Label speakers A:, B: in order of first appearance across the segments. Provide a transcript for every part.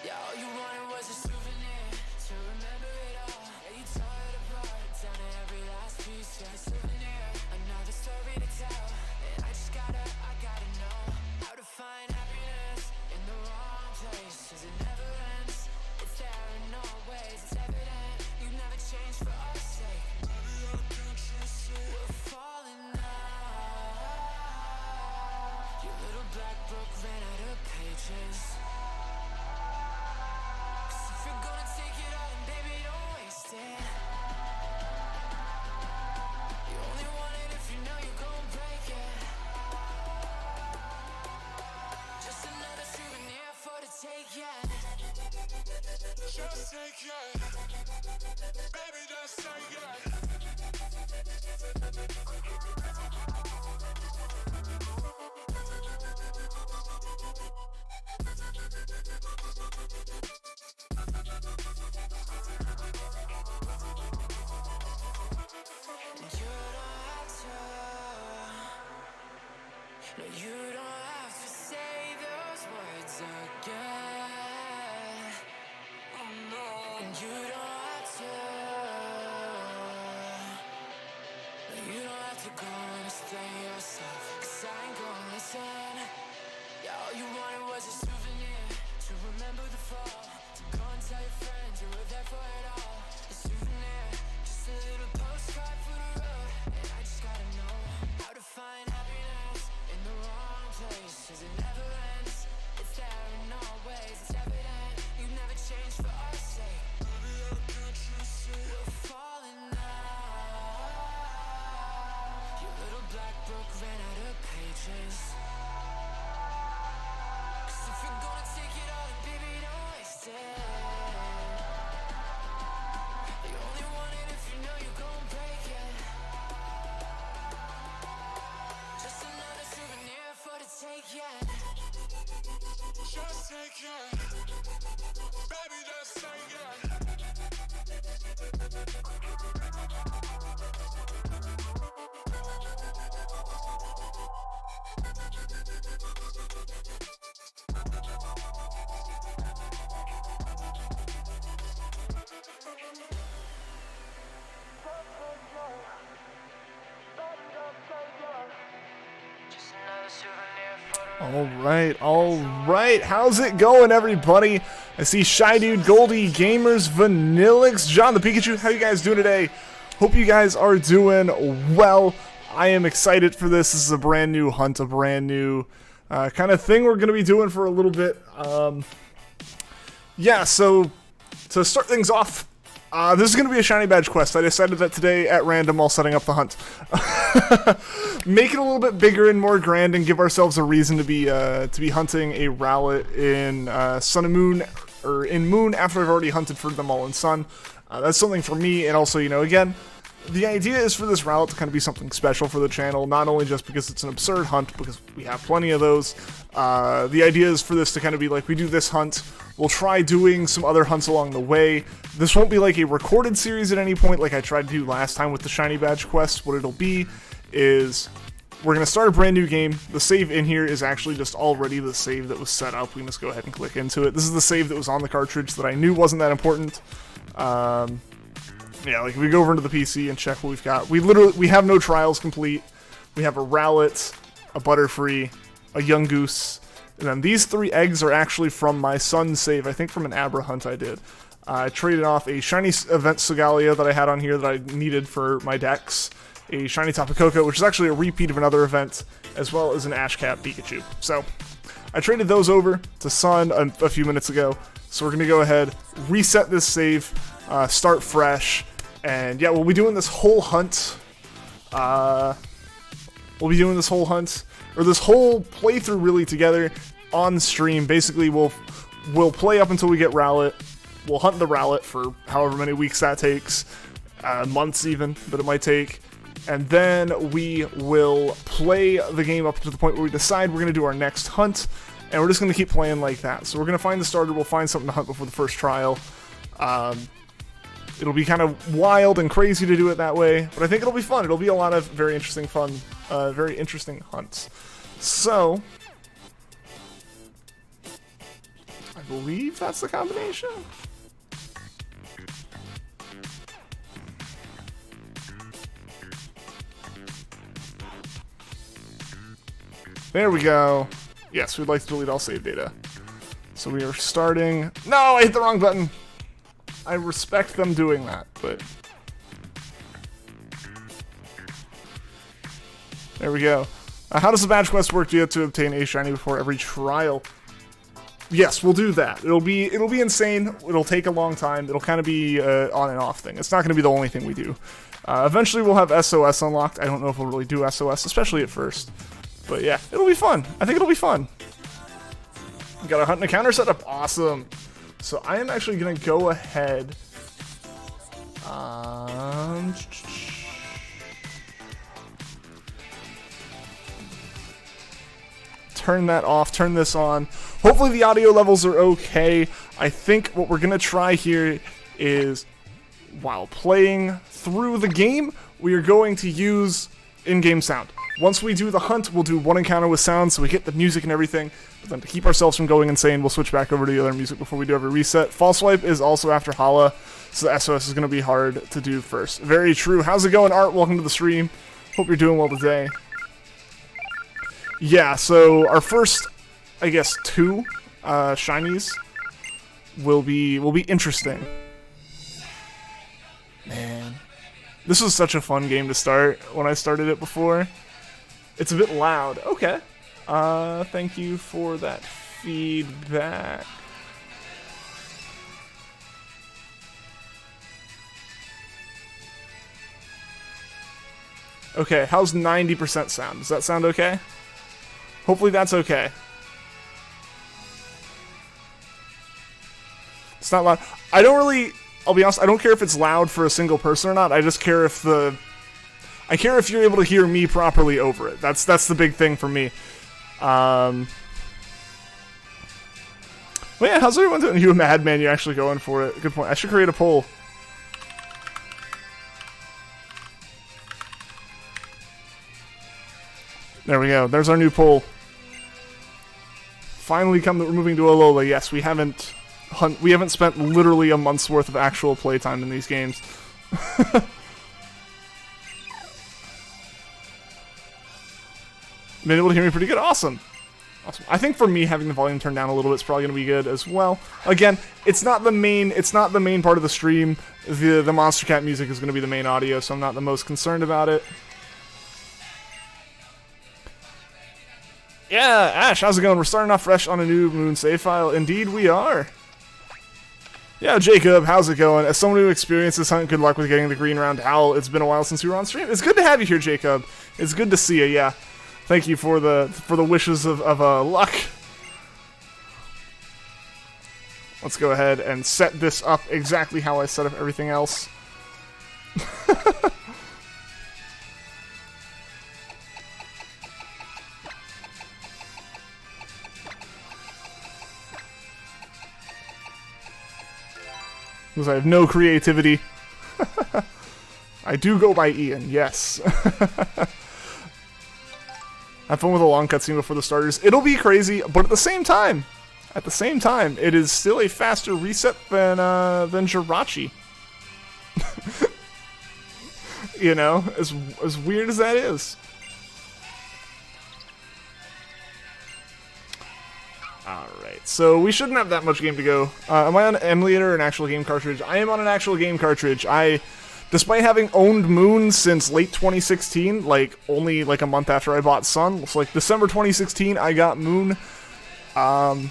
A: Yeah, all you wanted was a souvenir to remember it all. Yeah, you tore it apart down to every last piece. Yeah, a souvenir, another story to tell. And I gotta know how to find happiness in the wrong place. 'Cause it never ends, it's there in all ways. It's evident you never change for our sake. We're falling now. Your little black book ran out of pages. 'Cause if you're gonna take it all, then baby, don't waste it. You only want it if you know you're gonna break it. Just another souvenir for the take, yeah. Just take it. Baby, just take it. No, you don't have to say those words again. Oh no. And you don't have to. No, you don't have to go and explain yourself. 'Cause I ain't gonna listen. Yeah, all you wanted was a souvenir to remember the fall. To go and tell your friends you were there for it all. A souvenir, just a little postcard for the road. And I just gotta know how to find happiness in the wrong place. 'Cause it never ends, it's there in all ways. It's evident you never change for our sake. We're falling now. Your little black book ran out of pages. 'Cause if you're gonna take it all, then baby, don't waste it. You only want it if you know you're gonna break it. Just another souvenir for the take, yeah. Just take it. Baby, just take it.
B: All right. How's it going, everybody? I see Shy Dude, Goldie, Gamers, Vanillix, John the Pikachu. How you guys doing today? Hope you guys are doing well. I am excited for this. This is a brand new hunt, a brand new kind of thing we're going to be doing for a little bit. Yeah, so to start things off, this is going to be a shiny badge quest. I decided that today at random while setting up the hunt. Make it a little bit bigger and more grand and give ourselves a reason to be hunting a Rowlet in Sun and Moon, or in Moon after I've already hunted for them all in Sun. That's something for me, and also, you know, again, the idea is for this Rowlet to kind of be something special for the channel, not only just because it's an absurd hunt, because we have plenty of those. The idea is for this to kind of be like, we do this hunt, we'll try doing some other hunts along the way. This won't be like a recorded series at any point like I tried to do last time with the Shiny Badge quest. What it'll be is we're going to start a brand new game. The save in here is actually just already the save that was set up. We can just go ahead and click into it. This is the save that was on the cartridge that I knew wasn't that important. Yeah, like if we go over into the PC and check what we've got, we have no trials complete. We have a Rowlet, a Butterfree, a Yungoos, and then these 3 eggs are actually from my Sun save, I think from an Abra hunt I did. I traded off a shiny event Segalia that I had on here that I needed for my decks, a shiny Tapu Koko, which is actually a repeat of another event, as well as an Ashcat Pikachu. So I traded those over to Sun a few minutes ago, so we're going to go ahead, reset this save, start fresh, and yeah, we'll be doing this whole hunt. We'll be doing this whole hunt, or this whole playthrough really together on stream. Basically, we'll play up until we get Rowlet. We'll hunt the Rowlet for however many weeks that takes, months even, but it might take. And then we will play the game up to the point where we decide we're going to do our next hunt, and we're just going to keep playing like that. So we're going to find the starter, we'll find something to hunt before the first trial. It'll be kind of wild and crazy to do it that way, but I think it'll be fun. It'll be a lot of very interesting hunts. So, I believe that's the combination. There we go. Yes, we'd like to delete all save data. So we are starting... No, I hit the wrong button. I respect them doing that, but... There we go. How does the badge quest work? Do you have to obtain a shiny before every trial? Yes, we'll do that. It'll be insane. It'll take a long time. It'll kind of be on and off thing. It's not going to be the only thing we do. Eventually we'll have SOS unlocked. I don't know if we'll really do SOS, especially at first. But yeah, it'll be fun. I think it'll be fun. We got a hunt and encounter set up. Awesome. So I am actually going to go ahead. Turn that off, turn this on. Hopefully the audio levels are okay. I think what we're going to try here is, while playing through the game, we are going to use in-game sound. Once we do the hunt, we'll do one encounter with sound so we get the music and everything. But then to keep ourselves from going insane, we'll switch back over to the other music before we do every reset. False Swipe is also after Hala, so the SOS is going to be hard to do first. Very true. How's it going, Art? Welcome to the stream. Hope you're doing well today. Yeah, so our first, I guess, 2 shinies will be interesting. Man, this was such a fun game to start when I started it before. It's a bit loud. Okay. Thank you for that feedback. Okay, how's 90% sound? Does that sound okay? Hopefully that's okay. It's not loud. I don't really, I'll be honest, I don't care if it's loud for a single person or not. I just care if I care if you're able to hear me properly over it. That's the big thing for me. Well, yeah, how's everyone doing? You a madman, you're actually going for it. Good point. I should create a poll. There we go. There's our new poll. Finally come that we're moving to Alola. Yes, we haven't spent literally a month's worth of actual playtime in these games. Been able to hear me pretty good. Awesome. Awesome. I think for me, having the volume turned down a little bit is probably going to be good as well. Again, it's not the main part of the stream. The Monster Cat music is going to be the main audio, so I'm not the most concerned about it. Yeah, Ash, how's it going? We're starting off fresh on a new Moon save file. Indeed, we are. Yeah, Jacob, how's it going? As someone who experienced this hunt, good luck with getting the green round owl. It's been a while since we were on stream. It's good to have you here, Jacob. It's good to see you. Yeah, thank you for the wishes of luck. Let's go ahead and set this up exactly how I set up everything else. Because I have no creativity. I do go by Ian, yes. Have fun with a long cutscene before the starters. It'll be crazy, but at the same time, it is still a faster reset than Jirachi. You know, as weird as that is. Alright, so we shouldn't have that much game to go. Am I on an emulator or an actual game cartridge? I am on an actual game cartridge. Despite having owned Moon since late 2016, like, only like a month after I bought Sun, so like December 2016, I got Moon. I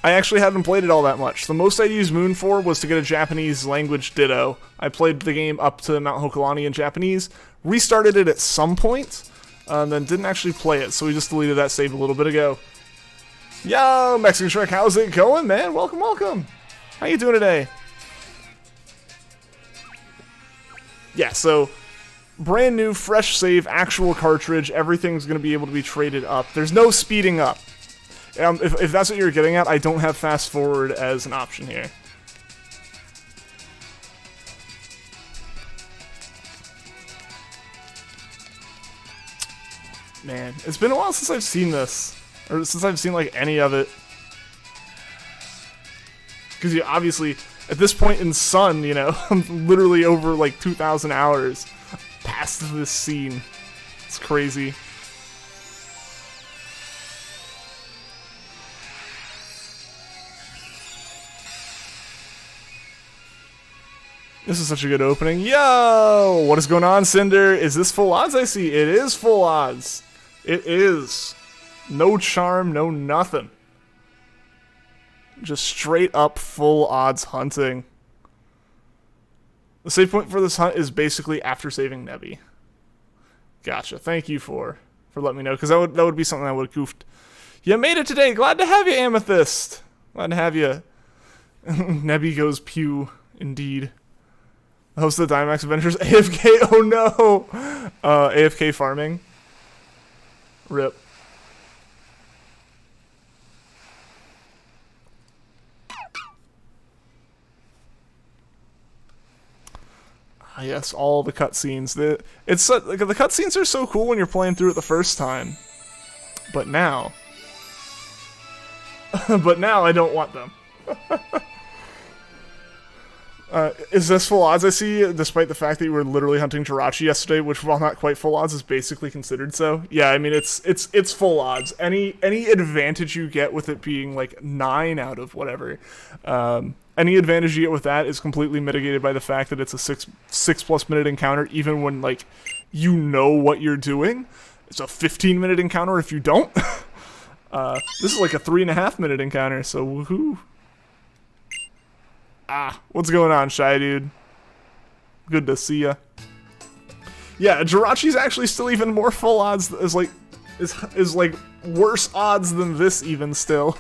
B: actually hadn't played it all that much. The most I'd used Moon for was to get a Japanese language Ditto. I played the game up to Mount Hokulani in Japanese, restarted it at some point, and then didn't actually play it, so we just deleted that save a little bit ago. Yo, Mexican Shrek, how's it going, man? Welcome, welcome. How you doing today? Yeah, so brand new, fresh save, actual cartridge. Everything's going to be able to be traded up. There's no speeding up. If that's what you're getting at, I don't have fast forward as an option here. Man, it's been a while since I've seen this. Or since I've seen, like, any of it. Because you obviously, at this point in Sun, you know, I'm literally over like 2,000 hours past this scene. It's crazy. This is such a good opening. Yo! What is going on, Cinder? Is this full odds I see? It is full odds. It is. No charm, no nothing. Just straight up full odds hunting. The save point for this hunt is basically after saving Nebby. Gotcha. Thank you for letting me know, because that would be something I would have goofed. You made it today. Glad to have you, Amethyst. Glad to have you. Nebby goes pew, indeed. Host of the Dynamax Adventures. AFK. Oh no. AFK farming. Rip. Yes, all the cutscenes. The cutscenes are so cool when you're playing through it the first time, but now I don't want them. Is this full odds I see, despite the fact that you were literally hunting Jirachi yesterday, which, while not quite full odds, is basically considered so? Yeah, I mean, it's full odds. Any advantage you get with it being, like, 9 out of whatever, any advantage you get with that is completely mitigated by the fact that it's a 6+ minute encounter, even when, like, you know what you're doing. It's a 15-minute encounter if you don't. This is like a 3.5 minute encounter, so woohoo. What's going on, Shy Dude? Good to see ya. Yeah, Jirachi's actually still even more full odds, is like worse odds than this even still.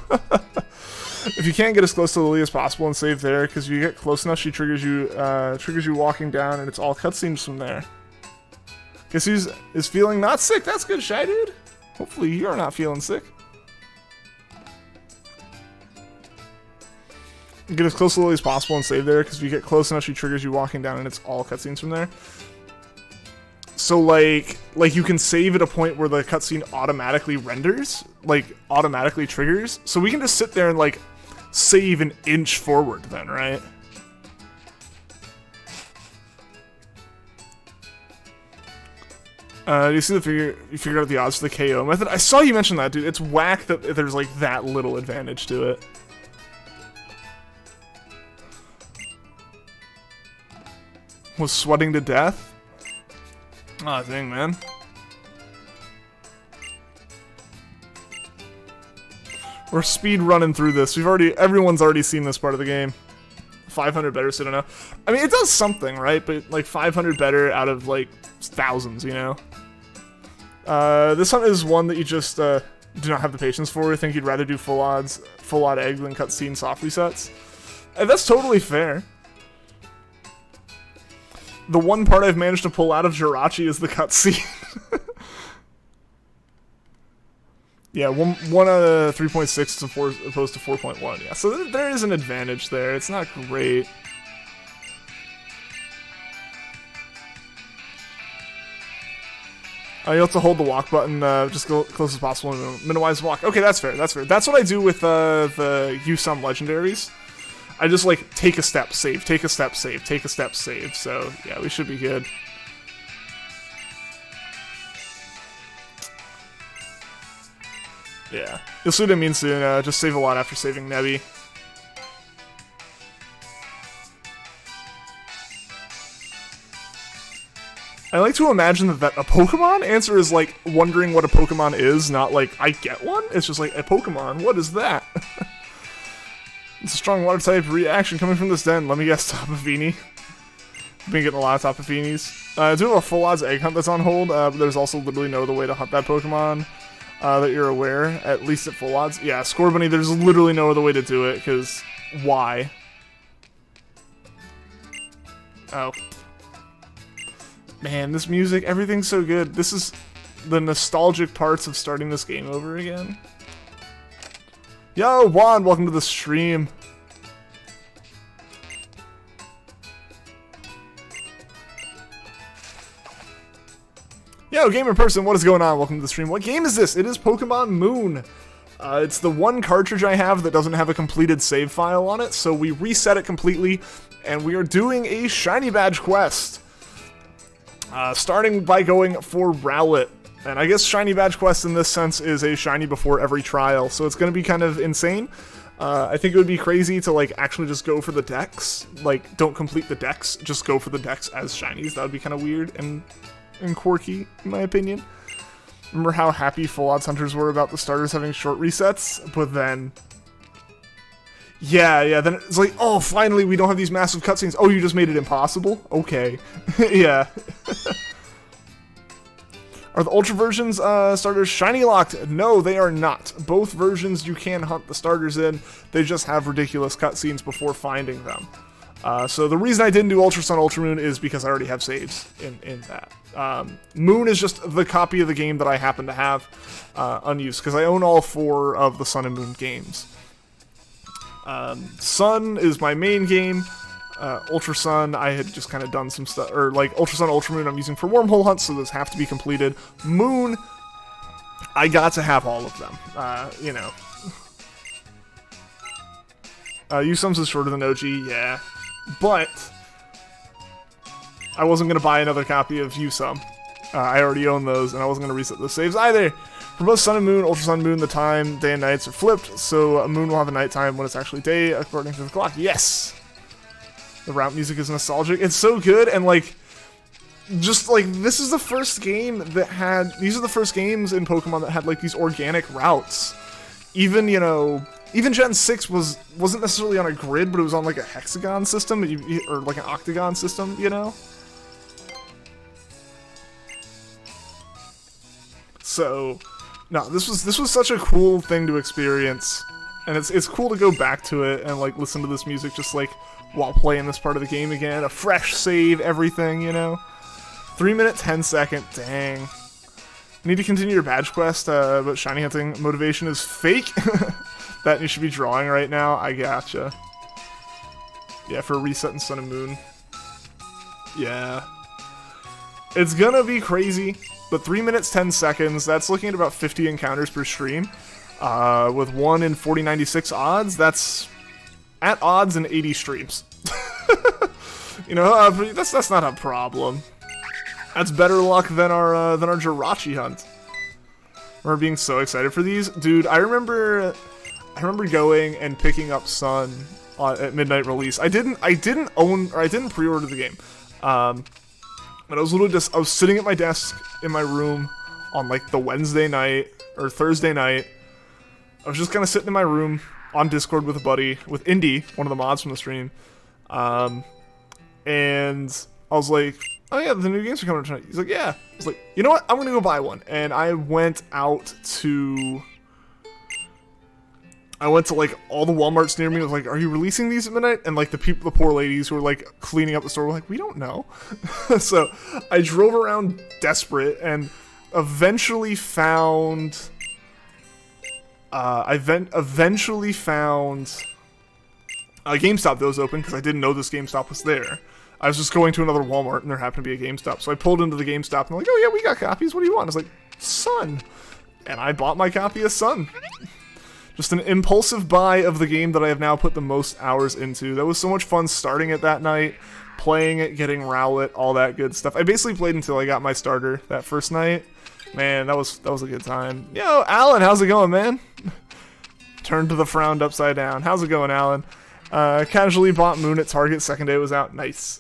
B: If you can't get as close to Lily as possible and save there, because if you get close enough, she triggers you walking down, and it's all cutscenes from there. Guess who's is feeling not sick? That's good, Shy Dude. Hopefully you're not feeling sick. Get as close to Lily as possible and save there, because if you get close enough, she triggers you walking down, and it's all cutscenes from there. So, like you can save at a point where the cutscene automatically renders, like, automatically triggers. So we can just sit there and, like, save an inch forward then, right? Do you see you figured out the odds for the KO method? I saw you mention that, dude. It's whack that there's, like, that little advantage to it. Was sweating to death? Aw, dang, man. We're speed running through this. Everyone's already seen this part of the game. 500 better, so I don't know. I mean, it does something, right? But, like, 500 better out of, like, thousands, you know? This one is one that you just, do not have the patience for. I think you'd rather do full odd egg than cutscene soft resets. And that's totally fair. The one part I've managed to pull out of Jirachi is the cutscene. Yeah, one out of 3.6 to 4 opposed to 4.1. Yeah, so there is an advantage there. It's not great. You have to hold the walk button, just go close as possible and minimize the walk. Okay, that's fair, that's fair. That's what I do with the Yusum legendaries. I just, like, take a step, save, take a step, save, take a step, save. So, yeah, we should be good. Yeah. You'll see what it means soon. Just save a lot after saving Nebby. I like to imagine that a Pokemon answer is, like, wondering what a Pokemon is, not like, I get one? It's just like, a Pokemon, what is that? It's a strong water type reaction coming from this den. Let me guess, Tapu Fini. Been getting a lot of Tapu Finis. I do have a full odds egg hunt that's on hold, but there's also literally no other way to hunt that Pokemon that you're aware, at least at full odds. Yeah, Scorbunny, there's literally no other way to do it, because why? Oh. Man, this music, everything's so good. This is the nostalgic parts of starting this game over again. Yo, Juan, welcome to the stream. Yo, gamer person, what is going on? Welcome to the stream. What game is this? It is Pokemon Moon. It's the one cartridge I have that doesn't have a completed save file on it, so we reset it completely, and we are doing a Shiny Badge quest. Starting by going for Rowlet. And I guess Shiny Badge quest in this sense is a shiny before every trial, so it's going to be kind of insane. I think it would be crazy to like actually just go for the decks. Like, don't complete the decks, just go for the decks as shinies. That would be kind of weird and quirky, in my opinion. Remember how happy Full Odds Hunters were about the starters having short resets? But then... Yeah, then it's like, oh, finally we don't have these massive cutscenes. Oh, you just made it impossible? Okay. Yeah. Are the Ultra versions starters shiny locked? No, they are not. Both versions you can hunt the starters in. They just have ridiculous cutscenes before finding them. So the reason I didn't do Ultra Sun, Ultra Moon is because I already have saves in that. Moon is just the copy of the game that I happen to have unused, because I own all 4 of the Sun and Moon games. Sun is my main game. Ultra Sun, I had just kind of done some stuff, or like Ultra Sun, Ultra Moon I'm using for wormhole hunts, so those have to be completed. Moon, I got to have all of them, you know. U-Sums is shorter than OG, yeah. But I wasn't going to buy another copy of U-Sum. I already own those, and I wasn't going to reset those saves either. For both Sun and Moon, Ultra Sun, Moon, the time, day and nights are flipped, so Moon will have a nighttime when it's actually day, according to the clock. Yes! The route music is nostalgic. It's so good, and like, just like, this is the first game that had, these are the first games in Pokemon that had like these organic routes. Even, you know, even Gen 6 wasn't necessarily on a grid, but it was on like a hexagon system, or like an octagon system, you know? So, no, this was such a cool thing to experience, and it's cool to go back to it and like listen to this music just like while playing this part of the game again. A fresh save, everything, you know? 3 minute, 10 second, dang. Need to continue your badge quest, but shiny hunting motivation is fake. That you should be drawing right now, I gotcha. Yeah, for a reset in Sun and Moon. Yeah. It's gonna be crazy, but 3 minutes, 10 seconds, that's looking at about 50 encounters per stream. With 1 in 4096 odds, that's at odds in 80 streams. You know, that's not a problem. That's better luck than our Jirachi hunt. We're being so excited for these, dude. I remember going and picking up Sun at midnight release. I didn't pre-order the game. But I was literally I was sitting at my desk in my room on like the Wednesday night or Thursday night. I was just kind of sitting in my room on Discord with a buddy, with Indy, one of the mods from the stream. And I was like, oh yeah, the new games are coming tonight. He's like, yeah. I was like, you know what? I'm gonna go buy one. And I went to like all the Walmarts near me. I was like, are you releasing these at midnight? And like the poor ladies who were like cleaning up the store were like, we don't know. So I drove around desperate and eventually found eventually found a GameStop that was open, because I didn't know this GameStop was there. I was just going to another Walmart and there happened to be a GameStop. So I pulled into the GameStop and they're like, oh yeah, we got copies. What do you want? I was like, Sun. And I bought my copy of Sun. Just an impulsive buy of the game that I have now put the most hours into. That was so much fun starting it that night, playing it, getting Rowlet, all that good stuff. I basically played until I got my starter that first night. Man, that was a good time. Yo, Alan, how's it going, man? Turned to the frowned upside down. How's it going, Alan? Casually bought Moon at Target, second day was out. Nice.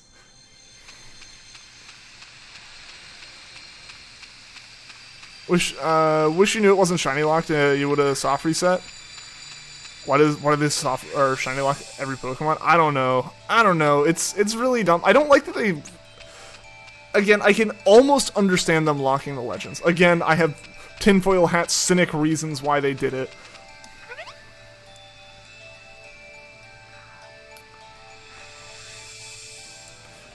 B: Wish you knew it wasn't shiny locked. You would have soft reset. Why do they soft or shiny lock every Pokemon? I don't know. It's really dumb. I don't like that they. Again, I can almost understand them locking the legends. Again, I have tinfoil hat cynic reasons why they did it.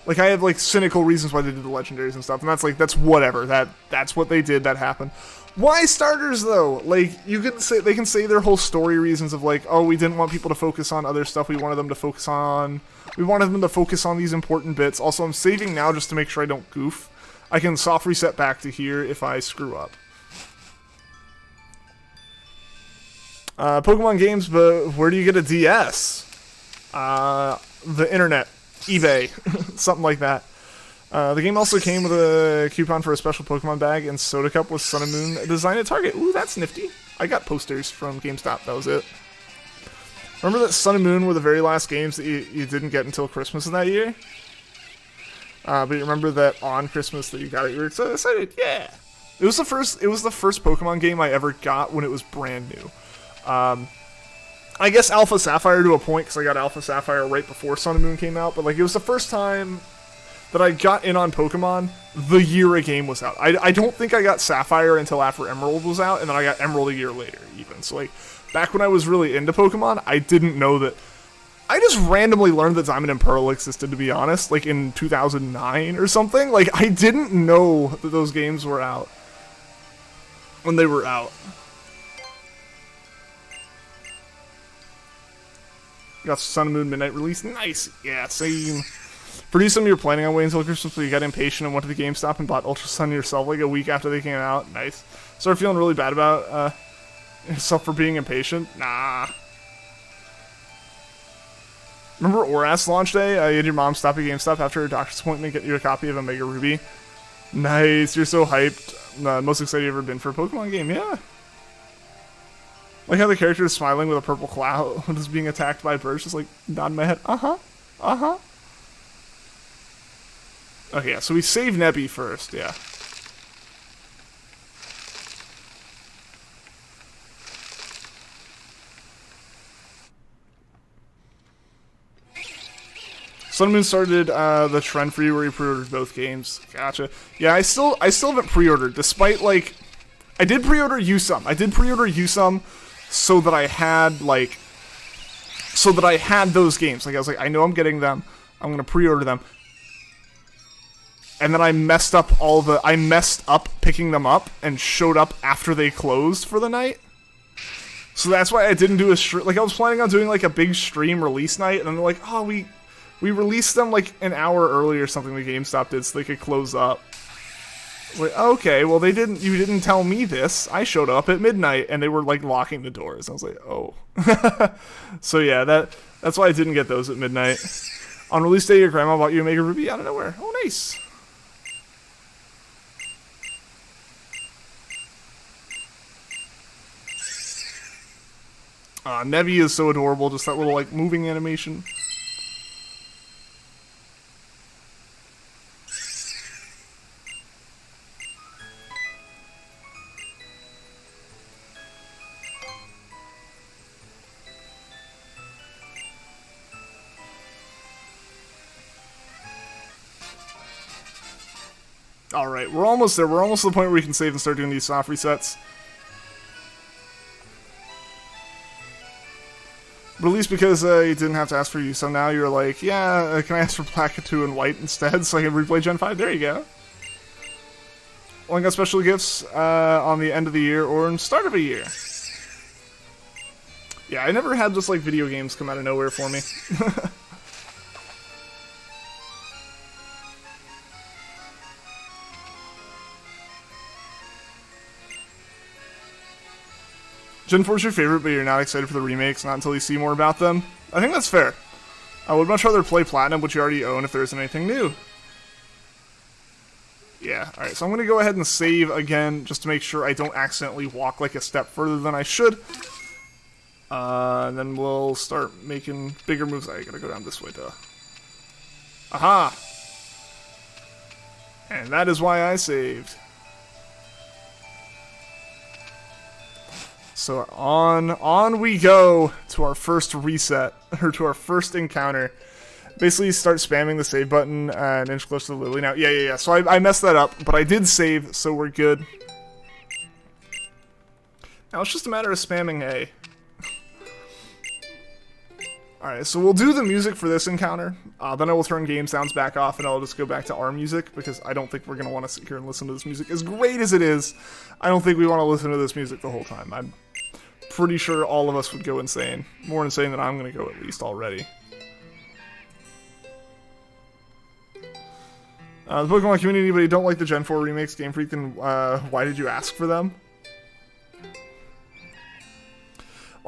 B: Like, I have, like, cynical reasons why they did the legendaries and stuff, and that's whatever. That's what they did, that happened. Why starters, though? Like, they can say their whole story reasons of, like, oh, we didn't want people to focus on other stuff, we wanted them to focus on these important bits. Also, I'm saving now just to make sure I don't goof. I can soft reset back to here if I screw up. Pokemon games, but where do you get a DS? The internet, eBay, something like that. The game also came with a coupon for a special Pokemon bag and soda cup with Sun and Moon design at Target. Ooh, that's nifty. I got posters from GameStop, that was it. Remember that Sun and Moon were the very last games that you didn't get until Christmas of that year? But you remember that on Christmas that you got it, you were so excited, yeah! It was the first Pokemon game I ever got when it was brand new. I guess Alpha Sapphire to a point, because I got Alpha Sapphire right before Sun and Moon came out, but like it was the first time that I got in on Pokemon the year a game was out. I don't think I got Sapphire until after Emerald was out, and then I got Emerald a year later, even. So like, back when I was really into Pokemon, I didn't know that. I just randomly learned that Diamond and Pearl existed, to be honest, like in 2009 or something. Like, I didn't know that those games were out when they were out. Got Sun and Moon Midnight release. Nice. Yeah, same. Produce some you're planning on waiting until Christmas, but you got impatient and went to the GameStop and bought Ultra Sun yourself like a week after they came out. Nice. Started feeling really bad about yourself for being impatient. Nah. Remember ORAS launch day? You had your mom stop at GameStop after her doctor's appointment, get you a copy of Omega Ruby. Nice. You're so hyped. Most excited you've ever been for a Pokemon game. Yeah. Like how the character is smiling with a purple cloud when it's being attacked by birds, just like nodding my head. Uh-huh. Uh-huh. Okay, yeah, so we save Nebby first, yeah. Sun and Moon started the trend for you where you pre-ordered both games. Gotcha. Yeah, I still haven't pre-ordered, despite like I did pre-order Usum. I did pre-order Usum so that I had those games. Like I was like, I know I'm getting them. I'm gonna pre-order them. And then I messed up picking them up and showed up after they closed for the night. So that's why I didn't do a stream. Like I was planning on doing like a big stream release night, and then they're like, oh, we released them like an hour early or something. The GameStop did, so they could close up. Like, okay, well you didn't tell me this. I showed up at midnight and they were like locking the doors. I was like, oh. So yeah, that's why I didn't get those at midnight. On release day, your grandma bought you a Omega Ruby out of nowhere. Oh, nice. Nebby is so adorable, just that little, like, moving animation. Alright, we're almost there. We're almost to the point where we can save and start doing these soft resets. But at least because you didn't have to ask for you, so now you're like, yeah, can I ask for Plakitu and White instead so I can replay Gen 5? There you go. Only got special gifts on the end of the year or in start of a year. Yeah, I never had just like video games come out of nowhere for me. Gen 4 is your favorite, but you're not excited for the remakes, not until you see more about them. I think that's fair. I would much rather play Platinum, which you already own, if there isn't anything new. Yeah, alright, so I'm going to go ahead and save again, just to make sure I don't accidentally walk like a step further than I should. And then we'll start making bigger moves. I gotta go down this way, duh. Aha! And that is why I saved. So on we go to our first reset, or to our first encounter. Basically, start spamming the save button an inch close to the Lily now. Yeah. So I messed that up, but I did save, so we're good. Now it's just a matter of spamming A. Alright, so we'll do the music for this encounter. Then I will turn game sounds back off, and I'll just go back to our music, because I don't think we're going to want to sit here and listen to this music. As great as it is, I don't think we want to listen to this music the whole time. I'm pretty sure all of us would go insane. More insane than I'm going to go, at least, already. The Pokemon community, but you don't like the Gen 4 remakes, Game Freak, then why did you ask for them?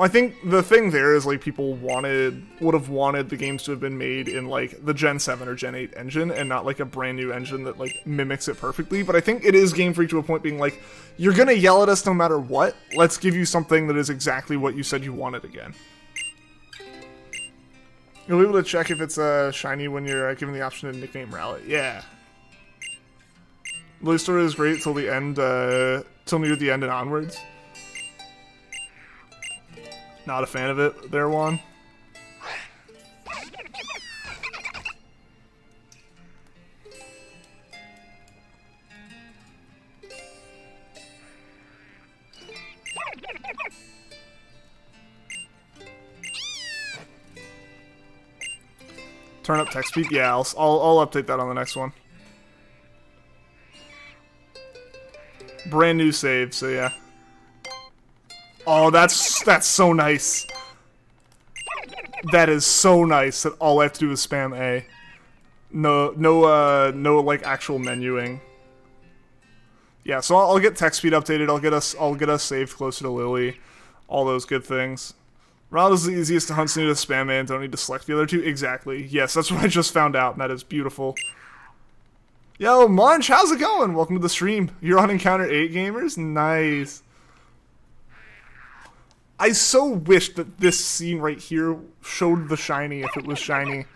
B: Well, I think the thing there is like people would have wanted the games to have been made in like the Gen 7 or Gen 8 engine and not like a brand new engine that like mimics it perfectly. But I think it is Game Freak to a point being like, you're gonna yell at us no matter what. Let's give you something that is exactly what you said you wanted again. You'll be able to check if it's shiny when you're given the option to nickname Rowlet. Yeah. Lily story is great till the end, till near the end and onwards. Not a fan of it there, Juan. Turn up text speed? Yeah, I'll update that on the next one. Brand new save, so yeah. Oh, that's so nice. That is so nice that all I have to do is spam A. No like actual menuing. Yeah, so I'll get text speed updated. I'll get us saved closer to Lily. All those good things. Rowlet is the easiest to hunt, so you need to spam A and don't need to select the other two. Exactly. Yes, that's what I just found out, and that is beautiful. Yo, Munch, how's it going? Welcome to the stream. You're on Encounter 8 Gamers? Nice. I so wish that this scene right here showed the shiny if it was shiny.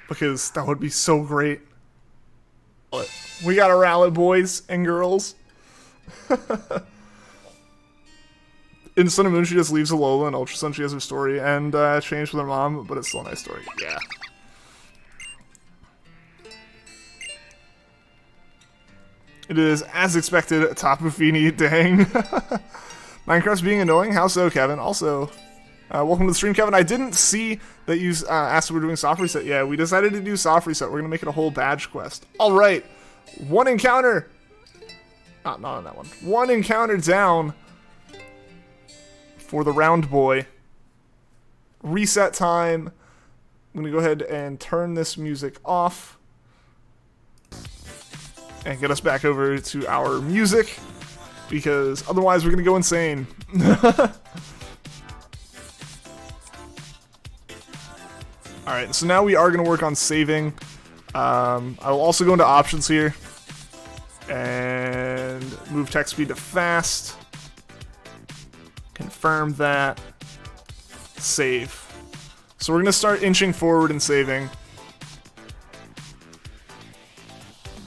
B: Because that would be so great. But we got a Rowlet, boys and girls. In Sun and Moon, she just leaves Alola, and Ultra Sun, she has her story, and changed with her mom, but it's still a nice story. Yeah. It is, as expected, Tapu Fini, dang. Minecraft's being annoying? How so, Kevin? Also, welcome to the stream, Kevin. I didn't see that you asked if we're doing soft reset. Yeah, we decided to do soft reset. We're going to make it a whole badge quest. Alright, one encounter. Not on that one. One encounter down for the round boy. Reset time. I'm going to go ahead and turn this music off. And get us back over to our music. Because otherwise we're going to go insane. Alright, so now we are going to work on saving. I will also go into options here. And move text speed to fast. Confirm that. Save. So we're going to start inching forward and saving.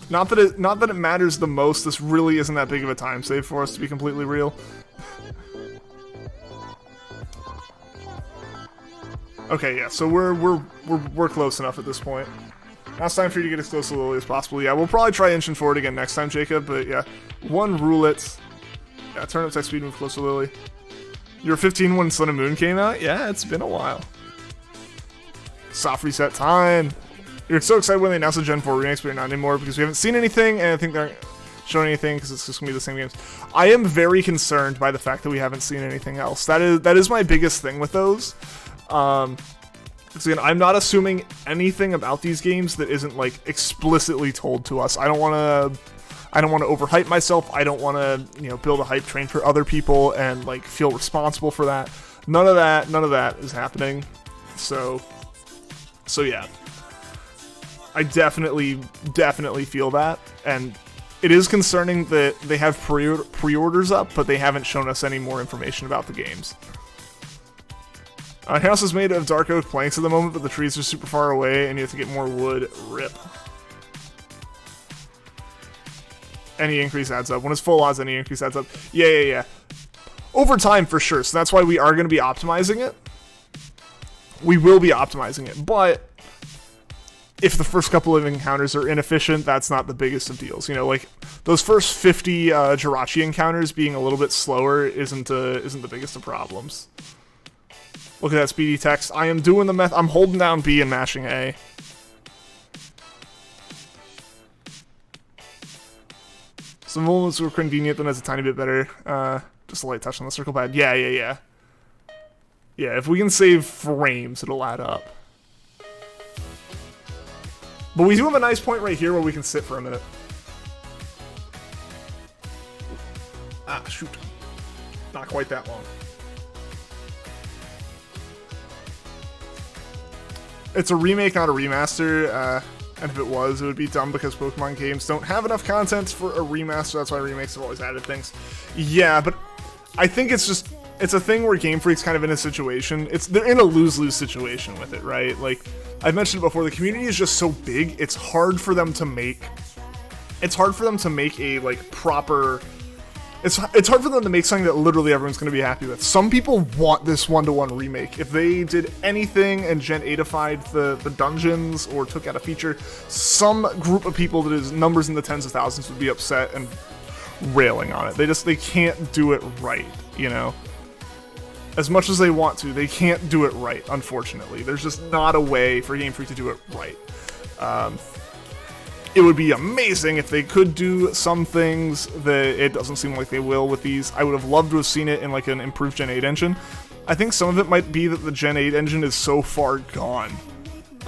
B: Not that it matters the most. This really isn't that big of a time save for us, to be completely real. Okay, yeah. So we're close enough at this point. Now it's time for you to get as close to Lily as possible. Yeah, we'll probably try inching forward again next time, Jacob. But yeah, one Rowlet. Yeah, turn up text speed, move close to Lily. You were 15 when Sun and Moon came out. Yeah, it's been a while. Soft reset time. You're so excited when they announced the Gen 4 remakes, but you're not anymore because we haven't seen anything, and I think they're showing anything because it's just gonna be the same games. I am very concerned by the fact that we haven't seen anything else. That is my biggest thing with those. Because again, I'm not assuming anything about these games that isn't like explicitly told to us. I don't want to overhype myself. I don't want to build a hype train for other people and like feel responsible for that. None of that is happening. So yeah. I definitely feel that, and it is concerning that they have pre-orders up, but they haven't shown us any more information about the games. Our house is made of dark oak planks at the moment, but the trees are super far away, and you have to get more wood. Rip. Any increase adds up. When it's full odds, any increase adds up. Yeah. Over time, for sure, so that's why we are going to be optimizing it. We will be optimizing it, but if the first couple of encounters are inefficient, that's not the biggest of deals. Like those first 50 Jirachi encounters being a little bit slower isn't the biggest of problems. Look at that speedy text. I am doing the meth. I'm holding down B and mashing A. Some moments were convenient, then it's a tiny bit better. Just a light touch on the circle pad. Yeah. Yeah, if we can save frames, it'll add up. But we do have a nice point right here where we can sit for a minute. Ah, shoot. Not quite that long. it's a remake, not a remaster. And if it was, it would be dumb because Pokemon games don't have enough content for a remaster. That's why remakes have always added things. Yeah, but I think it's a thing where Game Freak's kind of in a situation. They're in a lose-lose situation with it, right? Like I've mentioned it before, the community is just so big. It's hard for them to make a like proper. It's hard for them to make something that literally everyone's going to be happy with. Some people want this one-to-one remake. If they did anything and Gen 8ified the dungeons or took out a feature, some group of people that is numbers in the tens of thousands would be upset and railing on it. They can't do it right, you know? As much as they want to, they can't do it right, unfortunately. There's just not a way for Game Freak to do it right. It would be amazing if they could do some things that it doesn't seem like they will with these. I would have loved to have seen it in like an improved Gen 8 engine. I think some of it might be that the Gen 8 engine is so far gone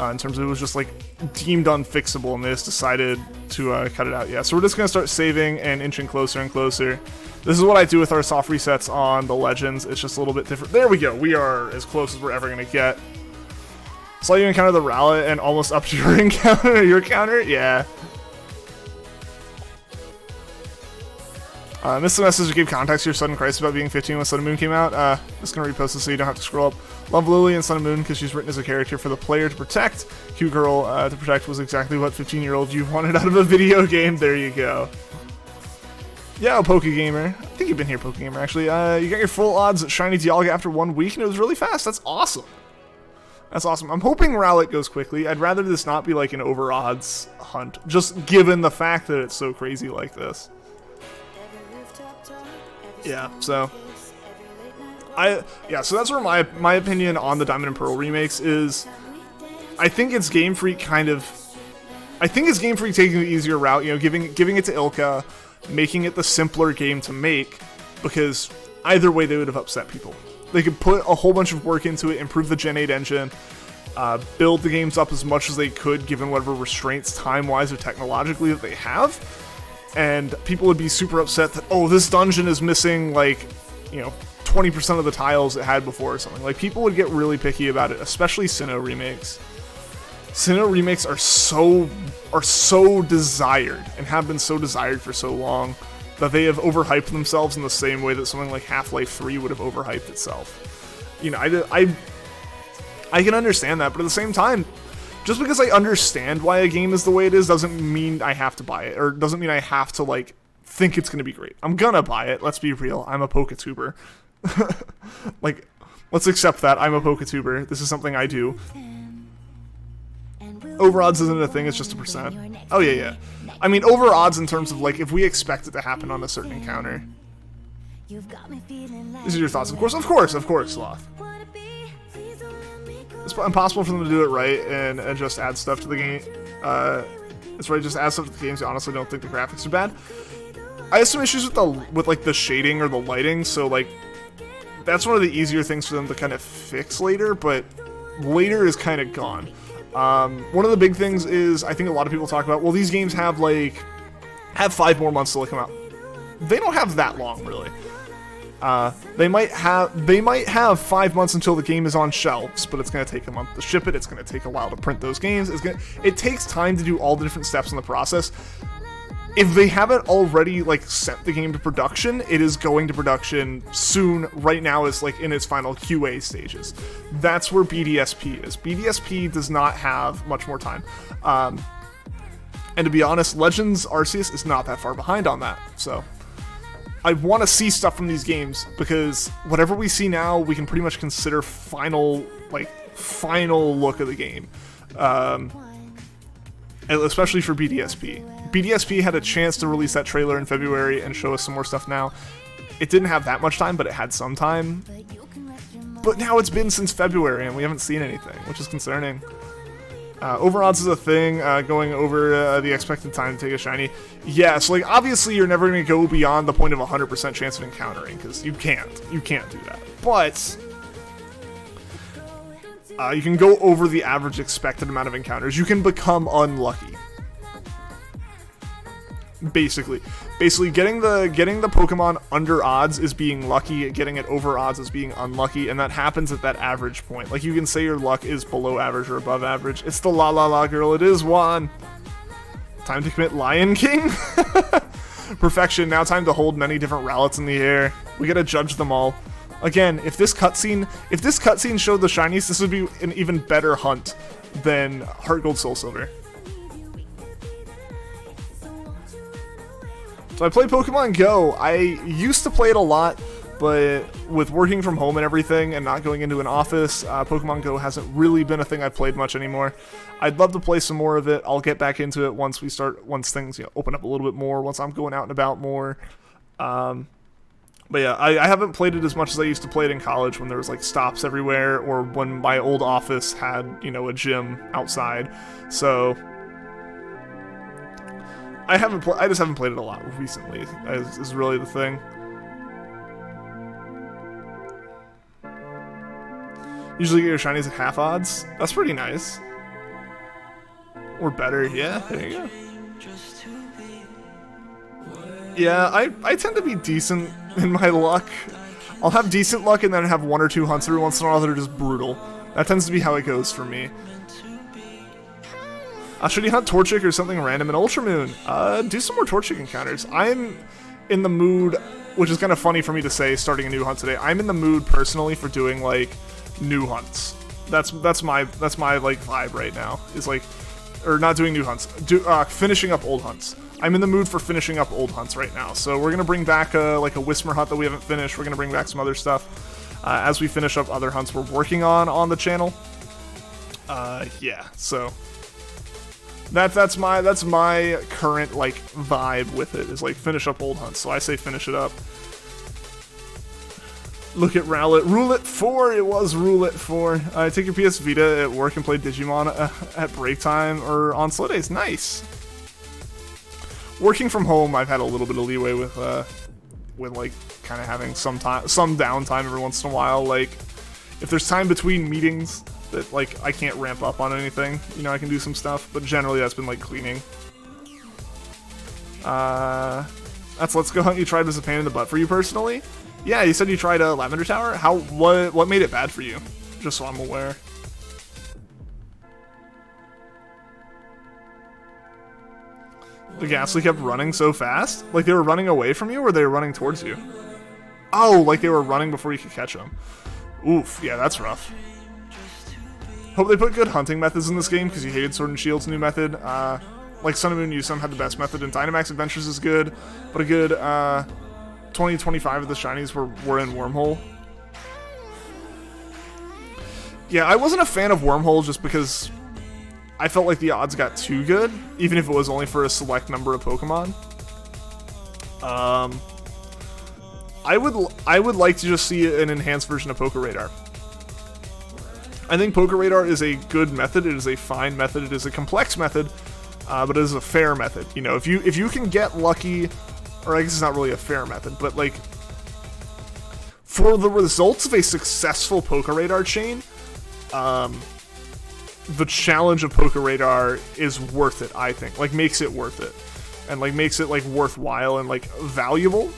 B: in terms of it was just like deemed unfixable and they just decided to cut it out. Yeah, so we're just going to start saving and inching closer and closer. This is what I do with our soft resets on the Legends. It's just a little bit different. There we go. We are as close as we're ever going to get. Saw you encounter the Rowlet and almost up to your counter? Yeah. Missed the message to give context to your sudden crisis about being 15 when Sun and Moon came out. Just gonna repost this so you don't have to scroll up. Love Lily and Sun and Moon because she's written as a character for the player to protect. Cute girl to protect was exactly what 15-year-old you wanted out of a video game. There you go. Yeah, Pokegamer. I think you've been here, Pokegamer, actually. You got your full odds at Shiny Dialga after 1 week and it was really fast. That's awesome. That's awesome. I'm hoping Rowlet goes quickly. I'd rather this not be like an over odds hunt, just given the fact that it's so crazy like this. Yeah, so so that's where my opinion on the Diamond and Pearl remakes is. I think it's Game Freak taking the easier route, you know, giving it to Ilka, making it the simpler game to make, because either way they would have upset people. They could put a whole bunch of work into it, improve the Gen 8 engine, build the games up as much as they could given whatever restraints time-wise or technologically that they have, and people would be super upset that, oh, this dungeon is missing, like, you know, 20% of the tiles it had before or something. Like, people would get really picky about it, especially Sinnoh remakes. Sinnoh remakes are so desired, and have been so desired for so long, that they have overhyped themselves in the same way that something like Half-Life 3 would have overhyped itself. You know, I can understand that, but at the same time, just because I understand why a game is the way it is doesn't mean I have to buy it, or doesn't mean I have to, like, think it's gonna be great. I'm gonna buy it, let's be real. I'm a Pokatuber. Like, let's accept that. I'm a Pokatuber. This is something I do. Over odds isn't a thing, it's just a percent. Oh, yeah. I mean, over odds in terms of, like, if we expect it to happen on a certain encounter. These are your thoughts, of course, Sloth. It's impossible for them to do it right and just add stuff to the game. It's right, just add stuff to the games. I honestly don't think the graphics are bad. I have some issues with like the shading or the lighting, so like that's one of the easier things for them to kind of fix later, but later is kind of gone. One of the big things is I think a lot of people talk about, well, these games have 5 more months till they come out. They don't have that long, really. They might have 5 months until the game is on shelves, but it's going to take a month to ship it. It's going to take a while to print those games. It takes time to do all the different steps in the process. If they haven't already like sent the game to production, it is going to production soon. Right now is like in its final QA stages. That's where BDSP is. BDSP does not have much more time. And to be honest, Legends Arceus is not that far behind on that. So I want to see stuff from these games because whatever we see now, we can pretty much consider final look of the game. Especially for BDSP. BDSP had a chance to release that trailer in February and show us some more stuff now. It didn't have that much time, but it had some time. But now it's been since February and we haven't seen anything, which is concerning. Over odds is a thing, going over the expected time to take a shiny. Yeah, so like obviously you're never going to go beyond the point of 100% chance of encountering, because you can't do that. But you can go over the average expected amount of encounters. You can become unlucky. Basically, getting the Pokemon under odds is being lucky, getting it over odds is being unlucky, and that happens at that average point. Like, you can say your luck is below average or above average. It's the La La La girl, it is one. Time to commit Lion King? Perfection, now time to hold many different Rowlets in the air. We gotta judge them all. Again, if this cutscene showed the shinies, this would be an even better hunt than Heart Gold Soul Silver. So I play Pokemon Go. I used to play it a lot, but with working from home and everything and not going into an office, Pokemon Go hasn't really been a thing I've played much anymore. I'd love to play some more of it. I'll get back into it once things open up a little bit more, once I'm going out and about more. But yeah, I haven't played it as much as I used to play it in college when there was like stops everywhere, or when my old office had, a gym outside. So I just haven't played it a lot recently, is really the thing. Usually get your shinies at half odds. That's pretty nice. Or better, yeah, there you go. Yeah, I tend to be decent in my luck. I'll have decent luck and then have one or two hunts every once in a while that are just brutal. That tends to be how it goes for me. Should you hunt Torchic or something random in Ultramoon? Do some more Torchic encounters. I'm in the mood, which is kind of funny for me to say starting a new hunt today. I'm in the mood personally for doing like new hunts. That's my like vibe right now. Is like, or not doing new hunts, finishing up old hunts. I'm in the mood for finishing up old hunts right now. So we're gonna bring back like a Whismur hunt that we haven't finished. We're gonna bring back some other stuff as we finish up other hunts we're working on the channel. Yeah, so that's my current like vibe with it, is like finish up old hunts. So I say finish it up. Look at Rowlet. Roulette 4, it was Roulette 4. Take your PS Vita at work and play Digimon at break time or on slow days. Nice. Working from home, I've had a little bit of leeway with like kind of having some downtime every once in a while. Like if there's time between meetings that like I can't ramp up on anything, I can do some stuff. But generally, that's been like cleaning. That's Let's Go Hunt. You tried was a pain in the butt for you personally. Yeah, you said you tried Lavender Tower. What made it bad for you? Just so I'm aware. The Ghastly kept running so fast? Like they were running away from you, or they were running towards you? Oh, like they were running before you could catch them. Oof, yeah, that's rough. Hope they put good hunting methods in this game, because you hated Sword and Shield's new method. Like Sun and Moon Yusum had the best method, and Dynamax Adventures is good, but a good 20-25 of the shinies were in Wormhole. Yeah, I wasn't a fan of Wormhole just because I felt like the odds got too good, even if it was only for a select number of Pokemon. I would like to just see an enhanced version of Poké Radar. I think Poké Radar is a good method. It is a fine method. It is a complex method, but it is a fair method. If you can get lucky. Or I guess it's not really a fair method, but like for the results of a successful Poké Radar chain, the challenge of Poké Radar is worth it, I think. Like makes it worth it. And like makes it like worthwhile and like valuable.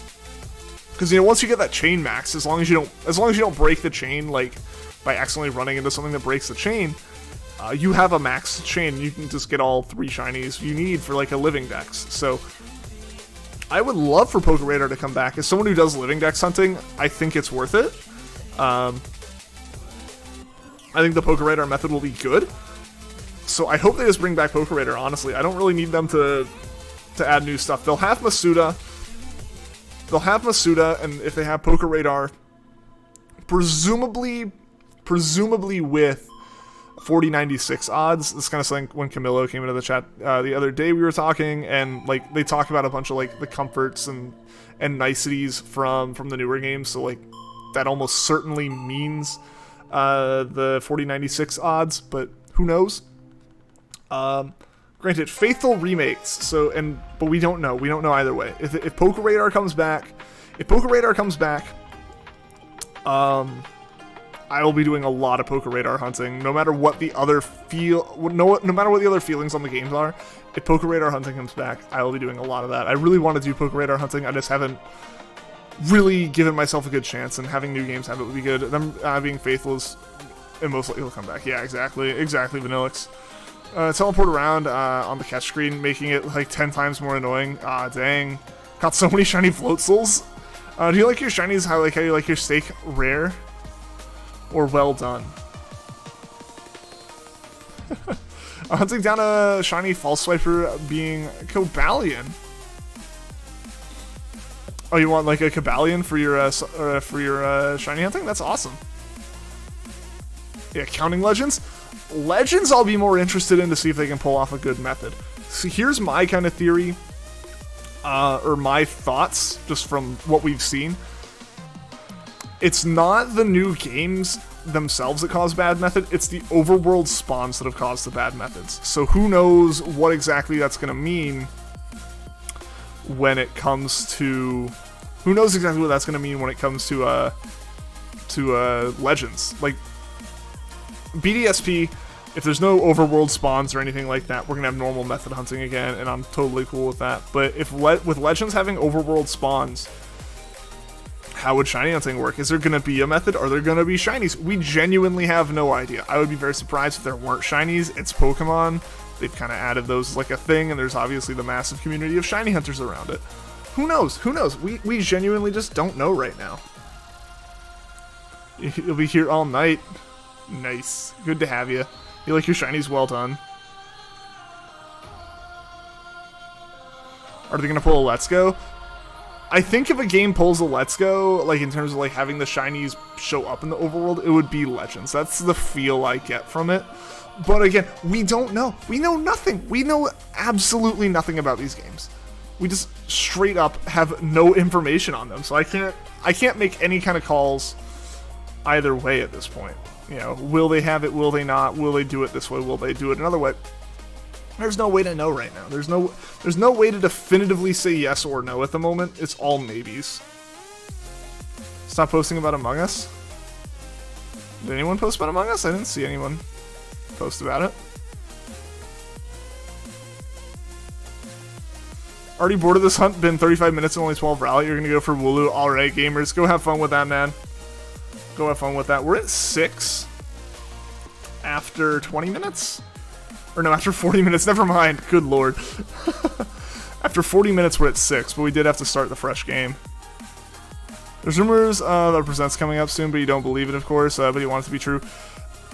B: Because once you get that chain max, as long as you don't break the chain like by accidentally running into something that breaks the chain, you have a max chain. You can just get all 3 shinies you need for like a living dex. So I would love for Poké Radar to come back. As someone who does living dex hunting, I think it's worth it. I think the Poké Radar method will be good. So I hope they just bring back Poké Radar, honestly. I don't really need them to add new stuff. They'll have Masuda. And if they have Poké Radar, presumably with 4096 odds. This kind of something when Camilo came into the chat the other day we were talking, and like they talk about a bunch of like the comforts and niceties from the newer games, so like that almost certainly means the 4096 odds, but who knows. Granted, faithful remakes, but we don't know either way. If Poké Radar comes back, I will be doing a lot of Poké Radar hunting, no matter what the other no matter what the other feelings on the games are. If Poké Radar hunting comes back, I will be doing a lot of that. I really want to do Poké Radar hunting. I just haven't really given myself a good chance, and having new games have it would be good. Them being faithful is, and most likely will come back. Yeah, exactly, Vanillix. Teleport around on the catch screen, making it like 10 times more annoying. Ah, dang. Got so many shiny Floatzel's. Do you like your shinies how you like your steak rare or well done? Hunting down a shiny false swiper being Cobalion. Oh, you want like a Cobalion for your shiny hunting? That's awesome. Yeah, counting legends. Legends I'll be more interested in to see if they can pull off a good method. So here's my kind of theory, or my thoughts, just from what we've seen. It's not the new games themselves that cause bad method, it's the overworld spawns that have caused the bad methods. So who knows what exactly that's going to mean when it comes to... Who knows exactly what that's going to mean when it comes to Legends. Like, BDSP, if there's no overworld spawns or anything like that, we're going to have normal method hunting again, and I'm totally cool with that. But if with Legends having overworld spawns, how would shiny hunting work? Is there going to be a method? Are there going to be shinies? We genuinely have no idea. I would be very surprised if there weren't shinies. It's Pokemon. They've kind of added those as like a thing, and there's obviously the massive community of shiny hunters around it. Who knows? Who knows? We genuinely just don't know right now. You'll be here all night. Nice. Good to have you. You like your shinies? Well done. Are they going to pull a Let's Go? I think if a game pulls a Let's Go, like in terms of like having the shinies show up in the overworld, it would be Legends. That's the feel I get from it. But again, we don't know. We know nothing. We know absolutely nothing about these games. We just straight up have no information on them. So I can't make any kind of calls either way at this point. You know, will they have it? Will they not? Will they do it this way? Will they do it another way? There's no way to know right now. There's no way to definitively say yes or no at the moment. It's all maybes. Stop posting about Among Us. Did anyone post about Among Us? I didn't see anyone post about it. Already bored of this hunt. Been 35 minutes and only 12 rally. You're gonna go for Wooloo. All right, gamers, go have fun with that, man. Go have fun with that. We're at 6 after 20 minutes. Or no, after 40 minutes, never mind. Good lord. After 40 minutes, we're at 6, but we did have to start the fresh game. There's rumors that Presents coming up soon, but you don't believe it, of course, but you want it to be true.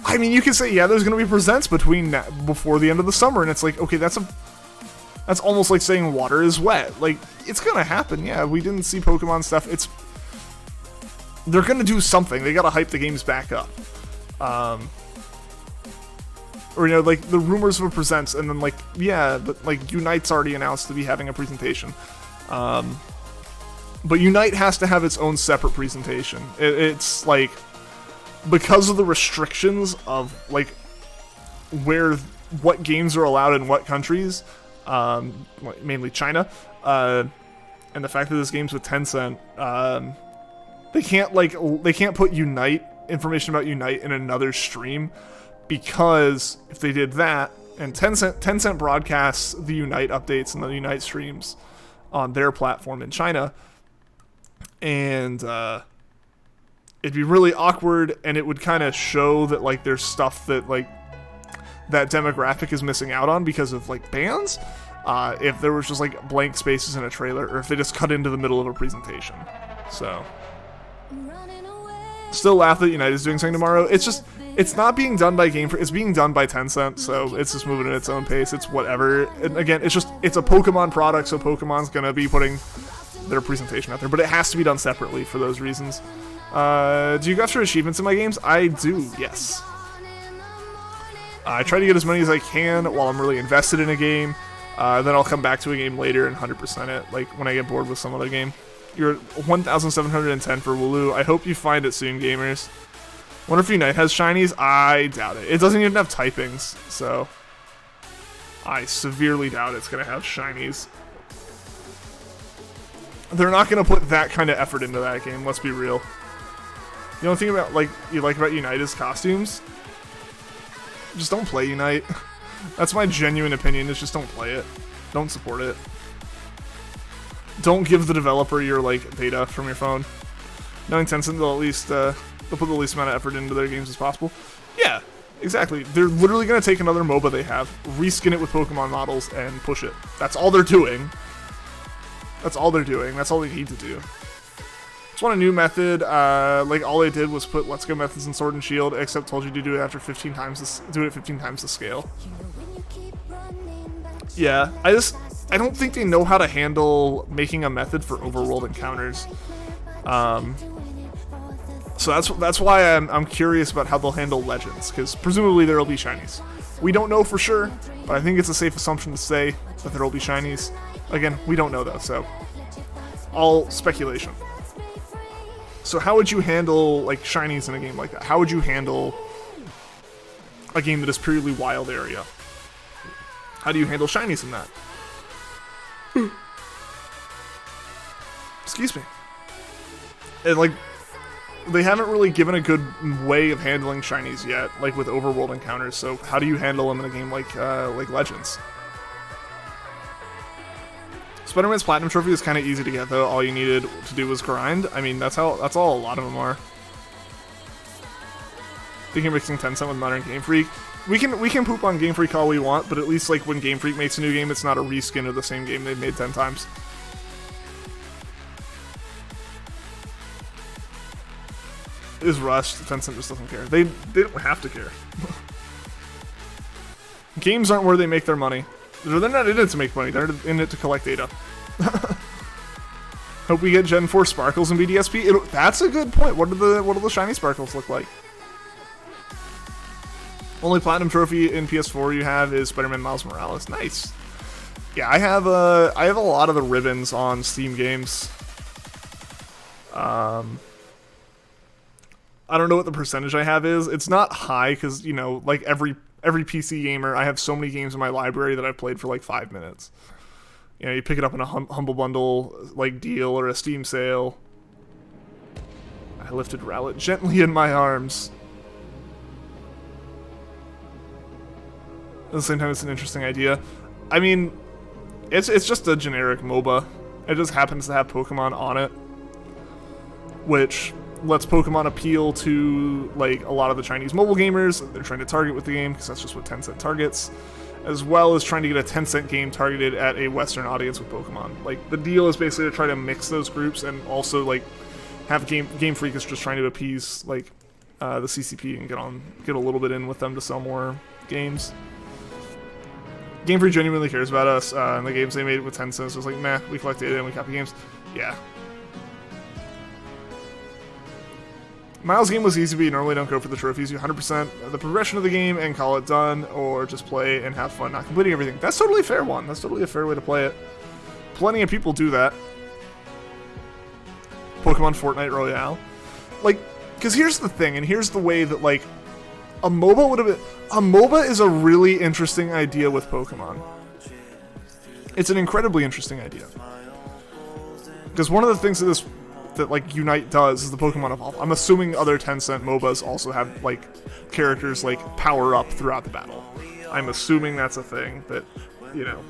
B: I mean, you can say, yeah, there's going to be Presents before the end of the summer, and it's like, okay, that's almost like saying water is wet. Like, it's going to happen, yeah. We didn't see Pokemon stuff. They're going to do something. They got to hype the games back up. Or, you know, like, the rumors of a Presents, and then, like, yeah, like, Unite's already announced to be having a presentation. But Unite has to have its own separate presentation. It's, like, because of the restrictions of, like, what games are allowed in what countries, mainly China, and the fact that this game's with Tencent, they can't put Unite, information about Unite in another stream, because if they did that, and Tencent broadcasts the Unite updates and the Unite streams on their platform in China, and it'd be really awkward, and it would kind of show that like there's stuff that like that demographic is missing out on because of like bans, if there was just like blank spaces in a trailer, or if they just cut into the middle of a presentation. So still laugh that Unite is doing something tomorrow. It's not being done by it's being done by Tencent, so it's just moving at its own pace. It's whatever. And again, it's a Pokemon product, so Pokemon's gonna be putting their presentation out there, but it has to be done separately for those reasons. Do you go after achievements in my games? I do, yes. I try to get as many as I can while I'm really invested in a game. Then I'll come back to a game later and 100% it, like when I get bored with some other game. You're 1,710 for Wooloo. I hope you find it soon, gamers. Wonder if Unite has shinies? I doubt it. It doesn't even have typings, so I severely doubt it's going to have shinies. They're not going to put that kind of effort into that game, let's be real. The only thing about you like about Unite is costumes. Just don't play Unite. That's my genuine opinion, is just don't play it. Don't support it. Don't give the developer your data from your phone. Knowing Tencent, they'll at least they'll put the least amount of effort into their games as possible. Yeah, exactly. They're literally gonna take another MOBA they have, reskin it with Pokemon models, and push it. That's all they're doing. That's all they're doing. That's all they need to do. Just want a new method. All they did was put Let's Go methods in Sword and Shield, except told you to do it after 15 times. Do it 15 times the scale. Yeah, I don't think they know how to handle making a method for overworld encounters. So that's why I'm curious about how they'll handle legends, because presumably there will be shinies. We don't know for sure, but I think it's a safe assumption to say that there will be shinies. Again, we don't know though, so all speculation. So how would you handle shinies in a game like that? How would you handle a game that is purely wild area? How do you handle shinies in that? Excuse me. And they haven't really given a good way of handling shinies yet, with overworld encounters. So how do you handle them in a game like Legends? Spider-Man's Platinum Trophy is kind of easy to get though. All you needed to do was grind. I mean, that's all a lot of them are. I think you're mixing Tencent with modern Game Freak. We can poop on Game Freak all we want, but at least when Game Freak makes a new game, it's not a reskin of the same game they've made 10 times. Is rushed. Tencent just doesn't care. They don't have to care. Games aren't where they make their money. They're not in it to make money. They're in it to collect data. Hope we get Gen 4 Sparkles in BDSP. That's a good point. What do the shiny Sparkles look like? Only Platinum Trophy in PS4 you have is Spider-Man Miles Morales. Nice. Yeah, I have a lot of the ribbons on Steam games. I don't know what the percentage I have is. It's not high because, every PC gamer, I have so many games in my library that I've played for 5 minutes. You pick it up in a Humble Bundle deal or a Steam sale. I lifted Rowlet gently in my arms. At the same time, it's an interesting idea. I mean, it's just a generic MOBA. It just happens to have Pokemon on it, which lets Pokemon appeal to a lot of the Chinese mobile gamers that they're trying to target with the game, because that's just what Tencent targets, as well as trying to get a Tencent game targeted at a Western audience with Pokemon. The deal is basically to try to mix those groups and also have Game Freak is just trying to appease the CCP and get a little bit in with them to sell more games. Game Freak genuinely cares about us, and the games they made with Tencent is just meh, we collect data and we copy games. Yeah. Miles' game was easy, but you normally don't go for the trophies. You 100% the progression of the game and call it done, or just play and have fun, not completing everything. That's totally a fair one. That's totally a fair way to play it. Plenty of people do that. Pokemon Fortnite Royale. Because here's the thing, and here's the way that, a MOBA would have been... A MOBA is a really interesting idea with Pokemon. It's an incredibly interesting idea. Because one of the things that Unite does is the Pokemon evolve. I'm assuming other Tencent MOBAs also have characters power up throughout the battle. I'm assuming that's a thing that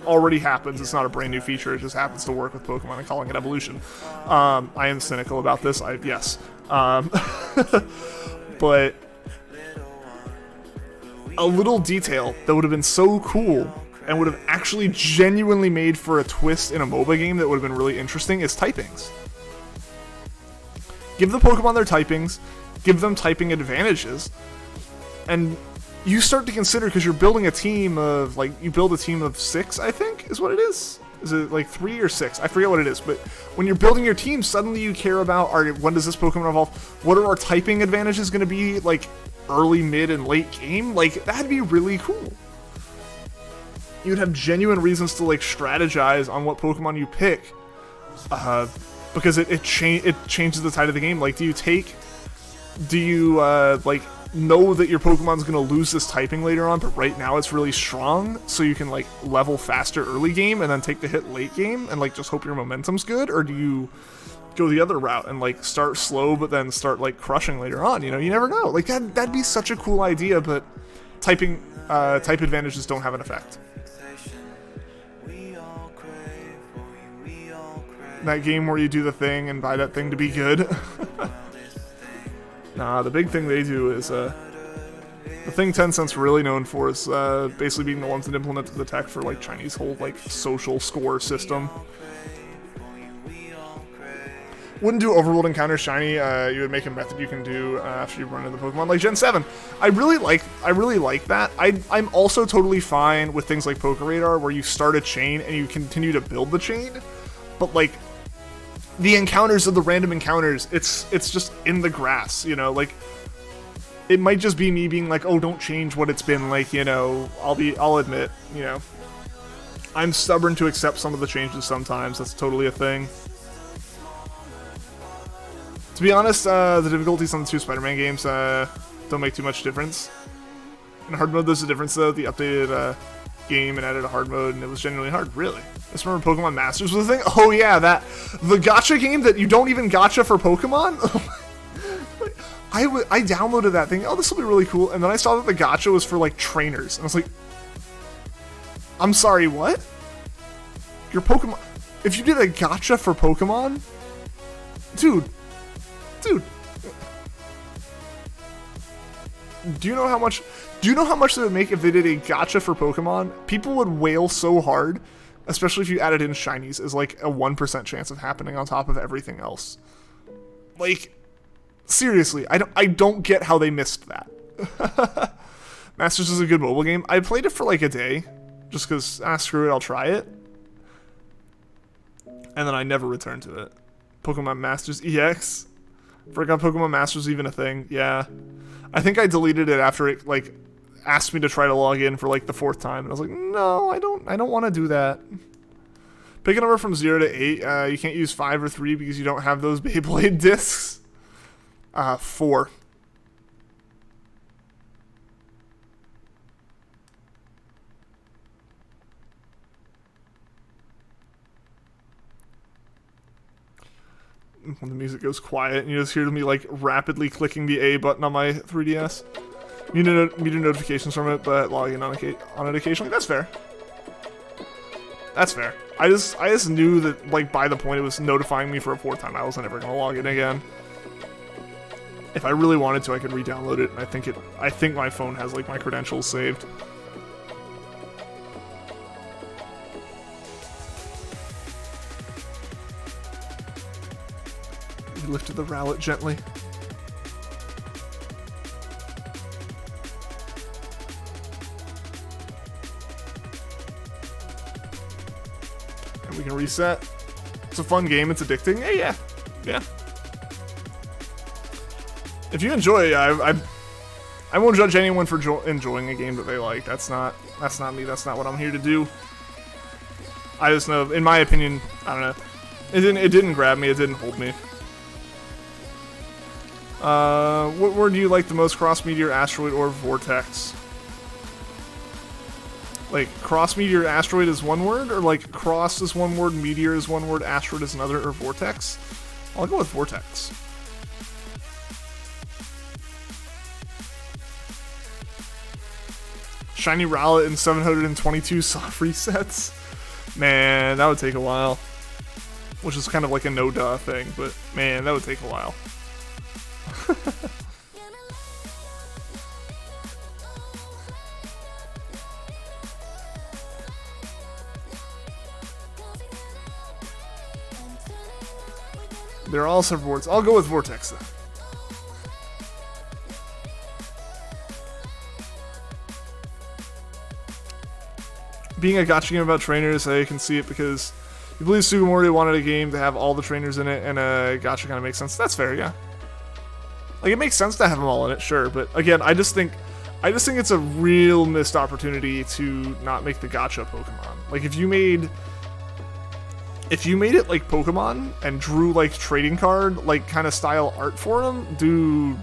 B: already happens. It's not a brand new feature. It just happens to work with Pokemon and calling it evolution. I am cynical about this. Yes, but a little detail that would have been so cool and would have actually genuinely made for a twist in a MOBA game that would have been really interesting is typings. Give the Pokemon their typings, give them typing advantages, and you start to consider, because you're building a team of, you build a team of 6, I think, is what it is? Is it 3 or 6? I forget what it is, but when you're building your team, suddenly you care about, when does this Pokemon evolve? What are our typing advantages going to be, early, mid, and late game? That'd be really cool. You'd have genuine reasons to, strategize on what Pokemon you pick. Because it changes the tide of the game. Do you know that your Pokemon's gonna lose this typing later on, but right now it's really strong, so you can level faster early game and then take the hit late game and just hope your momentum's good? Or do you go the other route and like start slow but then start like crushing later on, you know? You never know. Like that'd be such a cool idea, but type advantages don't have an effect. That game where you do the thing and buy that thing to be good. Nah, the big thing they do is the thing Tencent's really known for is basically being the ones that implemented the tech for like Chinese whole like social score system. Wouldn't do overworld encounter shiny. You would make a method you can do after you run into the Pokemon, like Gen 7. I really like that. I'm also totally fine with things like Poke Radar, where you start a chain and you continue to build the chain, but like the encounters of the random encounters, it's just in the grass, you know, like it might just be me being like, oh, don't change what it's been, like, you know, I'll admit, you know, I'm stubborn to accept some of the changes sometimes. That's totally a thing. To be honest, the difficulties on the two Spider-Man games don't make too much difference. In hard mode, there's a difference though. The updated game and added a hard mode, and it was genuinely hard. Really? I just remember Pokemon Masters was a thing. Oh yeah, the gacha game that you don't even gacha for Pokemon. I downloaded that thing. Oh, this will be really cool. And then I saw that the gacha was for like trainers, and I was like, I'm sorry, what? Your Pokemon? If you did a gacha for Pokemon, dude. Do you know how much they would make if they did a gacha for Pokemon? People would wail so hard, especially if you added in shinies as like a 1% chance of happening on top of everything else. Like, seriously, I don't get how they missed that. Masters is a good mobile game. I played it for like a day, just because, screw it, I'll try it. And then I never returned to it. Pokemon Masters EX. Forgot Pokemon Masters even a thing. Yeah. I think I deleted it after it like asked me to try to log in for like the 4th time, and I was like, no, I don't want to do that. Pick a number from 0 to 8. You can't use 5 or 3 because you don't have those Beyblade discs. 4. When the music goes quiet and you just hear me like rapidly clicking the A button on my 3DS. Mute notifications from it, but log in on it occasionally. That's fair. That's fair. I just knew that like by the point it was notifying me for a 4th time, I wasn't ever gonna log in again. If I really wanted to, I could re-download it, and I think my phone has like my credentials saved. He lifted the Rowlet gently. And we can reset. It's a fun game. It's addicting. Hey, yeah. If you enjoy, I won't judge anyone for enjoying a game that they like. That's not me. That's not what I'm here to do. I just know, in my opinion, I don't know. It didn't grab me. It didn't hold me. What word do you like the most? Cross Meteor, Asteroid, or Vortex? Like, Cross Meteor, Asteroid is one word? Or like, Cross is one word, Meteor is one word, Asteroid is another, or Vortex? I'll go with Vortex. Shiny Rowlet in 722 soft resets? Man, that would take a while. Which is kind of like a no-duh thing, but man, that would take a while. There are all several words. I'll go with Vortex then. Being a gacha game about trainers, I can see it because you believe Sugimori wanted a game to have all the trainers in it, and a gacha kind of makes sense. That's fair, yeah. Like, it makes sense to have them all in it, sure, but again, I just think it's a real missed opportunity to not make the gacha Pokemon. Like, if you made it like Pokemon and drew like trading card like kind of style art for them, dude,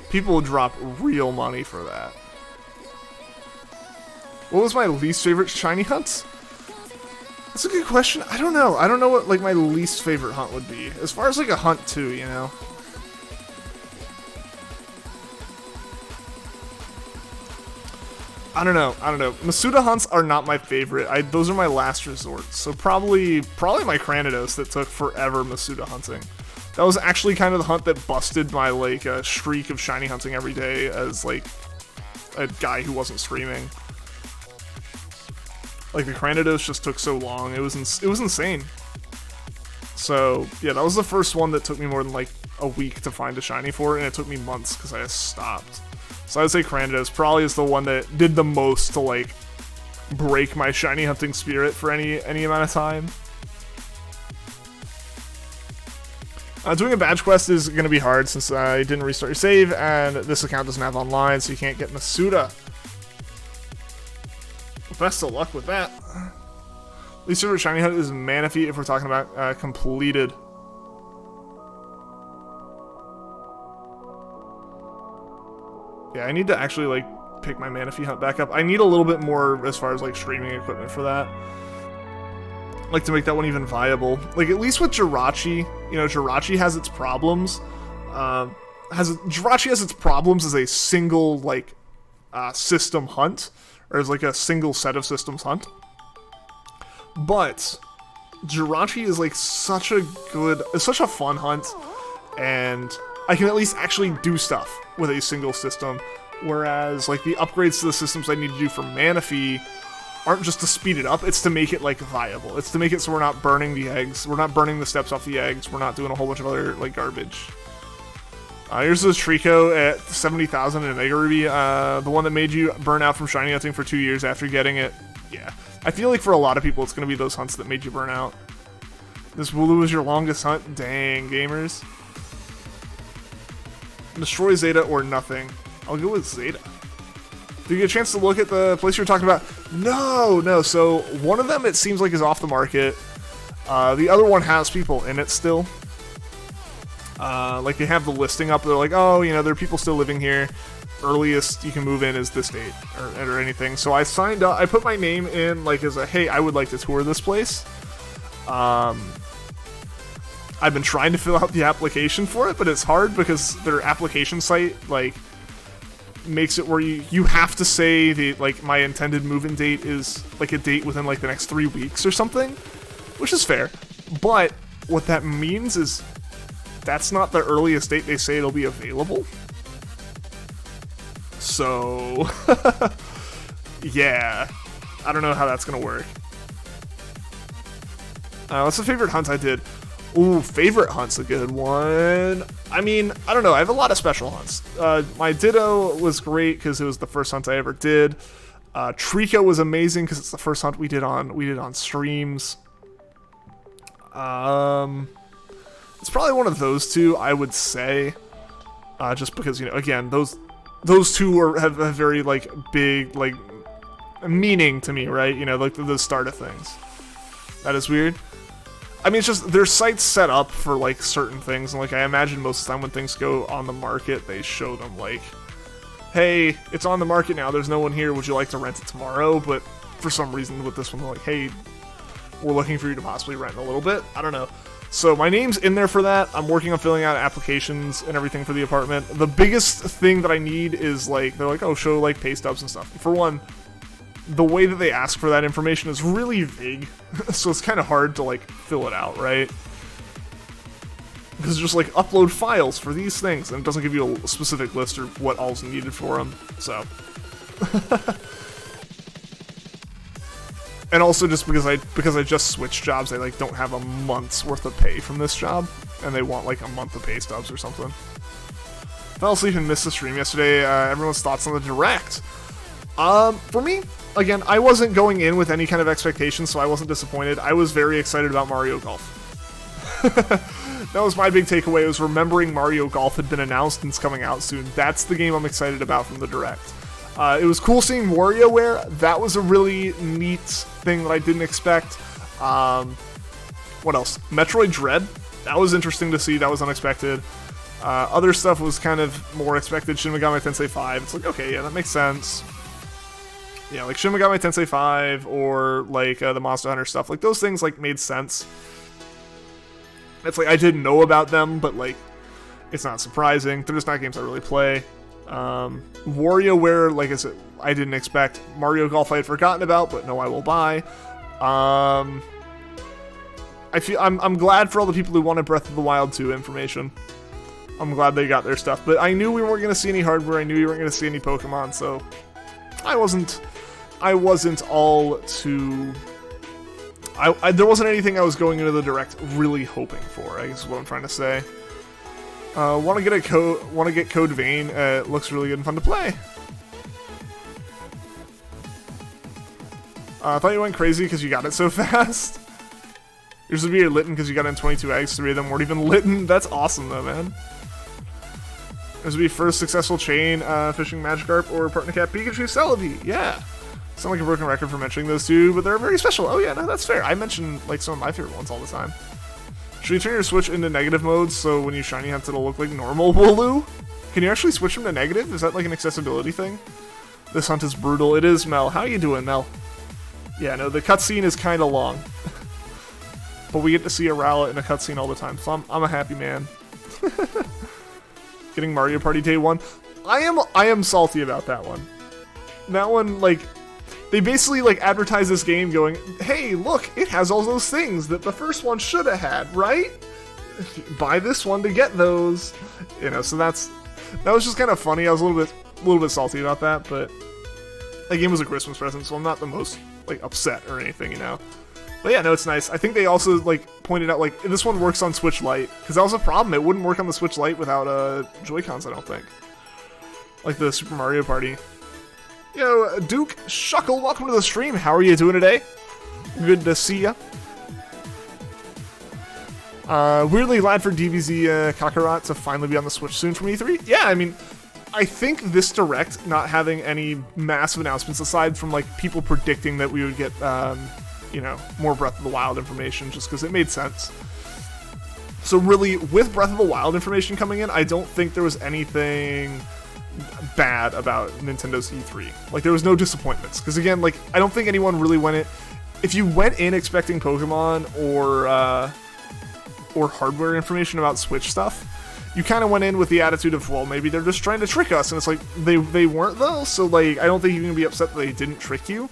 B: people would drop real money for that. What was my least favorite shiny hunt? That's a good question. I don't know. I don't know what like my least favorite hunt would be. As far as like a hunt too, you know. I don't know. Masuda hunts are not my favorite. Those are my last resort. So probably my Cranidos that took forever Masuda hunting. That was actually kind of the hunt that busted my like streak of shiny hunting every day as like a guy who wasn't streaming. Like the Cranidos just took so long. It was insane. So yeah, that was the first one that took me more than like a week to find a shiny for, and it took me months because I just stopped. So I would say Cranidos probably is the one that did the most to like break my shiny hunting spirit for any amount of time. Doing a badge quest is going to be hard since I didn't restart your save, and this account doesn't have online, so you can't get Masuda. Best of luck with that. Least favorite shiny hunt is Manaphy if we're talking about completed. Yeah, I need to actually like pick my Manaphy hunt back up. I need a little bit more as far as like streaming equipment for that. Like to make that one even viable. Like at least with Jirachi, you know, Jirachi has its problems. Jirachi has its problems as a single like system hunt, or as like a single set of systems hunt. But Jirachi is like such a fun hunt, and I can at least actually do stuff with a single system, whereas like the upgrades to the systems I need to do for Manaphy aren't just to speed it up, it's to make it like viable. It's to make it so we're not burning the eggs, we're not burning the steps off the eggs, we're not doing a whole bunch of other like garbage. Here's this Trico at 70,000 in Mega Ruby, the one that made you burn out from shiny hunting for 2 years after getting it. Yeah, I feel like for a lot of people it's going to be those hunts that made you burn out. This Wooloo was your longest hunt? Dang, gamers. Destroy Zeta or nothing. I'll go with Zeta. Did you get a chance to look at the place you were talking about? No. So one of them it seems like is off the market. The other one has people in it still. Like they have the listing up. They're like, oh, you know, there are people still living here. Earliest you can move in is this date or anything. So I signed up. I put my name in like as a, hey, I would like to tour this place. I've been trying to fill out the application for it, but it's hard because their application site like makes it where you have to say the like my intended move-in date is like a date within like the next 3 weeks or something, which is fair. But what that means is that's not the earliest date they say it'll be available. So yeah, I don't know how that's gonna work. What's the favorite hunt I did? Ooh, favorite hunt's a good one. I mean, I don't know. I have a lot of special hunts. My Ditto was great because it was the first hunt I ever did. Trico was amazing because it's the first hunt we did on streams. It's probably one of those two, I would say. Just because, you know, again, those two have very like big like meaning to me, right? You know, like the start of things. That is weird. I mean, it's just, there's sites set up for, like, certain things, and, like, I imagine most of the time when things go on the market, they show them, like, hey, it's on the market now, there's no one here, would you like to rent it tomorrow? But for some reason with this one, they're like, hey, we're looking for you to possibly rent in a little bit. I don't know. So my name's in there for that. I'm working on filling out applications and everything for the apartment. The biggest thing that I need is, like, they're like, oh, show, like, pay stubs and stuff. For one, the way that they ask for that information is really vague, so it's kind of hard to like fill it out, right? Because it's just like upload files for these things, and it doesn't give you a specific list or what all's needed for them. So, and also just because I just switched jobs, I like don't have a month's worth of pay from this job, and they want like a month of pay stubs or something. Fell asleep and missed the stream yesterday. Everyone's thoughts on the direct. For me, again, I wasn't going in with any kind of expectations, so I wasn't disappointed. I was very excited about Mario Golf. That was my big takeaway, was remembering Mario Golf had been announced and it's coming out soon. That's the game I'm excited about from the Direct. It was cool seeing WarioWare. That was a really neat thing that I didn't expect. What else? Metroid Dread. That was interesting to see. That was unexpected. Other stuff was kind of more expected. Shin Megami Tensei 5. It's like, okay, yeah, that makes sense. Yeah, like Shin Megami Tensei 5 or like the Monster Hunter stuff. Like those things like made sense. It's like I didn't know about them, but like it's not surprising. They're just not games I really play. WarioWare, like I said, I didn't expect. Mario Golf I had forgotten about, but no, I will buy. I'm glad for all the people who wanted Breath of the Wild 2 information. I'm glad they got their stuff, but I knew we weren't going to see any hardware. I knew we weren't going to see any Pokemon, so I wasn't all too. There wasn't anything I was going into the Direct really hoping for, I guess is what I'm trying to say. Want to get Code Vein? It looks really good and fun to play. I thought you went crazy because you got it so fast. Yours would be your Litten because you got in 22 eggs. 3 of them weren't even Litten. That's awesome though, man. Yours would be first successful chain fishing Magikarp or Partner Cat Pikachu Celebi. Yeah. Sound like a broken record for mentioning those two, but they're very special. Oh yeah, no, that's fair. I mention like some of my favorite ones all the time. Should you turn your Switch into negative mode so when you shiny hunt it'll look like normal, Wooloo? Can you actually switch them to negative? Is that like an accessibility thing? This hunt is brutal. It is, Mel. How you doing, Mel? Yeah, no, the cutscene is kind of long. But we get to see a Rowlet in a cutscene all the time, so I'm a happy man. Getting Mario Party Day 1. I am salty about that one. That one, like, they basically, like, advertise this game going, hey, look, it has all those things that the first one should have had, right? Buy this one to get those. You know, so that was just kind of funny. I was a little bit salty about that, but that game was a Christmas present, so I'm not the most, like, upset or anything, you know? But yeah, no, it's nice. I think they also, like, pointed out, like, this one works on Switch Lite, because that was a problem. It wouldn't work on the Switch Lite without Joy-Cons, I don't think. Like the Super Mario Party. Yo, Duke Shuckle, welcome to the stream. How are you doing today? Good to see ya. Weirdly glad for DBZ Kakarot to finally be on the Switch soon from E3. Yeah, I mean, I think this Direct not having any massive announcements aside from, like, people predicting that we would get, you know, more Breath of the Wild information just because it made sense. So really, with Breath of the Wild information coming in, I don't think there was anything bad about Nintendo's E3. Like, there was no disappointments. Because again, like, I don't think anyone really went in... If you went in expecting Pokemon or hardware information about Switch stuff, you kind of went in with the attitude of, well, maybe they're just trying to trick us. And it's like, they weren't, though. So, like, I don't think you can be upset that they didn't trick you.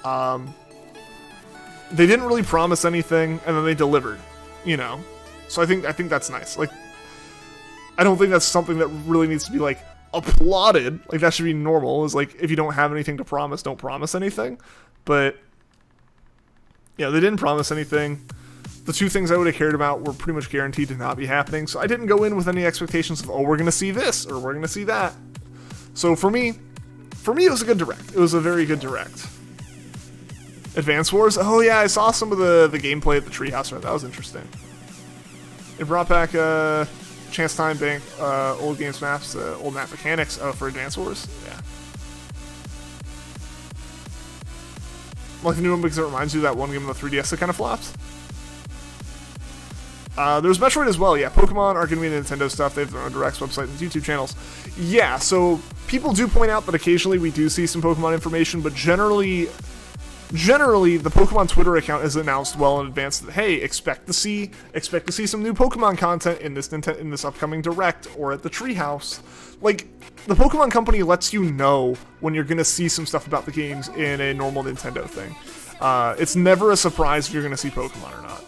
B: They didn't really promise anything, and then they delivered, you know? So I think that's nice. Like, I don't think that's something that really needs to be, like, applauded. Like, that should be normal, is like, if you don't have anything to promise, don't promise anything. But yeah, they didn't promise anything. The two things I would have cared about were pretty much guaranteed to not be happening, so I didn't go in with any expectations of, oh, we're gonna see this or we're gonna see that. So for me it was a good Direct. It was a very good Direct. Advance Wars? Oh yeah, I saw some of the gameplay at the Treehouse. Right? That was interesting. It brought back Chance Time Bank, old games maps, old map mechanics for Advance Wars. Yeah. Like the new one because it reminds you of that one game on the 3DS that kind of flopped. There's Metroid as well, yeah. Pokemon are going to be Nintendo stuff. They have their own Directs, website, and YouTube channels. Yeah, so people do point out that occasionally we do see some Pokemon information, but generally the Pokemon Twitter account has announced well in advance that, hey, expect to see some new Pokemon content in this upcoming Direct or at the Treehouse. Like, the Pokemon Company lets you know when you're gonna see some stuff about the games in a normal Nintendo thing. It's never a surprise if you're gonna see Pokemon or not.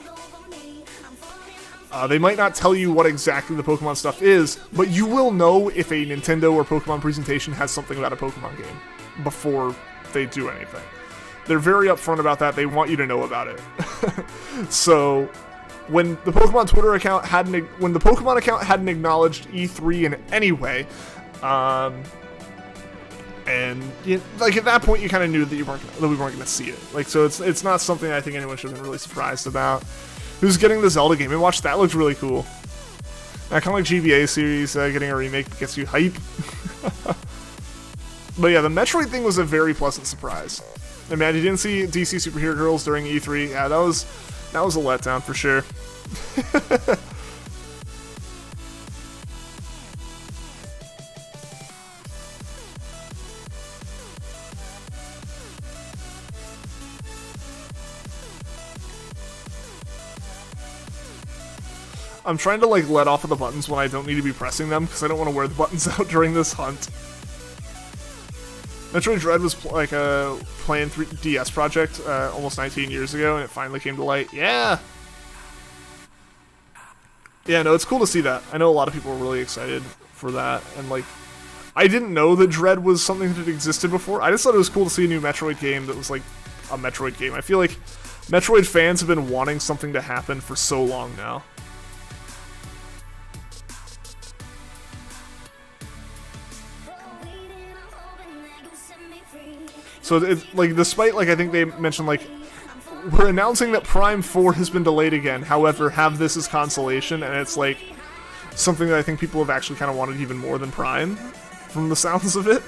B: They might not tell you what exactly the Pokemon stuff is, but you will know if a Nintendo or Pokemon presentation has something about a Pokemon game before they do anything. They're very upfront about that. They want you to know about it. So, when the Pokemon Twitter account when the Pokemon account hadn't acknowledged E3 in any way, and like at that point you kind of knew that we weren't going to see it. Like, so it's not something I think anyone should have been really surprised about. Who's getting the Zelda game? And watch that, looked really cool. Kind of like GBA series getting a remake gets you hype. But yeah, the Metroid thing was a very pleasant surprise. And man, you didn't see DC Superhero Girls during E3. Yeah, that was a letdown for sure. I'm trying to like let off of the buttons when I don't need to be pressing them because I don't want to wear the buttons out during this hunt. Metroid Dread was like a planned 3DS project almost 19 years ago, and it finally came to light. Yeah! Yeah, no, it's cool to see that. I know a lot of people were really excited for that, and like, I didn't know that Dread was something that had existed before. I just thought it was cool to see a new Metroid game that was like a Metroid game. I feel like Metroid fans have been wanting something to happen for so long now. So it's like, despite like I think they mentioned like we're announcing that Prime 4 has been delayed again. However, have this as consolation, and it's like something that I think people have actually kind of wanted even more than Prime, from the sounds of it.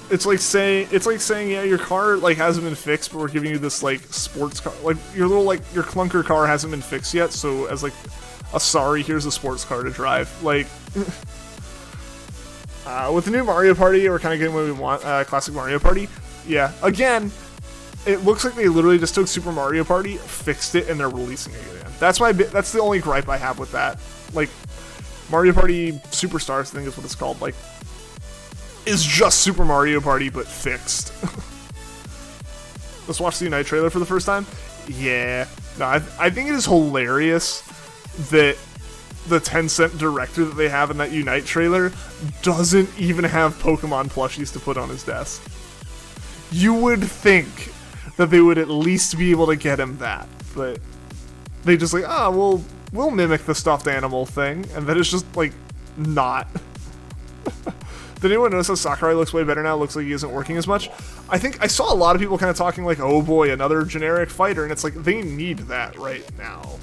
B: It's like saying yeah, your car like hasn't been fixed, but we're giving you this like sports car, like your clunker car hasn't been fixed yet. So as like a sorry, here's a sports car to drive, like. With the new Mario Party, we're kind of getting what we want, classic Mario Party. Yeah, again, it looks like they literally just took Super Mario Party, fixed it, and they're releasing it again. That's the only gripe I have with that. Like, Mario Party Superstars, I think is what it's called, like, is just Super Mario Party, but fixed. Let's watch the Unite trailer for the first time. Yeah. No, I think it is hilarious that the Tencent director that they have in that Unite trailer doesn't even have Pokemon plushies to put on his desk. You would think that they would at least be able to get him that, but they just like, we'll mimic the stuffed animal thing, and then it's just like not. Did anyone notice how Sakurai looks way better now? Looks like he isn't working as much. I think I saw a lot of people kind of talking like, oh boy, another generic fighter, and it's like they need that right now.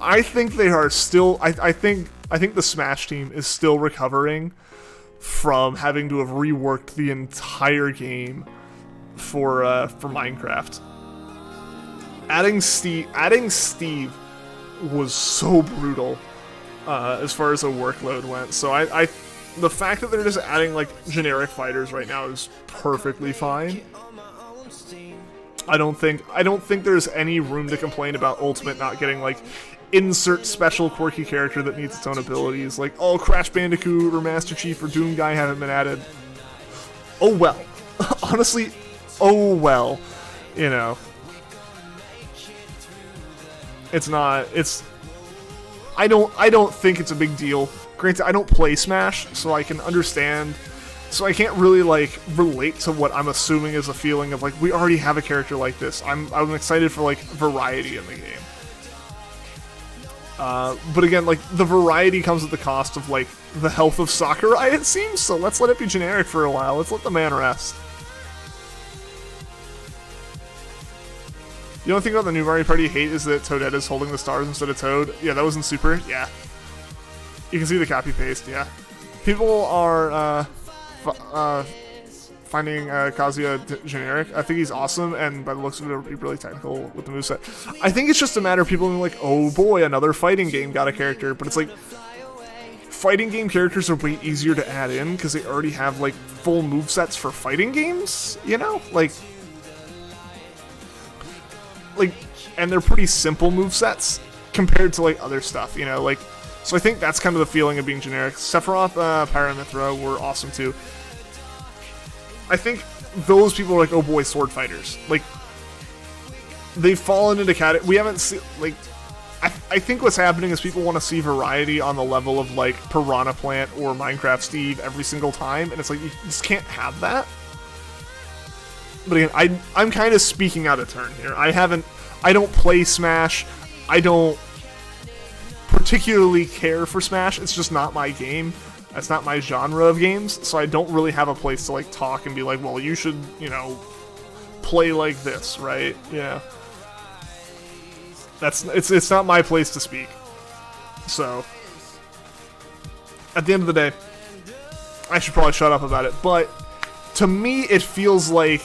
B: I think they are still. I think the Smash team is still recovering from having to have reworked the entire game for Minecraft. Adding Steve was so brutal as far as the workload went. So the fact that they're just adding like generic fighters right now is perfectly fine. I don't think there's any room to complain about Ultimate not getting like insert special quirky character that needs its own abilities, like, oh, Crash Bandicoot or Master Chief or Doom Guy haven't been added. Oh well. Honestly, oh well. You know. I don't think it's a big deal. Granted, I don't play Smash, so I can understand. So I can't really like relate to what I'm assuming is a feeling of like, we already have a character like this. I'm excited for like variety in the game. But again, like, the variety comes at the cost of, like, the health of Sakurai, it seems, so let's let it be generic for a while. Let's let the man rest. The only thing about the new Mario Party you hate is that Toadette is holding the stars instead of Toad. Yeah, that was in Super. Yeah. You can see the copy-paste, yeah. People are, finding Kazuya generic. I think he's awesome, and by the looks of it, he's really technical with the moveset. I think it's just a matter of people being like, oh boy, another fighting game got a character, but it's like, fighting game characters are way easier to add in, because they already have, like, full movesets for fighting games, you know? Like, and they're pretty simple movesets, compared to, like, other stuff, you know? Like, so I think that's kind of the feeling of being generic. Sephiroth, Pyra/Mythra were awesome, too. I think those people are like, oh boy, sword fighters. Like, they've fallen into category. We haven't seen, like, I think what's happening is people want to see variety on the level of, like, Piranha Plant or Minecraft Steve every single time, and it's like, you just can't have that. But again, I'm kind of speaking out of turn here. I don't play Smash. I don't particularly care for Smash. It's just not my game. That's not my genre of games, so I don't really have a place to, like, talk and be like, well, you should, you know, play like this, right? Yeah. It's not my place to speak. So, at the end of the day, I should probably shut up about it, but to me, it feels like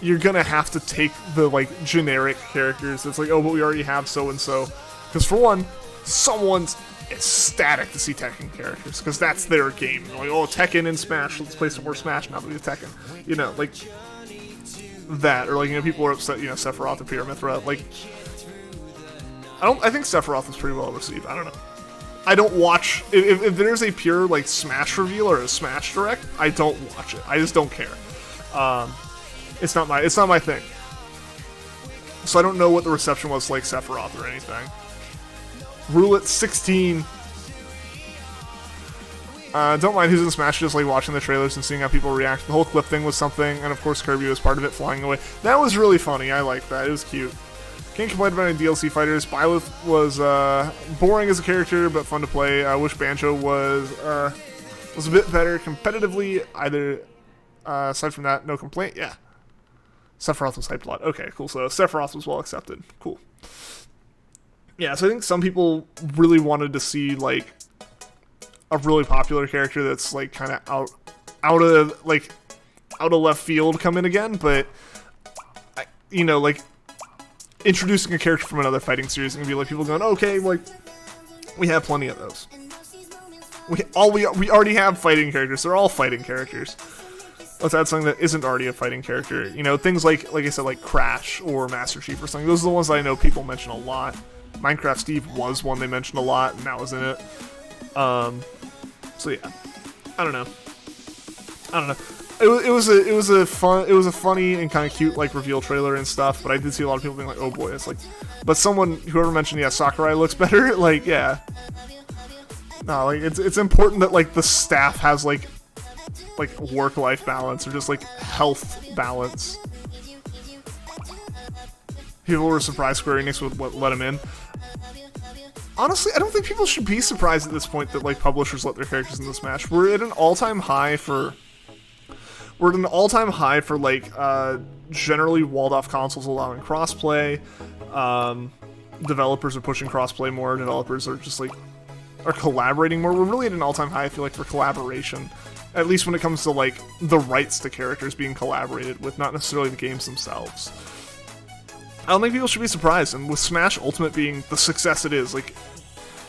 B: you're gonna have to take the, like, generic characters. It's like, oh, but we already have so-and-so. Because for one, someone's ecstatic to see Tekken characters, because that's their game. They're like, oh, Tekken and Smash, let's play some more Smash now that we have Tekken. You know, like, that. Or, like, you know, people are upset, you know, Sephiroth or Pyra/Mythra. Like, I think Sephiroth was pretty well received. I don't know. I don't watch if there's a pure like Smash reveal or a Smash Direct. I don't watch it. I just don't care. It's not my thing. So I don't know what the reception was like Sephiroth or anything. Roulette 16. Don't mind who's in Smash, just like watching the trailers and seeing how people react. The whole clip thing was something, and of course Kirby was part of it, flying away. That was really funny. I liked that. It was cute. Can't complain about any DLC fighters. Byleth was boring as a character, but fun to play. I wish Banjo was a bit better competitively. Either aside from that, no complaint. Yeah, Sephiroth was hyped a lot. Okay, cool. So Sephiroth was well accepted. Cool. Yeah, so I think some people really wanted to see like a really popular character that's like kind of out of left field come in again, but like introducing a character from another fighting series and be like people going, okay, like we have plenty of those. We already have fighting characters. They're all fighting characters. Let's add something that isn't already a fighting character. Things like I said, like Crash or Master Chief or something. Those are the ones that I know people mention a lot. Minecraft Steve was one they mentioned a lot, and that was in it. So yeah, I don't know. It was a funny and kind of cute like reveal trailer and stuff. But I did see a lot of people being like, oh boy, it's like. But whoever mentioned, yeah, Sakurai looks better. Like, yeah. No, like it's important that like the staff has like work-life balance or just like health balance. People were surprised Square Enix would let him in. Honestly, I don't think people should be surprised at this point that like publishers let their characters in the Smash. We're at an all-time high for like generally walled-off consoles allowing crossplay. Developers are pushing crossplay more. Developers are just like are collaborating more. We're really at an all-time high, I feel like, for collaboration. At least when it comes to like the rights to characters being collaborated with, not necessarily the games themselves. I don't think people should be surprised, and with Smash Ultimate being the success it is, like,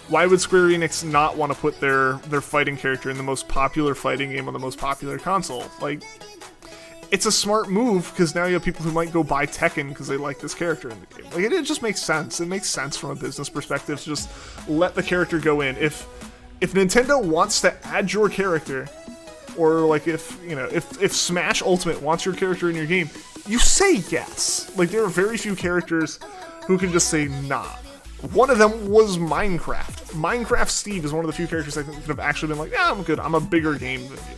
B: why would Square Enix not want to put their fighting character in the most popular fighting game on the most popular console? Like, it's a smart move, because now you have people who might go buy Tekken because they like this character in the game. Like, it just makes sense. It makes sense from a business perspective to just let the character go in. If Nintendo wants to add your character, or like if Smash Ultimate wants your character in your game, you say yes. Like, there are very few characters who can just say nah. One of them was Minecraft. Minecraft Steve is one of the few characters I think could have actually been like, yeah, I'm good. I'm a bigger game than you.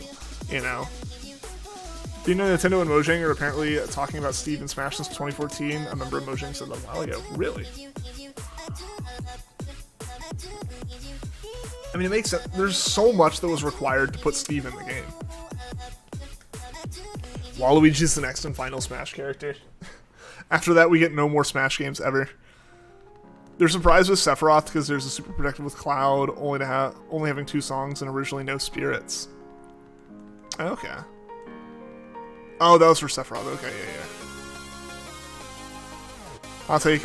B: Do you know Nintendo and Mojang are apparently talking about Steve in Smash since 2014? A member of Mojang said that a while ago. Really? I mean, it makes sense. There's so much that was required to put Steve in the game. Waluigi's the next and final Smash character. After that, we get no more Smash games ever. They're surprised with Sephiroth because there's a Super Protective with Cloud, only having 2 songs and originally no spirits. Okay. Oh, that was for Sephiroth. Okay, yeah. I'll take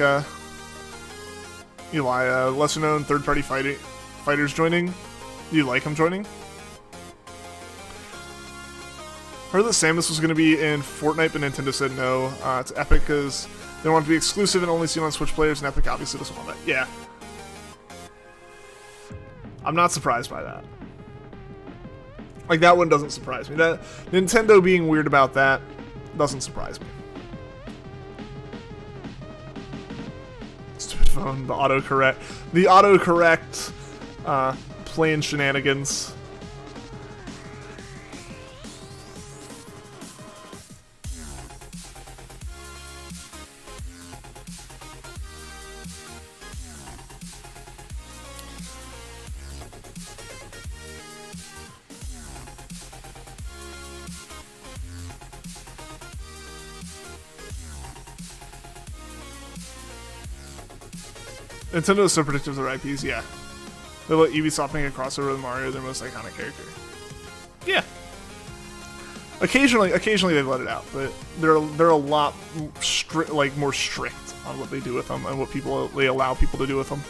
B: Eli, lesser known third-party fighters joining. Do you like him joining? Heard that Samus was going to be in Fortnite, but Nintendo said no. It's Epic because they want it to be exclusive and only seen on Switch players, and Epic obviously doesn't want that. Yeah. I'm not surprised by that. Like, that one doesn't surprise me. That Nintendo being weird about that doesn't surprise me. Stupid phone, the autocorrect. The autocorrect playing shenanigans. Nintendo is so predictive of their IPs, yeah. They let Ubisoft make a crossover with Mario, their most iconic character. Yeah. Occasionally they let it out, but they're a lot more strict on what they do with them and what they allow people to do with them.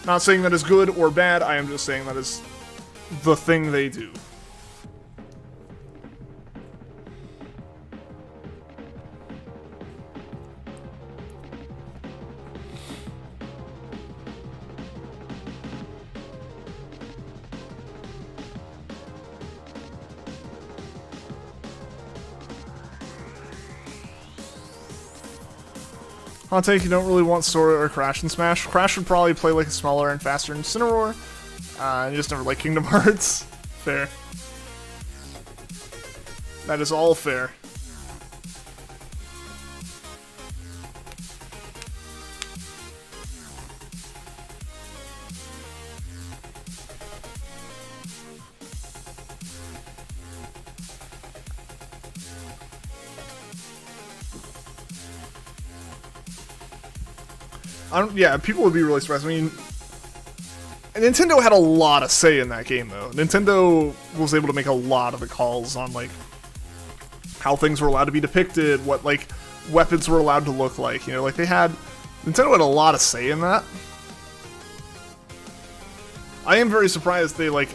B: Not saying that is good or bad, I am just saying that is the thing they do. Hot take, you don't really want Sora or Crash in Smash. Crash would probably play like a smaller and faster Incineroar. And you just never like Kingdom Hearts. Fair. That is all fair. Yeah, people would be really surprised. I mean, Nintendo had a lot of say in that game, though. Nintendo was able to make a lot of the calls on, like, how things were allowed to be depicted, what, like, weapons were allowed to look like. You know, like, Nintendo had a lot of say in that. I am very surprised they, like,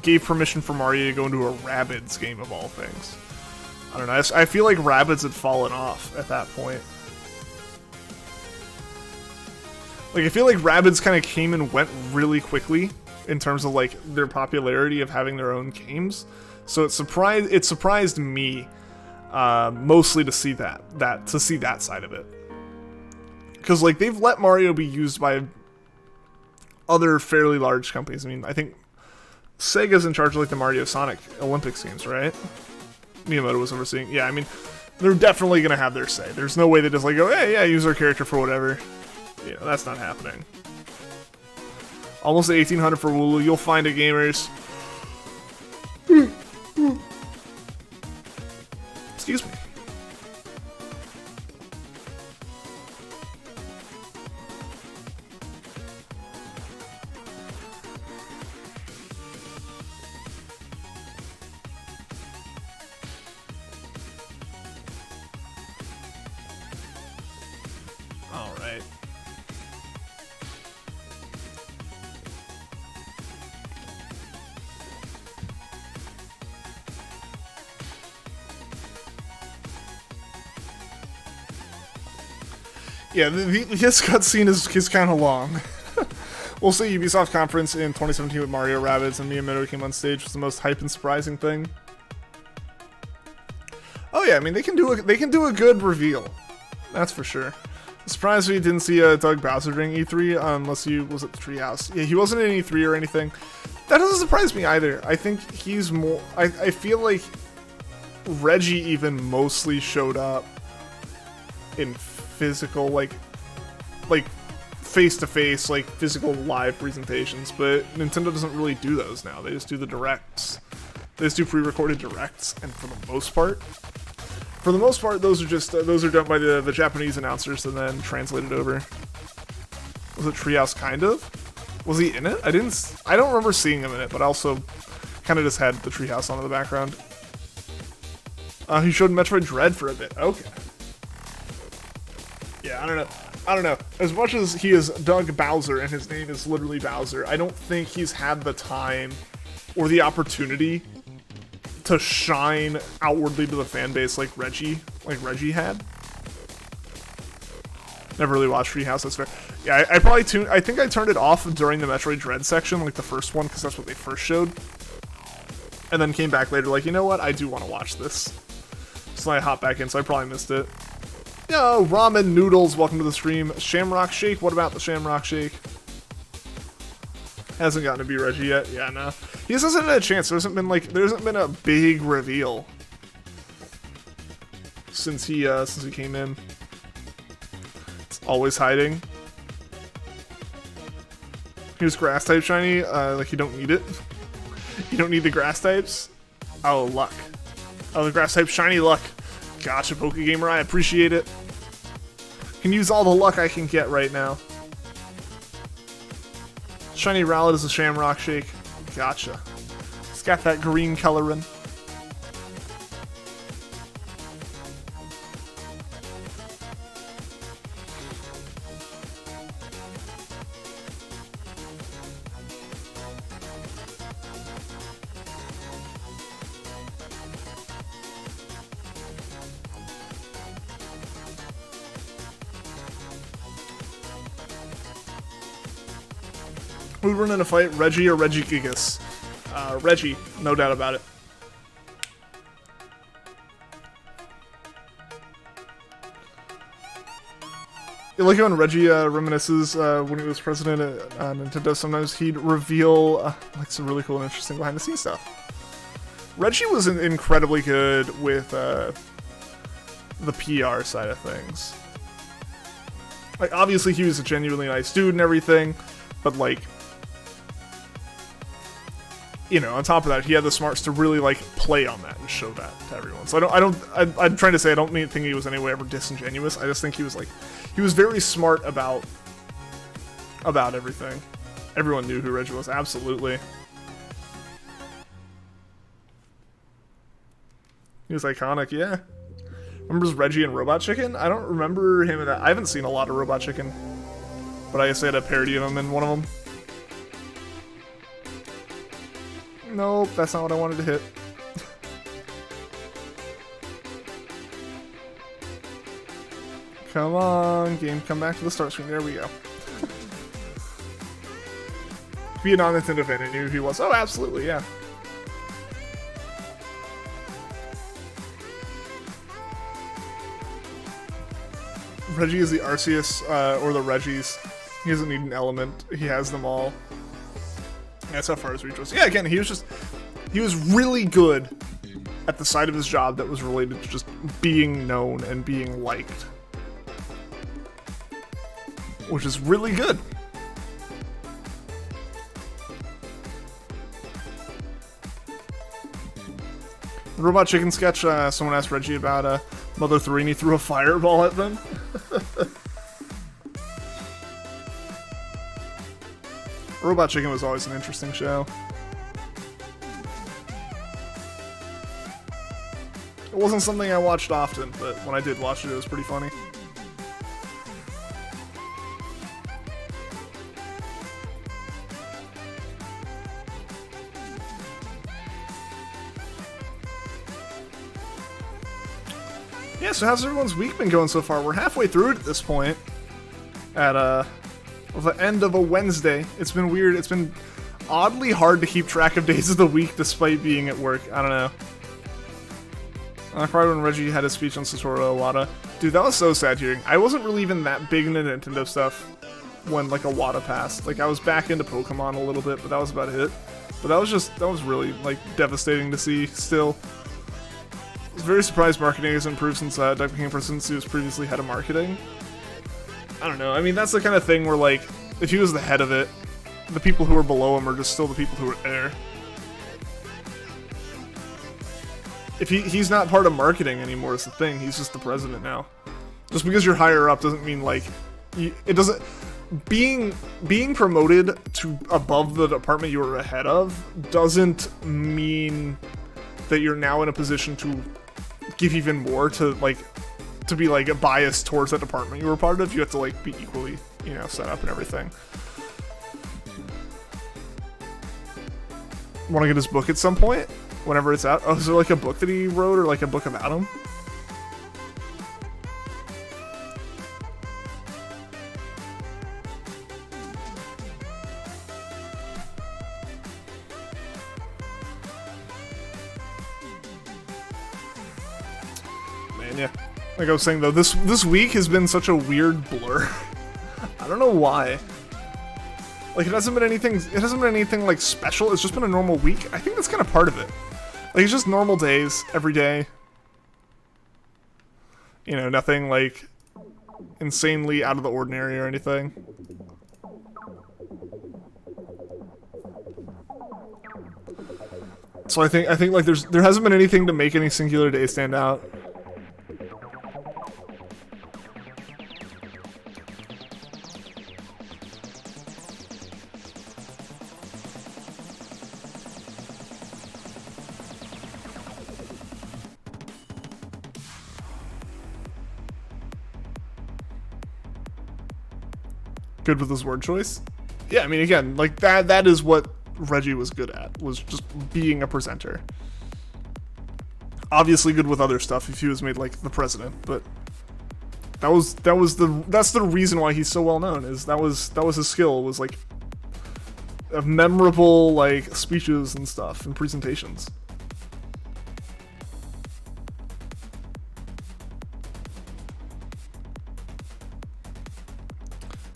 B: gave permission for Mario to go into a Rabbids game of all things. I don't know, I feel like Rabbids had fallen off at that point. Like, I feel like Rabbids kind of came and went really quickly in terms of, like, their popularity of having their own games. So it surprised me mostly to see that side of it. Because, like, they've let Mario be used by other fairly large companies. I mean, I think Sega's in charge of, like, the Mario Sonic Olympics games, right? Miyamoto was overseeing. Yeah, I mean, they're definitely going to have their say. There's no way they just, like, go, hey, yeah, use our character for whatever. Yeah, that's not happening. Almost 1800 for Wooloo. You'll find it, gamers. Excuse me. All right. Yeah, this cutscene is kind of long. We'll see. Ubisoft conference in 2017 with Mario Rabbids and Miyamoto came on stage was the most hype and surprising thing. Oh yeah, I mean they can do a good reveal, that's for sure. Surprised we didn't see Doug Bowser during E3 unless he was at the Treehouse. Yeah, he wasn't in E3 or anything. That doesn't surprise me either. I think he's more. I feel like Reggie even mostly showed up in physical, like face-to-face, like physical live presentations, but Nintendo doesn't really do those now. They just do the directs. They just do pre-recorded directs, and for the most part, those are done by the Japanese announcers and then translated over. Was it Treehouse kind of? Was he in it? I don't remember seeing him in it, but I also kind of just had the Treehouse on in the background. He showed Metroid Dread for a bit. Okay. Yeah, I don't know. As much as he is Doug Bowser and his name is literally Bowser, I don't think he's had the time or the opportunity to shine outwardly to the fan base like Reggie had. Never really watched Treehouse, that's fair. Yeah, I think I turned it off during the Metroid Dread section, like the first one, because that's what they first showed. And then came back later like, you know what, I do want to watch this. So I hopped back in, so I probably missed it. Yo, Ramen Noodles, welcome to the stream. Shamrock Shake, what about the Shamrock Shake? Hasn't gotten to be Reggie yet. Yeah, no. He just hasn't had a chance. There hasn't been a big reveal since he came in. It's always hiding. Here's grass type shiny. Like you don't need it. You don't need the grass types. Oh, luck. Oh, the grass type shiny luck. Gotcha, PokeGamer. I appreciate it. Can use all the luck I can get right now. Shiny Rowlet is a Shamrock Shake. Gotcha. It's got that green coloring. We run in a fight, Reggie or Regigigas? Reggie, no doubt about it. Like when Reggie reminisces when he was president at Nintendo, sometimes he'd reveal like some really cool and interesting behind the scenes stuff. Reggie was incredibly good with the PR side of things. Like, obviously he was a genuinely nice dude and everything, but like, you know, on top of that, he had the smarts to really like play on that and show that to everyone. So I'm trying to say I don't think he was in any way ever disingenuous. I just think he was very smart about everything. Everyone knew who Reggie was, absolutely. He was iconic, yeah. Remembers Reggie and Robot Chicken? I don't remember him in that. I haven't seen a lot of Robot Chicken, but I guess they had a parody of him in one of them. Nope, that's not what I wanted to hit. Come on, game, come back to the start screen. There we go. Be a non-Nintendo fan, I knew who he was. Oh, absolutely, yeah. Reggie is the Arceus, or the Reggies. He doesn't need an element. He has them all. That's how far his reach was. Yeah, again, he was really good at the side of his job that was related to just being known and being liked. Which is really good. The Robot Chicken sketch, someone asked Reggie about Mother Tharini threw a fireball at them. Robot Chicken was always an interesting show. It wasn't something I watched often, but when I did watch it, it was pretty funny. Yeah, so how's everyone's week been going so far? We're halfway through it at this point. At the end of a Wednesday. It's been weird. It's been oddly hard to keep track of days of the week despite being at work. I don't know. I cried when Reggie had his speech on Satoru Iwata. Dude, that was so sad hearing. I wasn't really even that big into Nintendo stuff when, like, Iwata passed. Like, I was back into Pokemon a little bit, but that was about it. But that was really, like, devastating to see still. I was very surprised marketing has improved since Doug became president, who was previously head of marketing. I don't know. I mean, that's the kind of thing where, like, if he was the head of it, the people who are below him are just still the people who are there. If he's not part of marketing anymore is the thing. He's just the president now. Just because you're higher up doesn't mean, like, it doesn't... Being promoted to above the department you were ahead of doesn't mean that you're now in a position to give even more to, like, to be, like, a bias towards that department you were part of. You have to, like, be equally, you know, set up and everything. Want to get his book at some point? Whenever it's out? Oh, is there, like, a book that he wrote, or, like, a book about him? Man, yeah. Like I was saying, though, this week has been such a weird blur. I don't know why. Like, it hasn't been anything, like, special. It's just been a normal week. I think that's kind of part of it. Like, it's just normal days, every day. You know, nothing, like, insanely out of the ordinary or anything. So I think like there hasn't been anything to make any singular day stand out. Good with his word choice. Yeah, I mean, again, like, that is what Reggie was good at, was just being a presenter. Obviously good with other stuff if he was made, like, the president, but that's the reason why he's so well known, is that was his skill, was, like, of memorable, like, speeches and stuff and presentations.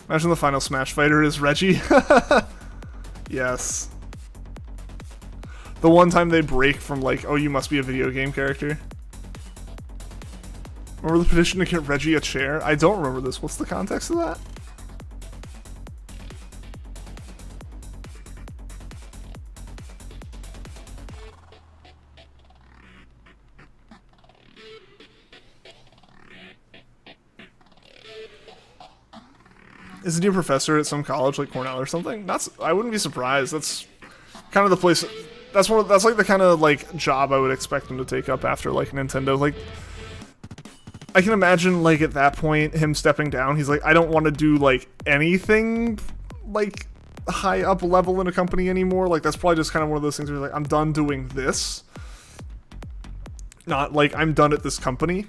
B: Imagine the final Smash fighter is Reggie. Yes. The one time they break from like, oh, you must be a video game character. Remember the petition to get Reggie a chair? I don't remember this. What's the context of that? Is a new professor at some college like Cornell or something? I wouldn't be surprised. That's kind of the place. That's like the kind of like job I would expect him to take up after like Nintendo. Like, I can imagine like at that point him stepping down. He's like, I don't want to do like anything like high up level in a company anymore. Like that's probably just kind of one of those things where like I'm done doing this. Not like I'm done at this company,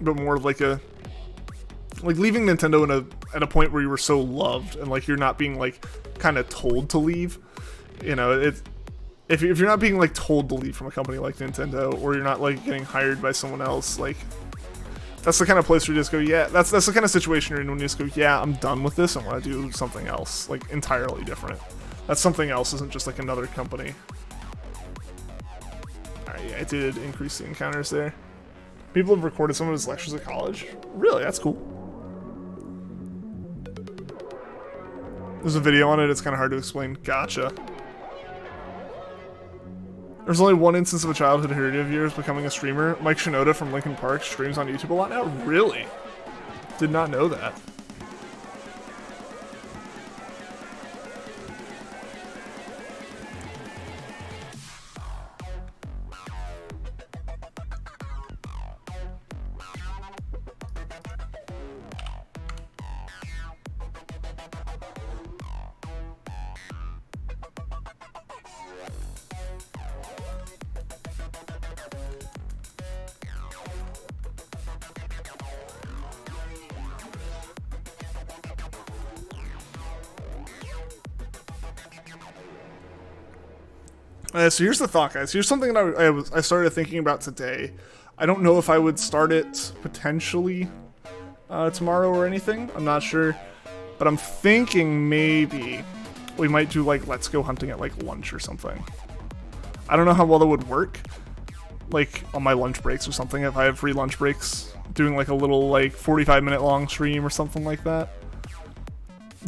B: but more of like a like leaving Nintendo at a point where you were so loved and like you're not being like kind of told to leave. You know, if you're not being like told to leave from a company like Nintendo, or you're not like getting hired by someone else, like that's the kind of place where you just go, yeah, that's the kind of situation you're in when you just go, yeah, I'm done with this. I want to do something else, like entirely different. That something else isn't just like another company. Alright, yeah, I did increase the encounters there. People have recorded some of his lectures at college. Really, that's cool. There's a video on it, it's kind of hard to explain. Gotcha. There's only one instance of a childhood hero of yours becoming a streamer. Mike Shinoda from Linkin Park streams on YouTube a lot now? Really? Did not know that. So here's the thought, guys. Here's something that I started thinking about today. I don't know if I would start it potentially tomorrow or anything. I'm not sure. But I'm thinking maybe we might do like Let's Go hunting at like lunch or something. I don't know how well that would work. Like on my lunch breaks or something, if I have free lunch breaks. Doing like a little like 45-minute long stream or something like that.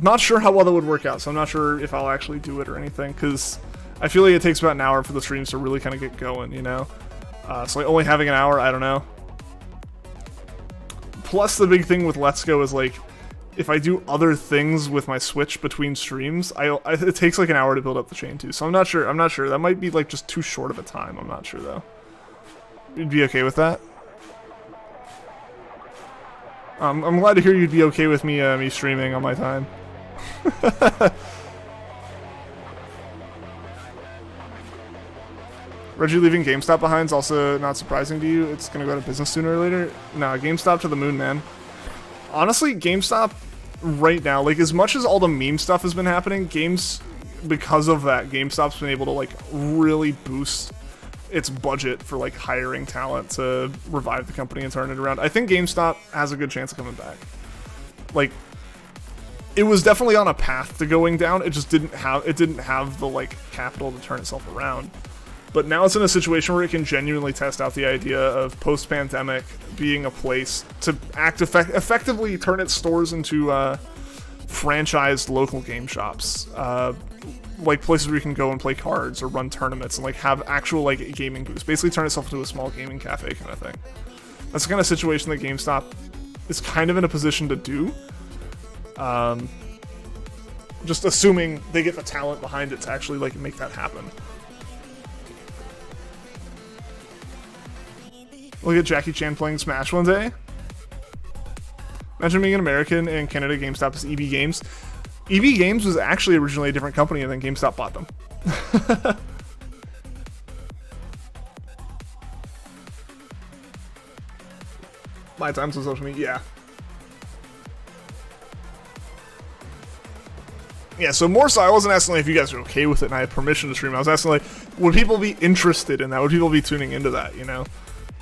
B: Not sure how well that would work out, so I'm not sure if I'll actually do it or anything, because I feel like it takes about an hour for the streams to really kind of get going, you know? So like only having an hour, I don't know. Plus the big thing with Let's Go is like, if I do other things with my Switch between streams, it takes like an hour to build up the chain too. So I'm not sure. That might be like just too short of a time. I'm not sure though. You'd be okay with that? I'm glad to hear you'd be okay with me streaming on my time. Reggie leaving GameStop behind is also not surprising to you. It's gonna go out of business sooner or later. Nah, GameStop to the moon, man. Honestly, GameStop right now, like as much as all the meme stuff has been happening, because of that, GameStop's been able to like really boost its budget for like hiring talent to revive the company and turn it around. I think GameStop has a good chance of coming back. Like, it was definitely on a path to going down. It just didn't have the like capital to turn itself around. But now it's in a situation where it can genuinely test out the idea of post-pandemic being a place to effectively turn its stores into franchised local game shops. Like places where you can go and play cards or run tournaments and like have actual like gaming booths. Basically turn itself into a small gaming cafe kind of thing. That's the kind of situation that GameStop is kind of in a position to do. Just assuming they get the talent behind it to actually like make that happen. Look at Jackie Chan playing Smash one day. Imagine being an American and Canada GameStop is EB Games. EB Games was actually originally a different company and then GameStop bought them. My times on social media, yeah. So more so, I wasn't asking like, if you guys are okay with it and I have permission to stream. I was asking like, would people be interested in that? Would people be tuning into that, you know?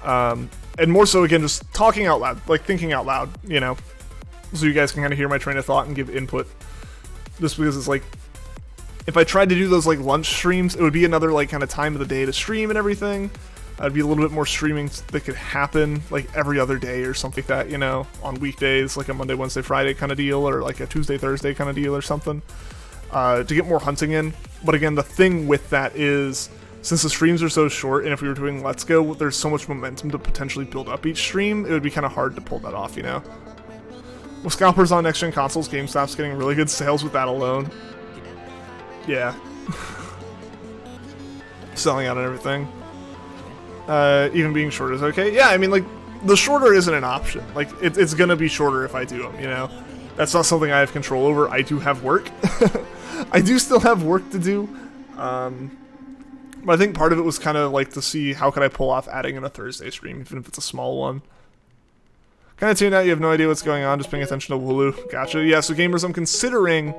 B: And more so, again, just talking out loud, like thinking out loud, you know? so you guys can kind of hear my train of thought and give input. Just because it's like, if I tried to do those like lunch streams, it would be another like kind of time of the day to stream and everything. I'd be a little bit more streaming that could happen like every other day or something like that, you know, on weekdays, like a Monday, Wednesday, Friday kind of deal, or like a Tuesday, Thursday kind of deal or something, to get more hunting in. But again, the thing with that is, since the streams are so short, and if we were doing Let's Go, there's so much momentum to potentially build up each stream, it would be kind of hard to pull that off, you know? With Scalpers on next-gen consoles, GameStop's getting really good sales with that alone. Yeah. Selling out and everything. Even being short is okay. Yeah, I mean, like, the shorter isn't an option. Like, it's gonna be shorter if I do them, you know? That's not something I have control over. I do have work. I do still have work to do. But I think part of it was kind of like to see how could I pull off adding in a Thursday stream, even if it's a small one. Kind of tuned out, you have no idea what's going on, just paying attention to Wooloo. Gotcha. Yeah, so gamers, I'm considering,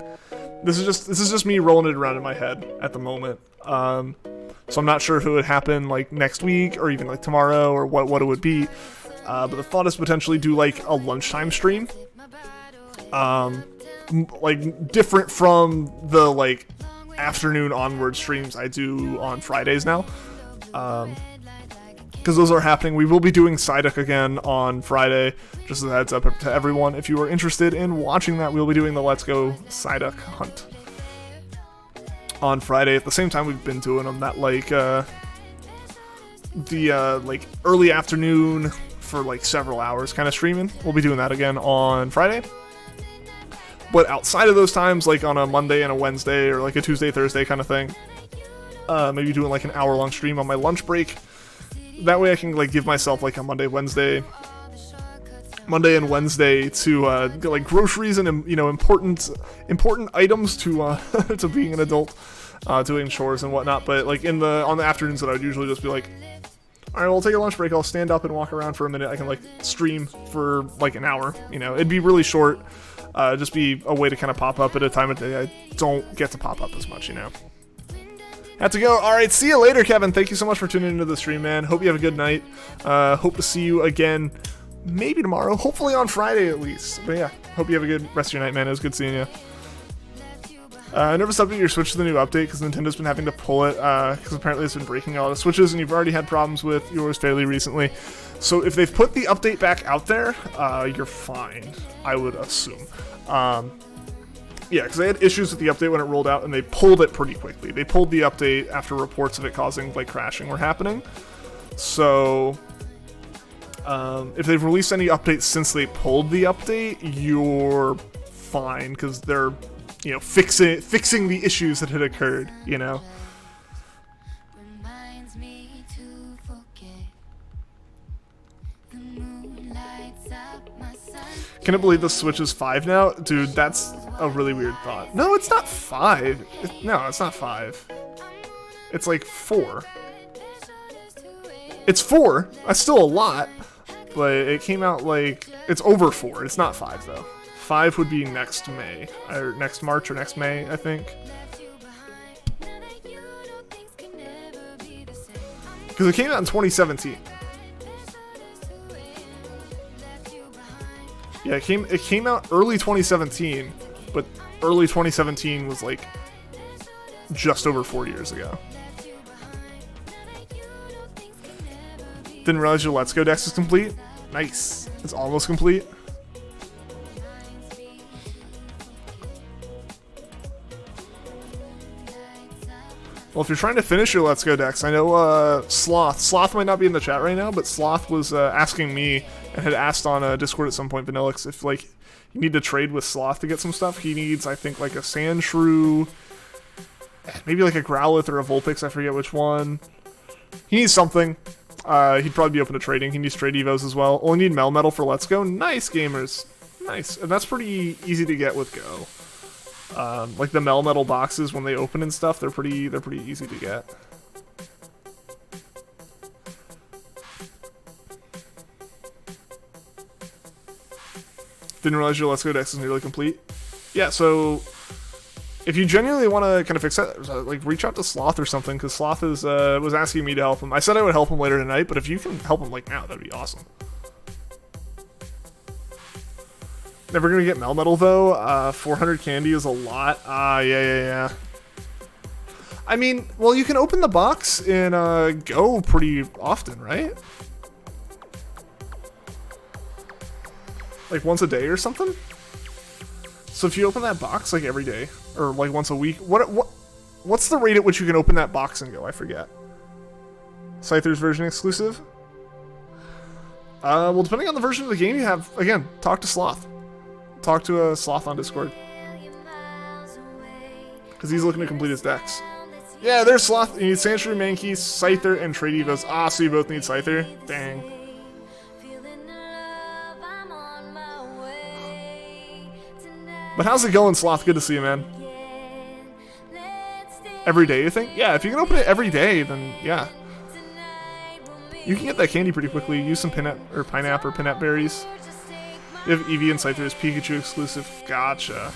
B: this is just me rolling it around in my head at the moment. So I'm not sure if it would happen like next week or even like tomorrow or what it would be. But the thought is potentially do like a lunchtime stream. Like different from the like afternoon onward streams I do on Fridays now, because those are happening. We will be doing Psyduck again on Friday, just as a heads up to everyone. If you are interested in watching that, we'll be doing the Let's Go Psyduck hunt on Friday at the same time we've been doing them, that like like early afternoon for like several hours kind of streaming. We'll be doing that again on Friday. But outside of those times, like on a Monday and a Wednesday or like a Tuesday, Thursday kind of thing, maybe doing like an hour-long stream on my lunch break. That way I can like give myself like a Monday and Wednesday to get like groceries and, you know, important items to to being an adult, doing chores and whatnot. But like on the afternoons that I would usually just be like, all right, well, I'll take a lunch break. I'll stand up and walk around for a minute. I can like stream for like an hour. You know, it'd be really short. Just be a way to kind of pop up at a time of day I don't get to pop up as much, you know. Had to go. All right, see you later, Kevin. Thank you so much for tuning into the stream, man. Hope you have a good night. Hope to see you again, maybe tomorrow, hopefully on Friday at least. But yeah, hope you have a good rest of your night, man. It was good seeing you. I never updated your Switch to the new update because Nintendo's been having to pull it because apparently it's been breaking a lot of Switches, and you've already had problems with yours fairly recently. So if they've put the update back out there, you're fine, I would assume. Yeah, because they had issues with the update when it rolled out, and they pulled it pretty quickly. They pulled the update after reports of it causing like crashing were happening. So if they've released any updates since they pulled the update, you're fine because they're, you know, fixing the issues that had occurred, you know. Can I believe the Switch is 5 now? Dude, that's a really weird thought. No, it's not 5. No, it's not 5. It's like 4. It's 4. That's still a lot. But it came out like... It's over 4. It's not 5, though. 5 would be next May. Or next March or next May, I think. Because it came out in 2017. Yeah, it came out early 2017, but early 2017 was like just over 4 years ago. Didn't realize your Let's Go Dex is complete. Nice. It's almost complete. Well, if you're trying to finish your Let's Go Dex, I know Sloth might not be in the chat right now, but Sloth was asking me and had asked on Discord at some point, Vanillix, if like you need to trade with Sloth to get some stuff. He needs, I think, like a Sandshrew, maybe like a Growlithe or a Vulpix, I forget which one. He needs something. He'd probably be open to trading. He needs trade evos as well. Only need Melmetal for Let's Go. Nice, gamers. Nice. And that's pretty easy to get with Go. Like the Melmetal boxes, when they open and stuff, they're pretty easy to get. Didn't realize your Let's Go Dex is nearly complete. Yeah, so if you genuinely want to kind of fix that, like reach out to Sloth or something, because Sloth is was asking me to help him. I said I would help him later tonight, but if you can help him like now, that'd be awesome. Never gonna get Melmetal though. 400 candy is a lot. Yeah. I mean, well, you can open the box in Go pretty often, right? Like once a day or something? So if you open that box like every day, or like once a week, what's the rate at which you can open that box and Go? I forget. Scyther's version exclusive? Well, depending on the version of the game you have, again, talk to Sloth. Talk to a Sloth on Discord. Because he's looking to complete his decks. Yeah, there's Sloth. You need Sandshrew, Mankey, Scyther, and Trade Evos. So you both need Scyther? Dang. But how's it going, Sloth? Good to see you, man. Every day, you think? Yeah, if you can open it every day, then yeah. You can get that candy pretty quickly. Use some Pineapple or Pinap berries. You have Eevee and Scyther is Pikachu exclusive. Gotcha.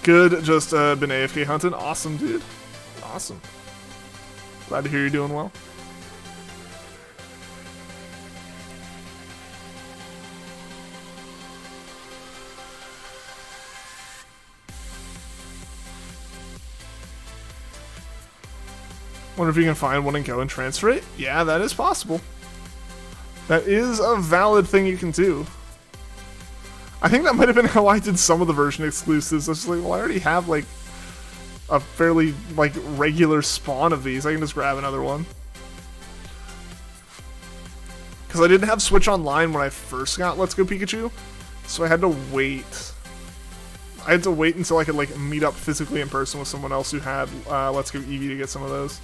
B: Good, just been AFK hunting. Awesome, dude. Awesome. Glad to hear you're doing well. Wonder if you can find one and Go and transfer it? Yeah, that is possible. That is a valid thing you can do. I think that might have been how I did some of the version exclusives. I was like, well, I already have like a fairly like regular spawn of these. I can just grab another one. Because I didn't have Switch Online when I first got Let's Go Pikachu, so I had to wait. I had to wait until I could like meet up physically in person with someone else who had Let's Go Eevee to get some of those.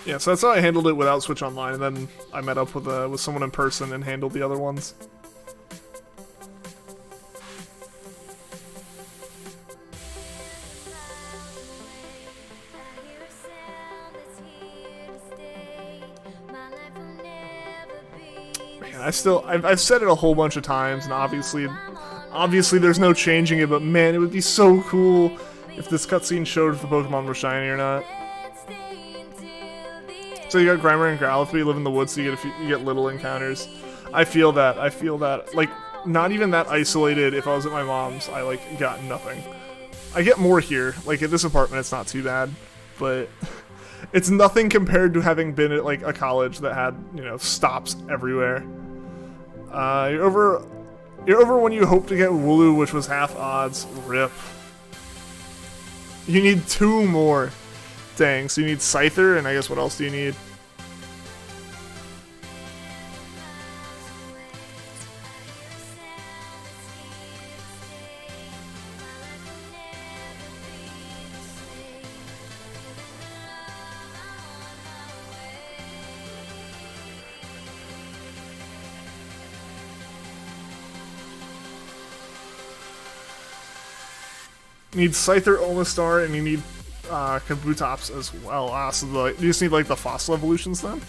B: Yeah, so that's how I handled it without Switch Online, and then I met up with someone in person and handled the other ones. Man, I've said it a whole bunch of times, and obviously there's no changing it, but man, it would be so cool if this cutscene showed if the Pokemon were shiny or not. So you got Grimer and Growlithe, but you live in the woods, so you get little encounters. I feel that. Like, not even that isolated. If I was at my mom's, I, like, got nothing. I get more here. Like, at this apartment, it's not too bad. But it's nothing compared to having been at, like, a college that had, you know, stops everywhere. You're over when you hope to get Wooloo, which was half odds. RIP. You need 2 more. Dang, so you need Scyther, and I guess what else do you need? You need Scyther, Omastar, and you need Kabutops as well. So you just need like the fossil evolutions then?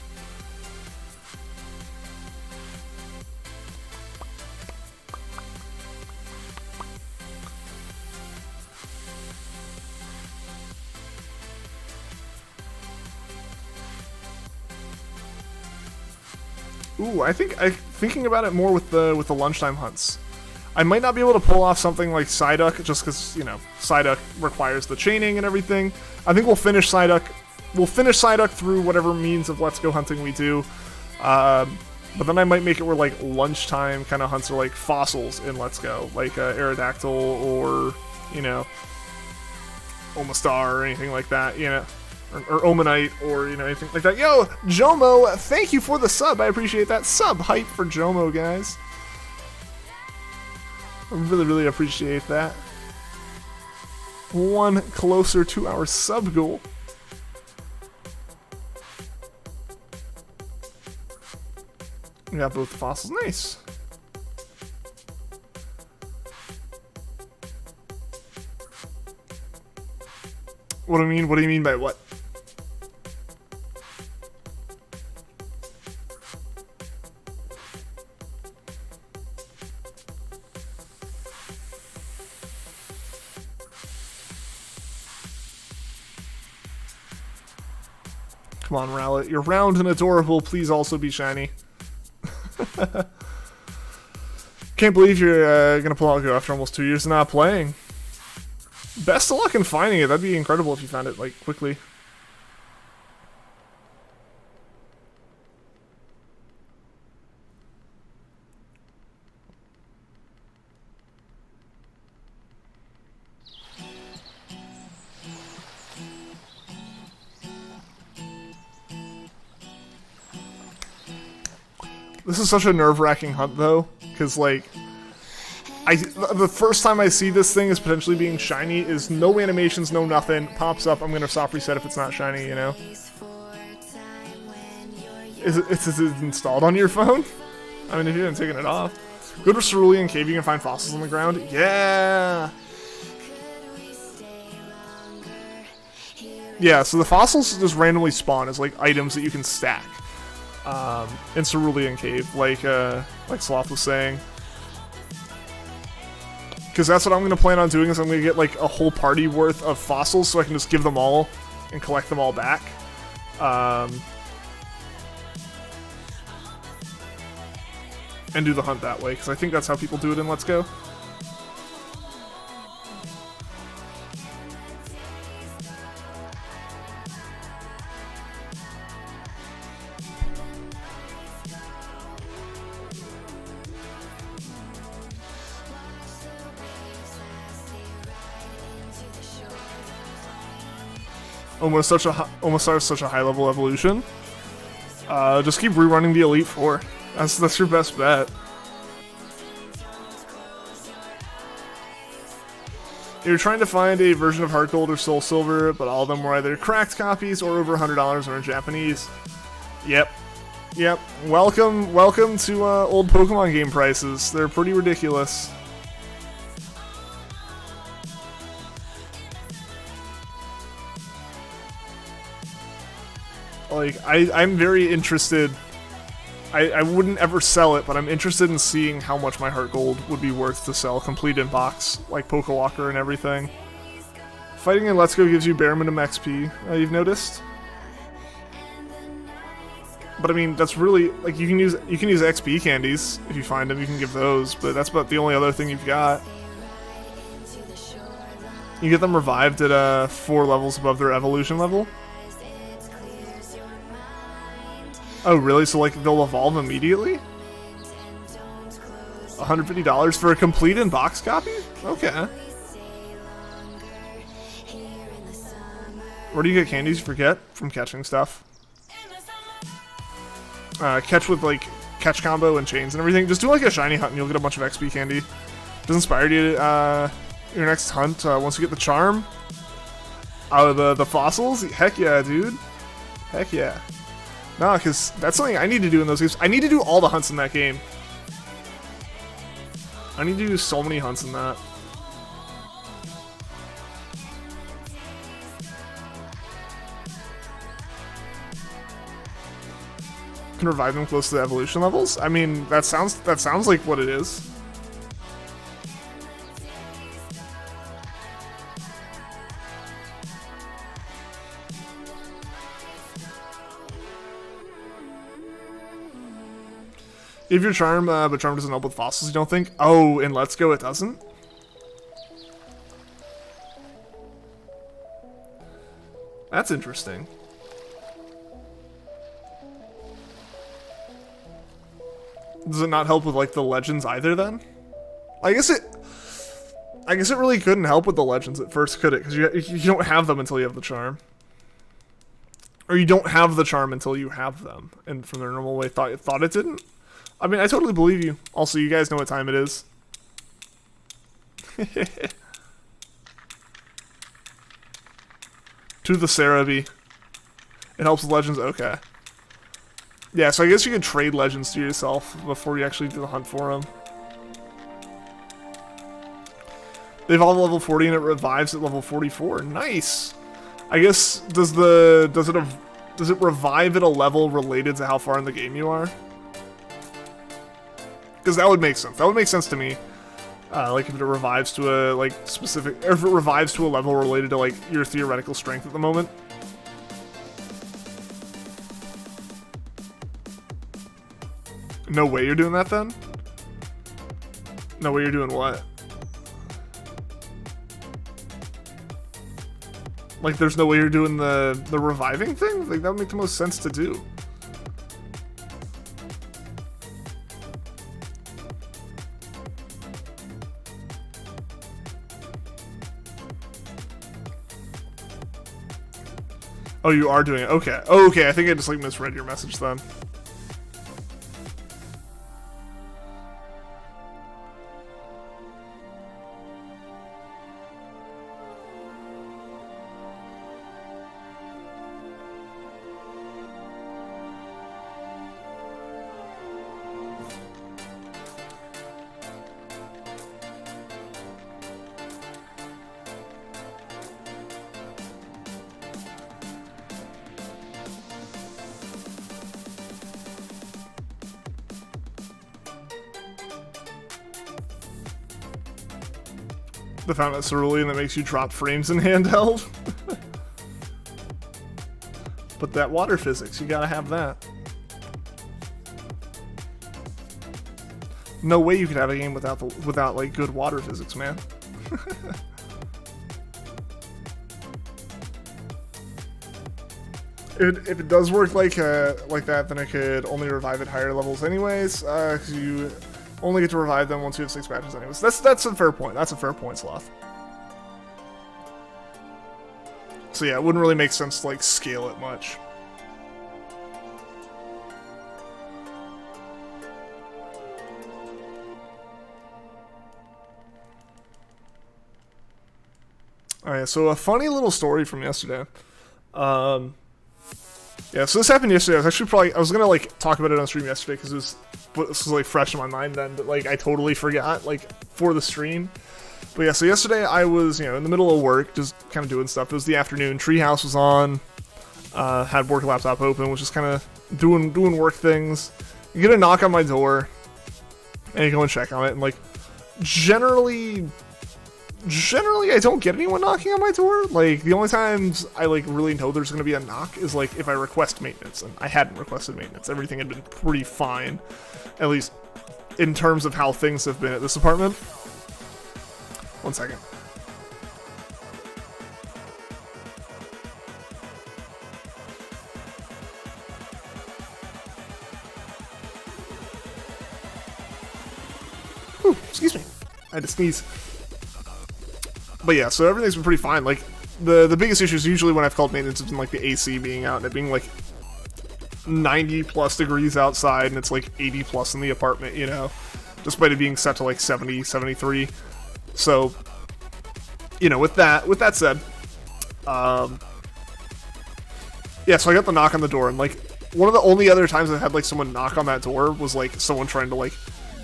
B: Ooh, I think thinking about it more with the lunchtime hunts. I might not be able to pull off something like Psyduck just because, you know, Psyduck requires the chaining and everything. I think we'll finish Psyduck. We'll finish Psyduck through whatever means of Let's Go hunting we do. But then I might make it where, like, lunchtime kind of hunts are, like, fossils in Let's Go. Like, Aerodactyl or, you know, Omastar or anything like that, you know. Or Omanite or, you know, anything like that. Yo, Jomo, thank you for the sub. I appreciate that. Sub hype for Jomo, guys. I really, really appreciate that. One closer to our sub goal. We got both the fossils. Nice. What do you mean? What do you mean by what? Come on, Rowlet. You're round and adorable. Please also be shiny. Can't believe you're gonna pull out Go after almost 2 years of not playing. Best of luck in finding it. That'd be incredible if you found it, like, quickly. This is such a nerve-wracking hunt, though, because, like, the first time I see this thing as potentially being shiny is no animations, no nothing, pops up, I'm gonna stop reset if it's not shiny, you know? Is it installed on your phone? I mean, if you haven't taken it off. Go to Cerulean Cave, you can find fossils on the ground. Yeah! Yeah, so the fossils just randomly spawn as, like, items that you can stack. In Cerulean Cave, like Sloth was saying. Because that's what I'm going to plan on doing, is I'm going to get, like, a whole party worth of fossils so I can just give them all and collect them all back. And do the hunt that way, because I think that's how people do it in Let's Go. Almost such a high level evolution. Just keep rerunning the Elite Four. That's your best bet. You're trying to find a version of Heart Gold or Soul Silver, but all of them were either cracked copies or over $100 or in Japanese. Yep. Welcome to old Pokemon game prices. They're pretty ridiculous. Like, I'm very interested. I wouldn't ever sell it, but I'm interested in seeing how much my Heart Gold would be worth to sell, complete in box, like Pokewalker and everything. Fighting in Let's Go gives you bare minimum XP, you've noticed? But I mean, that's really, like, you can use XP candies if you find them, you can give those, but that's about the only other thing you've got. You get them revived at 4 levels above their evolution level. Oh, really? So, like, they'll evolve immediately? $150 for a complete in-box copy? Okay. Where do you get candies you forget? From catching stuff. Catch with, like, catch combo and chains and everything. Just do, like, a shiny hunt and you'll get a bunch of XP candy. Does inspire you to, your next hunt, once you get the charm? Out of the fossils? Heck yeah, dude. Heck yeah. Nah, because that's something I need to do in those games. I need to do all the hunts in that game. I need to do so many hunts in that. Can revive them close to the evolution levels? I mean, that sounds like what it is. If your charm, but charm doesn't help with fossils, you don't think? Oh, in Let's Go it doesn't? That's interesting. Does it not help with, like, the legends either then? I guess it really couldn't help with the legends at first, could it? Because you don't have them until you have the charm. Or you don't have the charm until you have them. And from their normal way, thought it didn't? I mean, I totally believe you. Also, you guys know what time it is. To the Cerebi. It helps with legends? Okay. Yeah, so I guess you could trade legends to yourself before you actually do the hunt for them. They evolve at level 40 and it revives at level 44. Nice! I guess, does it revive at a level related to how far in the game you are? Because that would make sense. That would make sense to me. Like if it revives to a like specific, or if it revives to a level related to like your theoretical strength at the moment. No way you're doing that then? No way you're doing what? Like there's no way you're doing the reviving thing? Like that would make the most sense to do. Oh, you are doing it. Okay. Oh, okay. I think I just like misread your message then. The found that cerulean that makes you drop frames in handheld. But that water physics, you gotta have that. No way you could have a game without like good water physics, man. If it does work like that, then it could only revive at higher levels anyways, because you only get to revive them once you have 6 badges anyways. That's a fair point. That's a fair point, Sloth. So yeah, it wouldn't really make sense to like scale it much. Alright, so a funny little story from yesterday. Yeah, so this happened yesterday. I was gonna like talk about it on stream yesterday because this was like fresh in my mind then, but like I totally forgot like for the stream. But yeah, so yesterday I was, you know, in the middle of work, just kind of doing stuff. It was the afternoon. Treehouse was on. Had work laptop open, was just kind of doing work things. You get a knock on my door, and you go and check on it, and like generally I don't get anyone knocking on my door. Like the only times I like really know there's gonna be a knock is like if I request maintenance, and I hadn't requested maintenance. Everything had been pretty fine, at least in terms of how things have been at this apartment. One second. Ooh, excuse me. I had to sneeze. But yeah, so everything's been pretty fine. Like, the biggest issue is usually when I've called maintenance has been like the AC being out and it being like 90 plus degrees outside and it's like 80 plus in the apartment, you know, despite it being set to like 70, 73. So, you know, with that said, yeah, so I got the knock on the door, and like one of the only other times I've had like someone knock on that door was like someone trying to like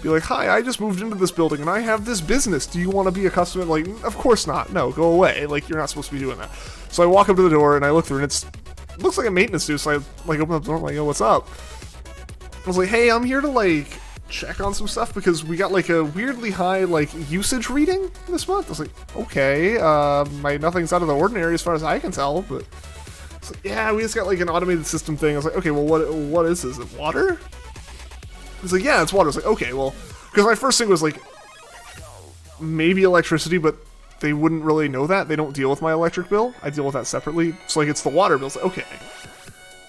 B: be like, "Hi, I just moved into this building and I have this business. Do you want to be a customer?" Like, of course not. No, go away. Like, you're not supposed to be doing that. So I walk up to the door and I look through, and it looks like a maintenance dude. So I like open up the door, I'm like, "Yo, what's up?" I was like, "Hey, I'm here to like check on some stuff because we got like a weirdly high like usage reading this month." I was like, "Okay, nothing's out of the ordinary as far as I can tell, but it's like, yeah, we just got like an automated system thing." I was like, "Okay, well, what is this? Is it water?" He's like, "Yeah, it's water." I was like, "Okay, well," because my first thing was like maybe electricity, but they wouldn't really know that. They don't deal with my electric bill. I deal with that separately. So like it's the water bill. It's like, okay.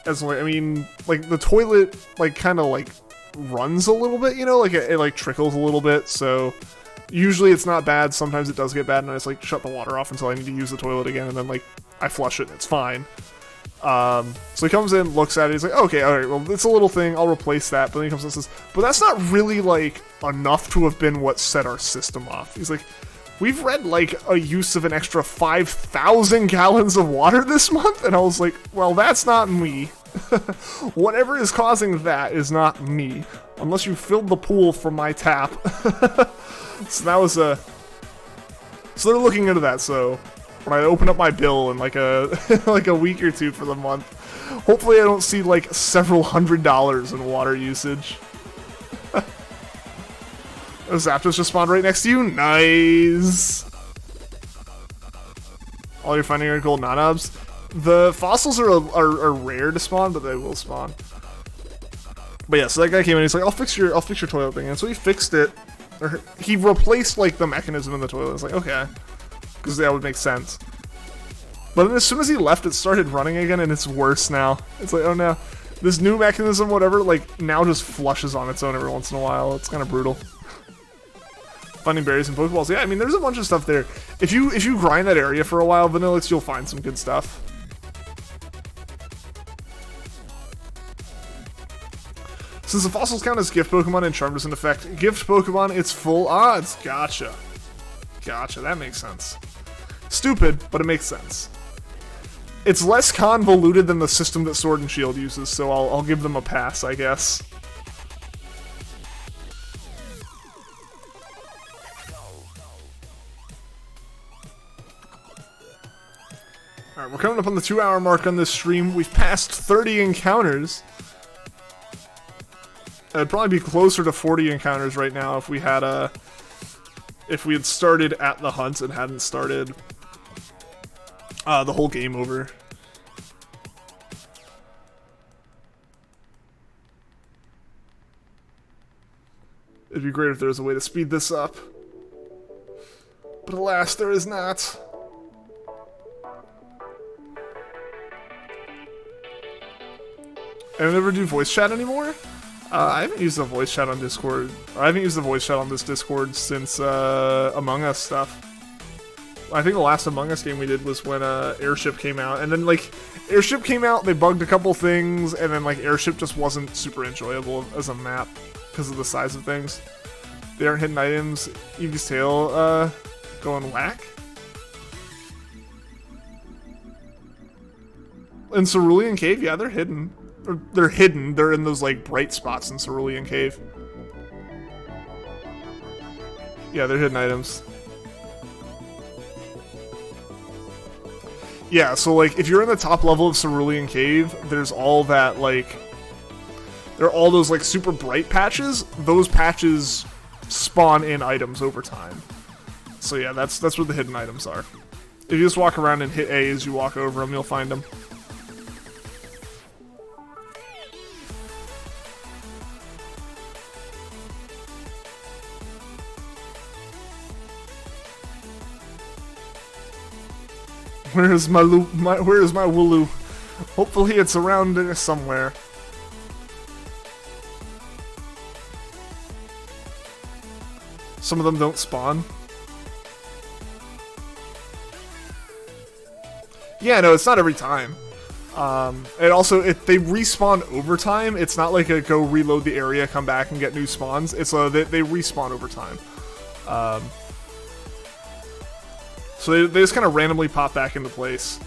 B: As like, I mean, like the toilet like kind of like runs a little bit, you know, like it like trickles a little bit, so usually it's not bad. Sometimes it does get bad and I just like shut the water off until I need to use the toilet again, and then like I flush it and it's fine. So he comes in, looks at it, he's like, "Okay, alright, well it's a little thing, I'll replace that." But then he comes in and says, "But that's not really like enough to have been what set our system off." He's like, "We've read like a use of an extra 5,000 gallons of water this month," and I was like, "Well, that's not me." Whatever is causing that is not me, unless you filled the pool from my tap. So that was so they're looking into that. So when I open up my bill in like a like a week or two for the month. Hopefully I don't see like several $100s in water usage. Zapdos just spawned right next to you. Nice. All you're finding are gold Nanobs. The fossils are rare to spawn, but they will spawn. But yeah, so that guy came in. He's like, "I'll fix your toilet thing," and so he fixed it. Or he replaced like the mechanism in the toilet. It's like, okay, because that would make sense. But then as soon as he left, it started running again, and it's worse now. It's like, oh no, this new mechanism, whatever, like now just flushes on its own every once in a while. It's kind of brutal. Finding berries and Pokeballs. Yeah, I mean, there's a bunch of stuff there. If you grind that area for a while, Vanillix, you'll find some good stuff. Since the fossils count as gift Pokemon and Charm doesn't affect gift Pokemon, it's full odds. Gotcha. Gotcha, that makes sense. Stupid, but it makes sense. It's less convoluted than the system that Sword and Shield uses, so I'll give them a pass, I guess. Alright, we're coming up on the 2-hour mark on this stream. We've passed 30 encounters. It'd probably be closer to 40 encounters right now if we had started at the hunt and hadn't started the whole game over. It'd be great if there was a way to speed this up. But alas, there is not. I never do voice chat anymore? I haven't used the voice chat on Discord. I haven't used the voice chat on this Discord since Among Us stuff. I think the last Among Us game we did was when Airship came out. And then, like, Airship came out, they bugged a couple things, and then, like, Airship just wasn't super enjoyable as a map because of the size of things. They aren't hidden items. Eevee's tail going whack. In Cerulean Cave, yeah, they're hidden. They're hidden. They're in those like bright spots in Cerulean Cave. Yeah, they're hidden items. Yeah, so like if you're in the top level of Cerulean Cave, there's all that like there are all those like super bright patches. Those patches spawn in items over time. So yeah, that's where the hidden items are. If you just walk around and hit A as you walk over them, you'll find them. Where is my Wooloo? Hopefully it's around there somewhere. Some of them don't spawn. Yeah, no, it's not every time. And also, if they respawn over time, it's not like a go reload the area, come back and get new spawns. It's they respawn over time. So they just kind of randomly pop back into place.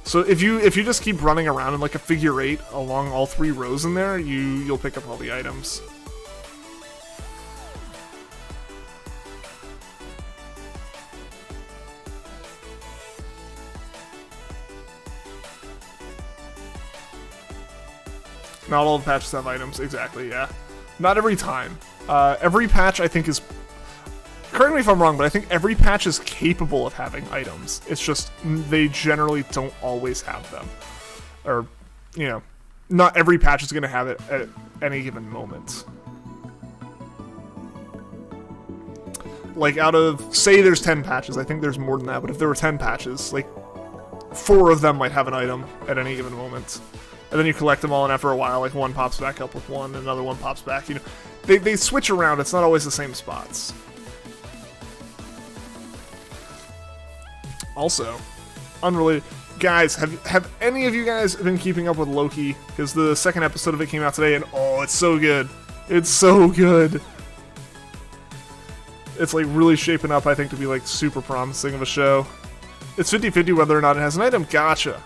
B: So if you just keep running around in like a figure 8 along all 3 rows in there, you'll pick up all the items. Not all the patches have items, exactly, yeah. Not every time. Every patch I think is... Correct me if I'm wrong, but I think every patch is capable of having items. It's just they generally don't always have them. Or, you know, not every patch is going to have it at any given moment. Like out of, say there's 10 patches, I think there's more than that, but if there were 10 patches, like 4 of them might have an item at any given moment. And then you collect them all, and after a while, like one pops back up with one, and another one pops back. You know, they switch around. It's not always the same spots. Also, unrelated, guys, have any of you guys been keeping up with Loki? Because the second episode of it came out today, and oh, it's so good. It's so good. It's like really shaping up, I think, to be like super promising of a show. It's 50-50 whether or not it has an item. Gotcha.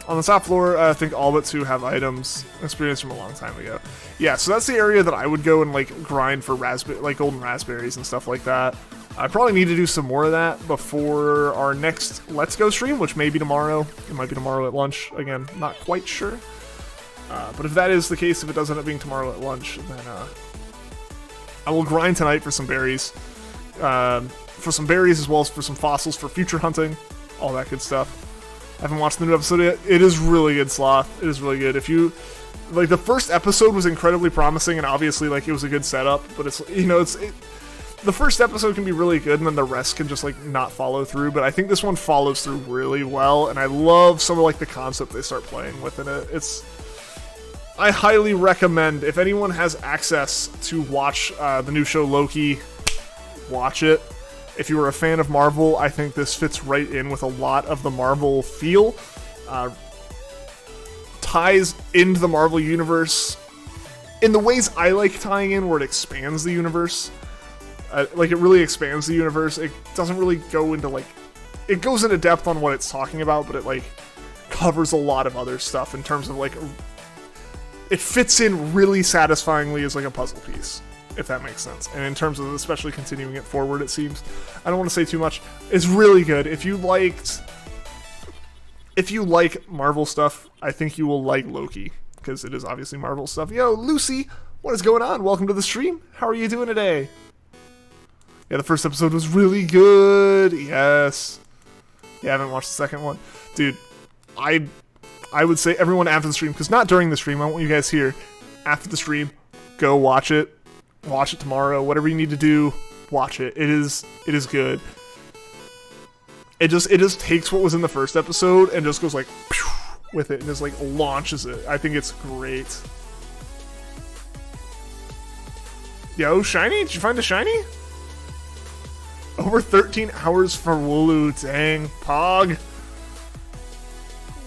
B: On the top floor, I think all but 2 have items. Experience from a long time ago. Yeah, so that's the area that I would go and like grind for golden raspberries and stuff like that. I probably need to do some more of that before our next Let's Go stream, which may be tomorrow. It might be tomorrow at lunch. Again, not quite sure. But if that is the case, if it does end up being tomorrow at lunch, then I will grind tonight for some berries. As well as for some fossils for future hunting. All that good stuff. I haven't watched the new episode yet. It is really good, Sloth. It is really good. If you... Like, the first episode was incredibly promising, and obviously, like, it was a good setup. But it's, you know, the first episode can be really good, and then the rest can just, like, not follow through. But I think this one follows through really well, and I love some of, like, the concept they start playing with in it. I highly recommend, if anyone has access to watch the new show Loki, watch it. If you are a fan of Marvel, I think this fits right in with a lot of the Marvel feel. Ties into the Marvel universe in the ways I like tying in, where it expands the universe. Like, it really expands the universe. It doesn't really go into, like... It goes into depth on what it's talking about, but it, like, covers a lot of other stuff in terms of, like... It fits in really satisfyingly as, like, a puzzle piece, if that makes sense. And in terms of especially continuing it forward, it seems. I don't want to say too much. It's really good. If you like Marvel stuff, I think you will like Loki, because it is obviously Marvel stuff. Yo, Lucy, what is going on? Welcome to the stream. How are you doing today? Yeah, the first episode was really good. Yes. Yeah, I haven't watched the second one. Dude, I would say everyone after the stream, because not during the stream, I want you guys here. After the stream, go watch it. Watch it tomorrow. Whatever you need to do, watch it. It is good. It just takes what was in the first episode and just goes like with it and just like launches it. I think it's great. Yo, shiny? Did you find a shiny? Over 13 hours for Wooloo. Dang. Pog.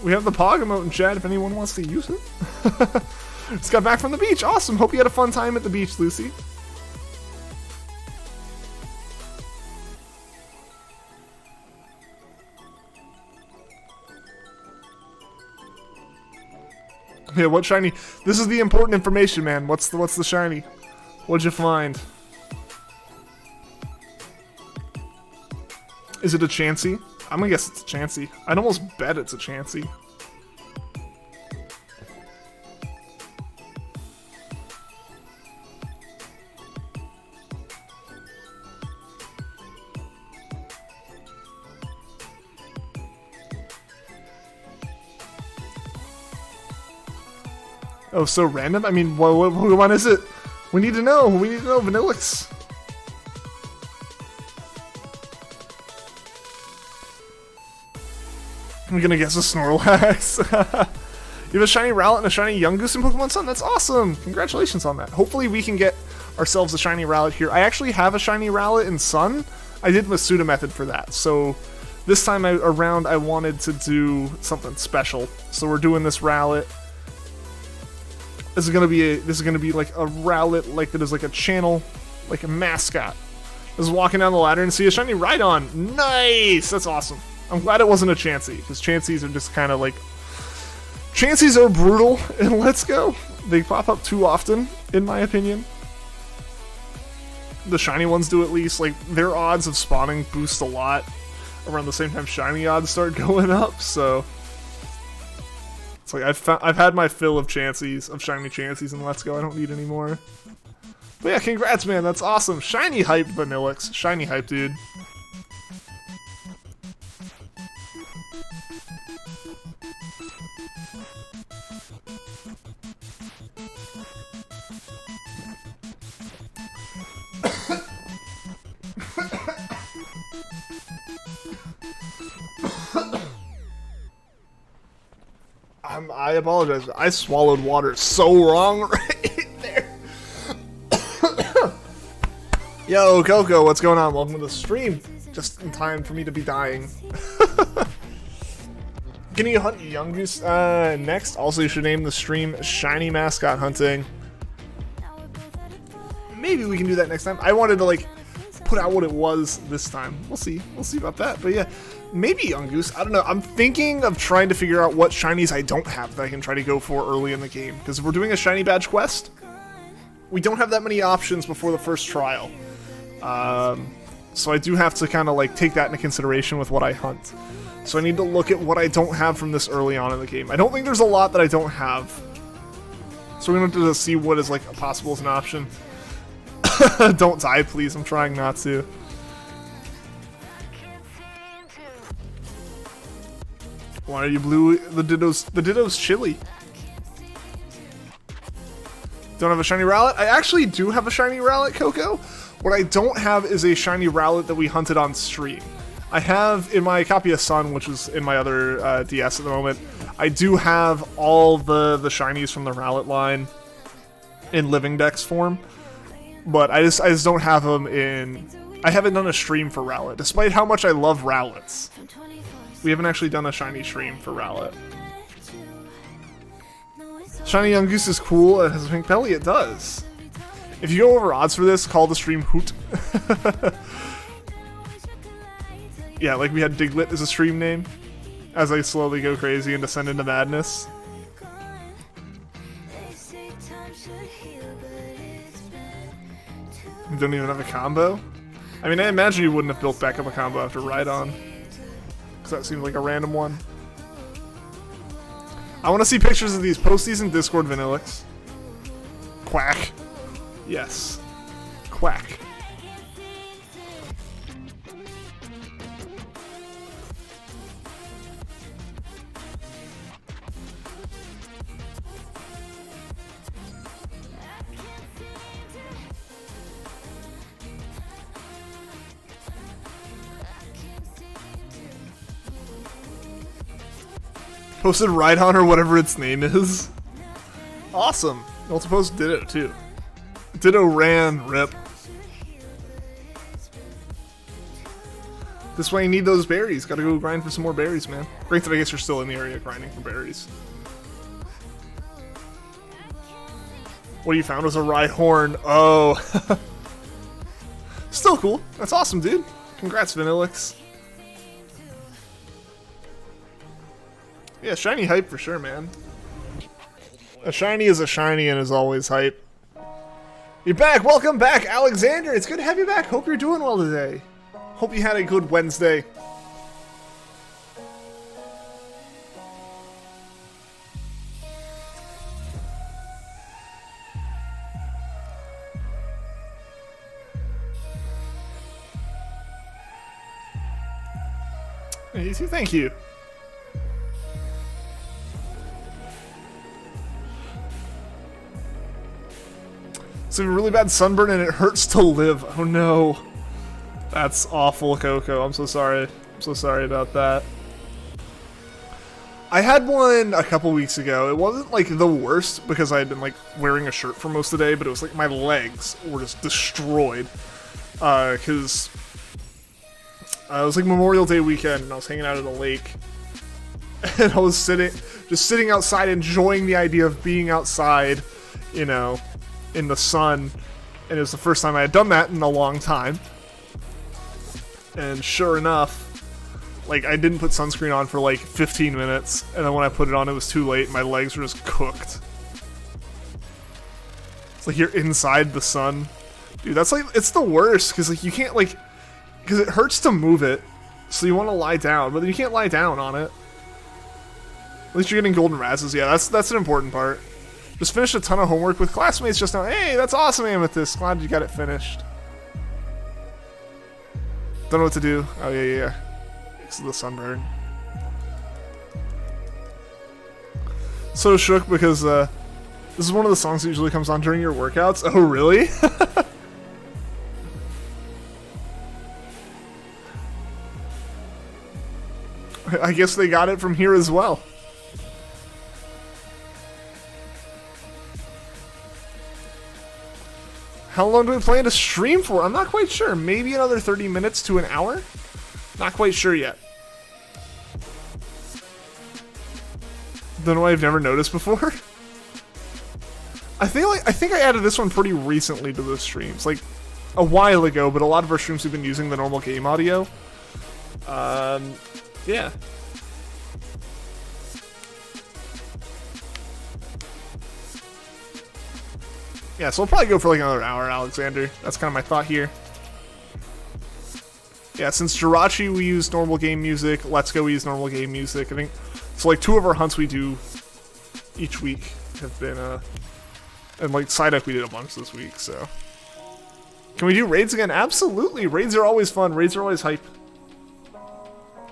B: We have the Pog emote in chat if anyone wants to use it. Just got back from the beach. Awesome. Hope you had a fun time at the beach, Lucy. Yeah, what shiny? This is the important information, man. What's the shiny? What'd you find? Is it a Chansey? I'm gonna guess it's a Chansey. I'd almost bet it's a Chansey. Oh, so random? I mean, what one is it? We need to know. We need to know, Vanillix. I'm gonna guess a Snorlax. You have a shiny Rowlet and a shiny Yungoos in Pokemon Sun? That's awesome! Congratulations on that. Hopefully we can get ourselves a shiny Rowlet here. I actually have a shiny Rowlet in Sun. I did the Suda method for that, so this time around I wanted to do something special. So we're doing this Rowlet. This is gonna be like a Rowlet, like that is like a channel, like a mascot. I was walking down the ladder and see a shiny Rhydon. Nice! That's awesome. I'm glad it wasn't a Chansey, because Chanseys are just kind of like... Chanseys are brutal in Let's Go. They pop up too often, in my opinion. The shiny ones do at least. Like, their odds of spawning boost a lot around the same time shiny odds start going up, so... It's like, I've had my fill of Chanseys, of shiny Chanseys in Let's Go. I don't need any more. But yeah, congrats, man. That's awesome. Shiny hype, Vanillix. Shiny hype, dude. I apologize. I swallowed water so wrong right there. Yo, Coco, what's going on? Welcome to the stream. Just in time for me to be dying. Can you hunt Yungoos next? Also, you should name the stream Shiny Mascot Hunting. Maybe we can do that next time. I wanted to, like, put out what it was this time. We'll see. We'll see about that. But yeah. Maybe Yungoos. I don't know. I'm thinking of trying to figure out what shinies I don't have that I can try to go for early in the game. Because if we're doing a shiny badge quest, we don't have that many options before the first trial. So I do have to kind of like take that into consideration with what I hunt. So I need to look at what I don't have from this early on in the game. I don't think there's a lot that I don't have. So we're going to have to see what is like possible as an option. Don't die, please. I'm trying not to. Why are you blue? The Ditto's chilly. Don't have a shiny Rowlet? I actually do have a shiny Rowlet, Coco. What I don't have is a shiny Rowlet that we hunted on stream. I have in my copy of Sun, which is in my other DS at the moment, I do have all the shinies from the Rowlet line in Living Dex form. But I just don't have them in... I haven't done a stream for Rowlet, despite how much I love Rowlets. We haven't actually done a shiny stream for Rowlet. Shiny Yungoos is cool, it has a pink belly, it does. If you go over odds for this, call the stream Hoot. Yeah, like we had Diglett as a stream name, as I slowly go crazy and descend into madness. You don't even have a combo? I mean, I imagine you wouldn't have built back up a combo after Rhydon, because that seems like a random one. I want to see pictures of these postseason Discord Vanillix. Quack. Yes. Quack. Posted Rhydon or whatever its name is. Awesome. Also posted Ditto too. Ditto ran, rip. This way you need those berries. Gotta go grind for some more berries, man. Granted, I guess you're still in the area grinding for berries. What you found was a Rhyhorn. Oh. Still cool. That's awesome, dude. Congrats, Vanillix. Yeah, shiny hype for sure, man. A shiny is a shiny and is always hype. You're back! Welcome back, Alexander! It's good to have you back. Hope you're doing well today. Hope you had a good Wednesday. Easy, thank you. It's a really bad sunburn and it hurts to live. Oh no. That's awful, Coco. I'm so sorry. I'm so sorry about that. I had one a couple weeks ago. It wasn't like the worst because I had been like wearing a shirt for most of the day, but it was like my legs were just destroyed. Because it was like Memorial Day weekend and I was hanging out at a lake. And I was just sitting outside enjoying the idea of being outside, you know, in the sun, and it was the first time I had done that in a long time. And sure enough, like I didn't put sunscreen on for like 15 minutes, and then when I put it on, it was too late. My legs were just cooked. It's like you're inside the sun, dude. That's like it's the worst because like you can't like because it hurts to move it, so you want to lie down, but then you can't lie down on it. At least you're getting golden razzes. Yeah, that's an important part. Just finished a ton of homework with classmates just now. Hey, that's awesome, Amethyst. Glad you got it finished. Don't know what to do. Oh, yeah. It's the sunburn. So shook because this is one of the songs that usually comes on during your workouts. Oh, really? I guess they got it from here as well. How long do we plan to stream for? I'm not quite sure. Maybe another 30 minutes to an hour? Not quite sure yet. Don't know why I've never noticed before. I think I added this one pretty recently to the streams, like a while ago, but a lot of our streams have been using the normal game audio. Yeah. Yeah, so we'll probably go for like another hour, Alexander. That's kind of my thought here. Yeah, since Jirachi we use normal game music, Let's Go we use normal game music. I think so. Like 2 of our hunts we do each week have been and like Psyduck we did a bunch this week. So can we do raids again? Absolutely. Raids are always fun. Raids are always hype.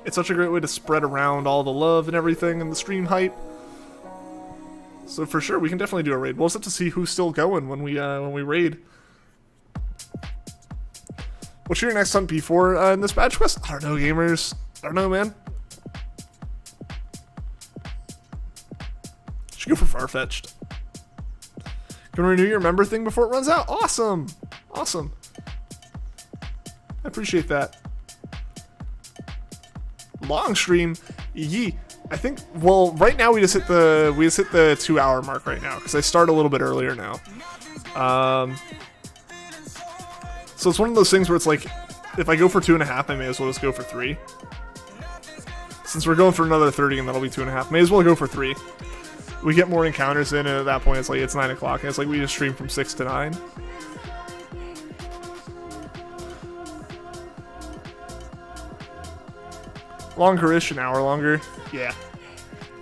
B: It's such a great way to spread around all the love and everything and the stream hype. So for sure we can definitely do a raid. We'll just have to see who's still going when we raid. What should your next hunt be for in this badge quest? I don't know, gamers. I don't know, man. Should go for Farfetch'd. Can renew your member thing before it runs out? Awesome. Awesome. I appreciate that. Long stream. Yee. I think, well, right now we just hit the 2-hour mark right now because I start a little bit earlier now. So it's one of those things where it's like, if I go for 2.5, I may as well just go for 3. Since we're going for another 30 and that'll be 2.5, may as well go for 3. We get more encounters in, and at that point it's like it's 9 o'clock, and it's like we just stream from 6 to 9. Longer-ish, an hour longer. Yeah.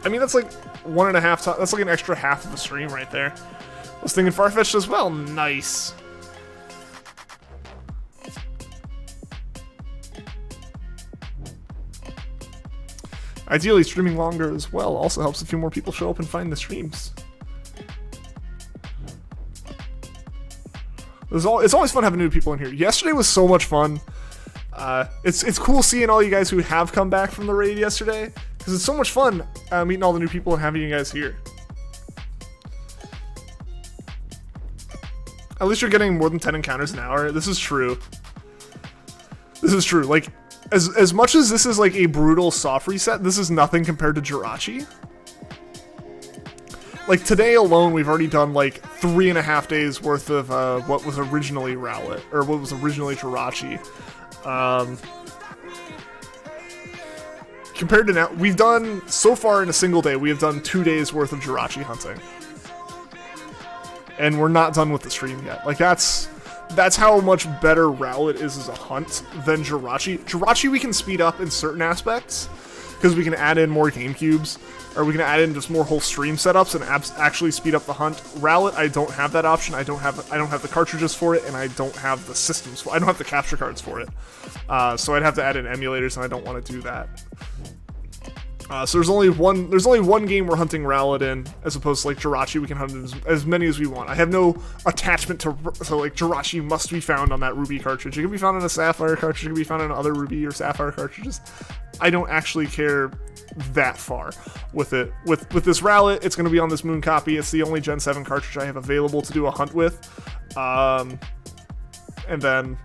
B: I mean, that's like 1.5 times. That's like an extra half of the stream right there. I was thinking Farfetch'd as well. Nice. Ideally, streaming longer as well also helps a few more people show up and find the streams. It's always fun having new people in here. Yesterday was so much fun. It's cool seeing all you guys who have come back from the raid yesterday, because it's so much fun meeting all the new people and having you guys here. At least you're getting more than 10 encounters an hour. This is true. This is true. Like, as much as this is like a brutal soft reset, this is nothing compared to Jirachi. Like today alone, we've already done like 3.5 days worth of what was originally Rowlet, or what was originally Jirachi. Compared to now, we've done, so far in a single day, we have done 2 days worth of Jirachi hunting. And we're not done with the stream yet. Like that's how much better Rowlet is as a hunt than Jirachi. Jirachi we can speed up in certain aspects, because we can add in more game cubes, or we can add in just more whole stream setups and actually speed up the hunt. Rowlet, I don't have that option. I don't have the cartridges for it, and I don't have the systems for it. I don't have the capture cards for it. So I'd have to add in emulators, and I don't want to do that. So there's only one game we're hunting Rowlet in, as opposed to like Jirachi. We can hunt as many as we want. I have no attachment to like Jirachi must be found on that Ruby cartridge. It can be found on a Sapphire cartridge. It can be found on other Ruby or Sapphire cartridges. I don't actually care that far with it. With this Rowlet, it's going to be on this Moon copy. It's the only Gen 7 cartridge I have available to do a hunt with. And then,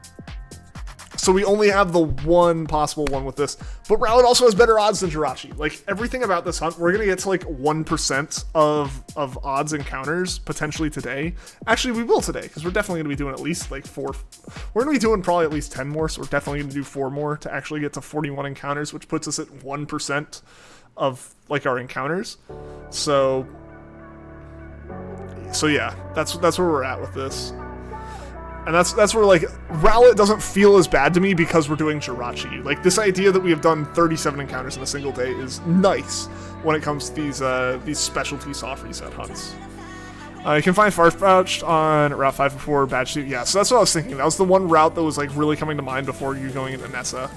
B: so we only have the one possible one with this. But Rowlet also has better odds than Jirachi. Like, everything about this hunt, we're going to get to like 1% of odds encounters potentially today. Actually, we will today, because we're definitely going to be doing at least like 4. We're going to be doing probably at least 10 more, so we're definitely going to do 4 more to actually get to 41 encounters, which puts us at 1% of like our encounters. So yeah, that's where we're at with this. And that's where, like, Rowlet doesn't feel as bad to me because we're doing Jirachi. Like, this idea that we have done 37 encounters in a single day is nice when it comes to these specialty soft reset hunts. You can find Farfetch'd on Route 504 Badge 2. Yeah, so that's what I was thinking. That was the one route that was, like, really coming to mind before you going into Nessa.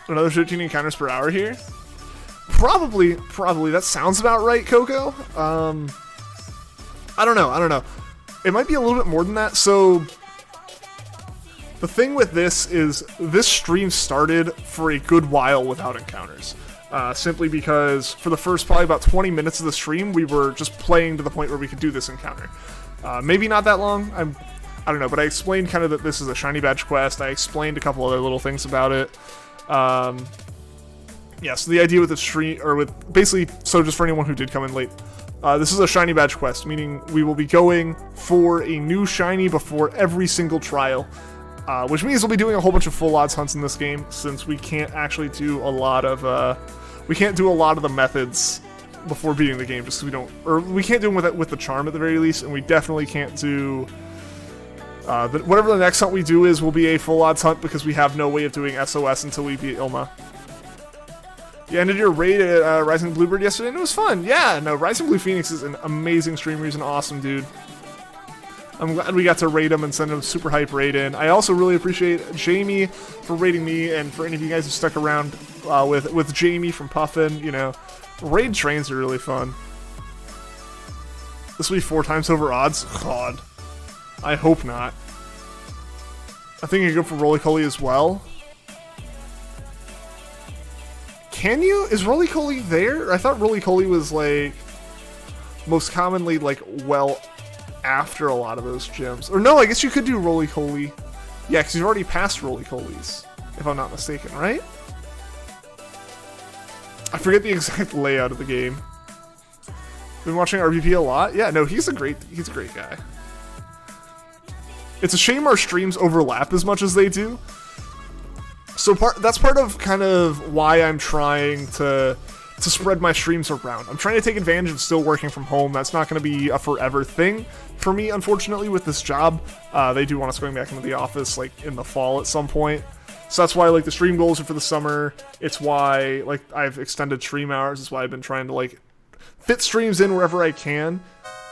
B: Another 15 encounters per hour here? Probably. That sounds about right, Coco. I don't know. It might be a little bit more than that. So the thing with this is this stream started for a good while without encounters. Simply because for the first probably about 20 minutes of the stream, we were just playing to the point where we could do this encounter. Maybe not that long. I don't know, but I explained kind of that this is a shiny badge quest. I explained a couple other little things about it. Yeah, so the idea with the stream, or with basically, so just for anyone who did come in late, this is a shiny badge quest, meaning we will be going for a new shiny before every single trial, which means we'll be doing a whole bunch of full odds hunts in this game, since we can't actually do a lot of the methods before beating the game, just because we can't do them with the charm at the very least, and we definitely can't do Whatever the next hunt we do is will be a full odds hunt because we have no way of doing SOS until we beat Ilma. You ended your raid at Rising Bluebird yesterday and it was fun. Yeah, no, Rising Blue Phoenix is an amazing streamer. He's an awesome dude. I'm glad we got to raid him and send him a super hype raid in. I also really appreciate Jamie for raiding me, and for any of you guys who stuck around with Jamie from Puffin. You know, raid trains are really fun. This will be 4 times over odds? God. I hope not. I think you can go for Roly-Coly as well. Can you? Is Roly-Coly there? I thought Roly-Coly was, like, most commonly, like, well after a lot of those gyms. Or no, I guess you could do Roly-Coly. Yeah, because you've already passed Roly-Colys, if I'm not mistaken, right? I forget the exact layout of the game. Been watching RVP a lot? Yeah, no, he's a great guy. It's a shame our streams overlap as much as they do. So that's part of kind of why I'm trying to spread my streams around. I'm trying to take advantage of still working from home. That's not going to be a forever thing for me, unfortunately, with this job. They do want us going back into the office, like, in the fall at some point. So that's why, like, the stream goals are for the summer. It's why, like, I've extended stream hours. It's why I've been trying to, like, fit streams in wherever I can.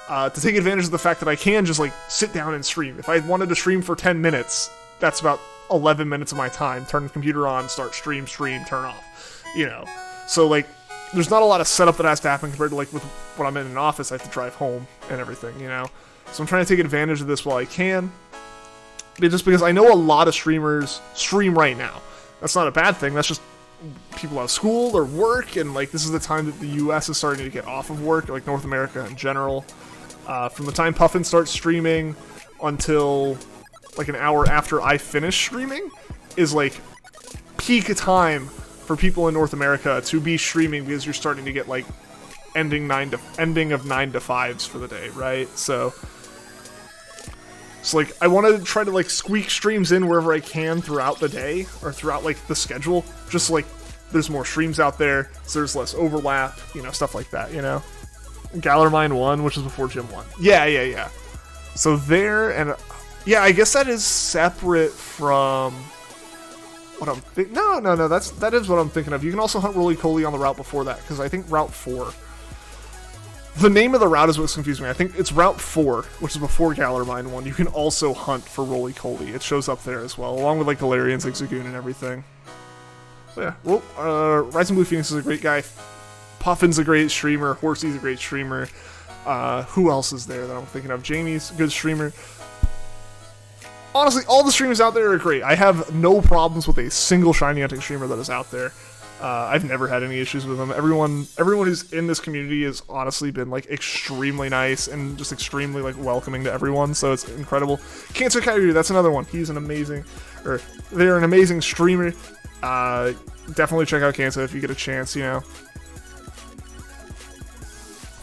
B: To take advantage of the fact that I can just, like, sit down and stream. If I wanted to stream for 10 minutes, that's about 11 minutes of my time. Turn the computer on, start stream, turn off. You know. So, like, there's not a lot of setup that has to happen compared to, like, with when I'm in an office, I have to drive home and everything, you know? So I'm trying to take advantage of this while I can. Just because I know a lot of streamers stream right now. That's not a bad thing. That's just people out of school or work, and, like, this is the time that the US is starting to get off of work, like North America in general. From the time Puffin starts streaming until, like, an hour after I finish streaming is, like, peak time for people in North America to be streaming, because you're starting to get, like, ending of 9 to 5s for the day, right? So like, I want to try to, like, squeak streams in wherever I can throughout the day, or throughout, like, the schedule, just, like, there's more streams out there, so there's less overlap, you know, stuff like that, you know? Galermine 1, which is before Gym 1. Yeah. So there, and, yeah, I guess that is separate from what I'm thinking. No, that is what I'm thinking of. You can also hunt Roly-Coly on the route before that, because I think Route 4. The name of the route is what's confusing me. I think it's Route 4, which is before Galermine 1. You can also hunt for Roly-Coly. It shows up there as well, along with, like, Galarian, Zigzagoon, and everything. So, yeah. Well, Rising Blue Phoenix is a great guy. Puffin's a great streamer. Horsey's a great streamer. Who else is there that I'm thinking of? Jamie's a good streamer. Honestly, all the streamers out there are great. I have no problems with a single Shiny Hunting streamer that is out there. I've never had any issues with them. Everyone who's in this community has honestly been, like, extremely nice and just extremely, like, welcoming to everyone, so it's incredible. Cancer Kyrie, that's another one. They're an amazing streamer. Definitely check out Cancer if you get a chance, you know.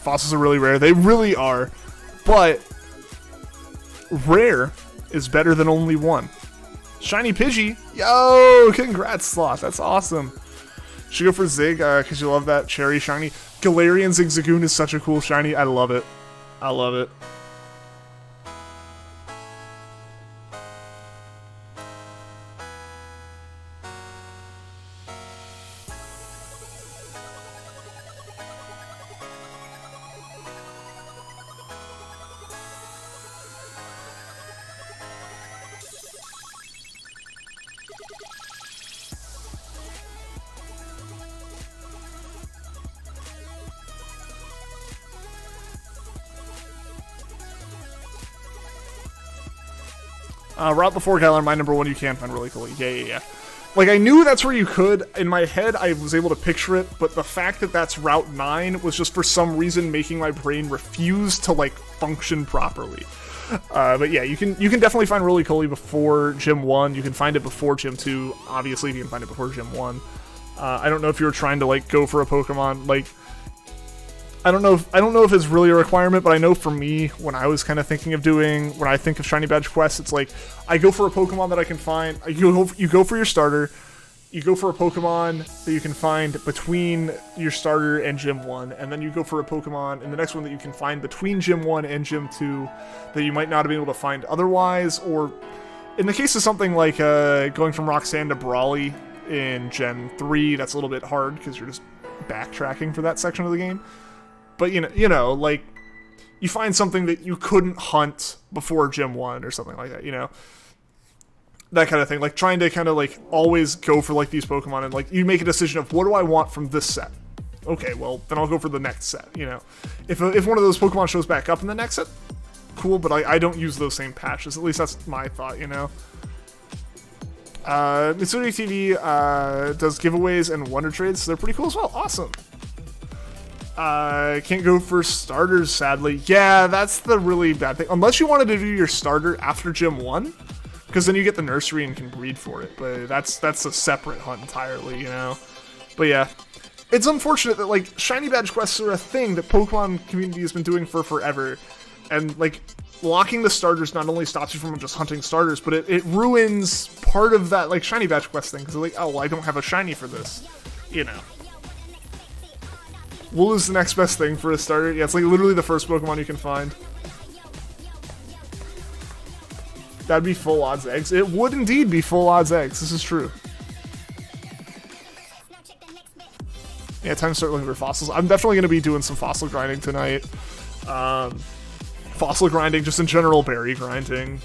B: Fossils are really rare. They really are. But rare is better than only one. Shiny Pidgey. Yo, congrats, Sloth. That's awesome. Should go for Zig, because you love that cherry shiny. Galarian Zigzagoon is such a cool shiny. I love it. I love it. Route before Galermine number 1, you can find Roly-Coly. Yeah. Like, I knew that's where you could. In my head, I was able to picture it, but the fact that that's Route 9 was just for some reason making my brain refuse to, like, function properly. But yeah, you can definitely find Roly-Coly before Gym 1. You can find it before Gym 2. Obviously, you can find it before Gym 1. I don't know if you were trying to, like, go for a Pokemon, like, I don't know if it's really a requirement, but I know for me, when I was kind of thinking of doing, when I think of Shiny Badge quests, it's like, I go for a Pokemon that I can find, you go for your starter, you go for a Pokemon that you can find between your starter and Gym 1, and then you go for a Pokemon in the next one that you can find between Gym 1 and Gym 2 that you might not have been able to find otherwise, or in the case of something like going from Roxanne to Brawly in Gen 3, that's a little bit hard because you're just backtracking for that section of the game. But, you know, like, you find something that you couldn't hunt before Gym 1 or something like that, you know? That kind of thing, like trying to kind of like always go for like these Pokemon and like you make a decision of what do I want from this set? Okay, well then I'll go for the next set, you know. If one of those Pokemon shows back up in the next set, cool, but I don't use those same patches. At least that's my thought, you know. Mitsuri TV does giveaways and Wonder Trades, so they're pretty cool as well. Awesome. Can't go for starters, sadly. Yeah, that's the really bad thing. Unless you wanted to do your starter after Gym 1. Because then you get the nursery and can breed for it, but that's a separate hunt entirely, you know? But yeah, it's unfortunate that, like, shiny badge quests are a thing that Pokemon community has been doing for forever, and, like, locking the starters not only stops you from just hunting starters, but it ruins part of that, like, shiny badge quest thing, because they're like, oh, well, I don't have a shiny for this, you know? Wool is the next best thing for a starter. Yeah, it's, like, literally the first Pokemon you can find. That'd be full odds eggs. It would indeed be full odds eggs. This is true. Yeah, time to start looking for fossils. I'm definitely going to be doing some fossil grinding tonight. Fossil grinding, just in general berry grinding,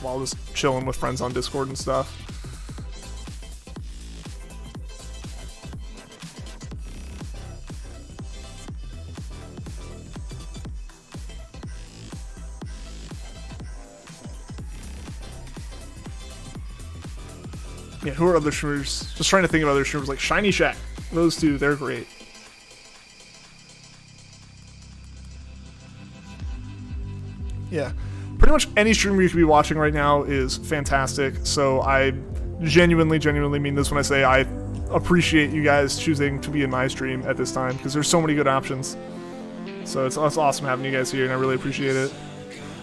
B: while just chilling with friends on Discord and stuff. Yeah, who are other streamers? Just trying to think of other streamers like Shiny Shack. Those two, they're great. Yeah, pretty much any streamer you could be watching right now is fantastic. So I genuinely mean this when I say I appreciate you guys choosing to be in my stream at this time because there's so many good options. So it's awesome having you guys here, and I really appreciate it.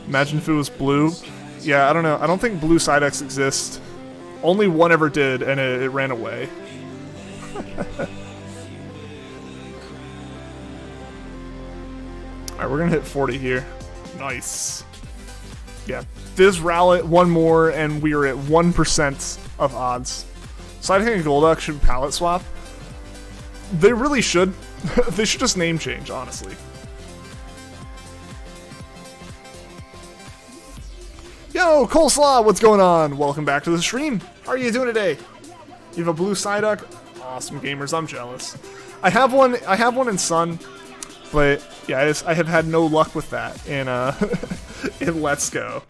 B: Imagine if it was blue. Yeah, I don't know. I don't think blue Psyducks exist. Only one ever did, and it ran away. Alright, we're gonna hit 40 here. Nice. Yeah, Fizz Rowlet, one more, and we are at 1% of odds. Psyduck and Golduck should palette swap. They really should. They should just name change, honestly. Yo, Coleslaw, what's going on? Welcome back to the stream. How are you doing today? You have a blue Psyduck? Awesome, gamers. I'm jealous. I have one in Sun, but yeah, I have had no luck with that in in Let's Go.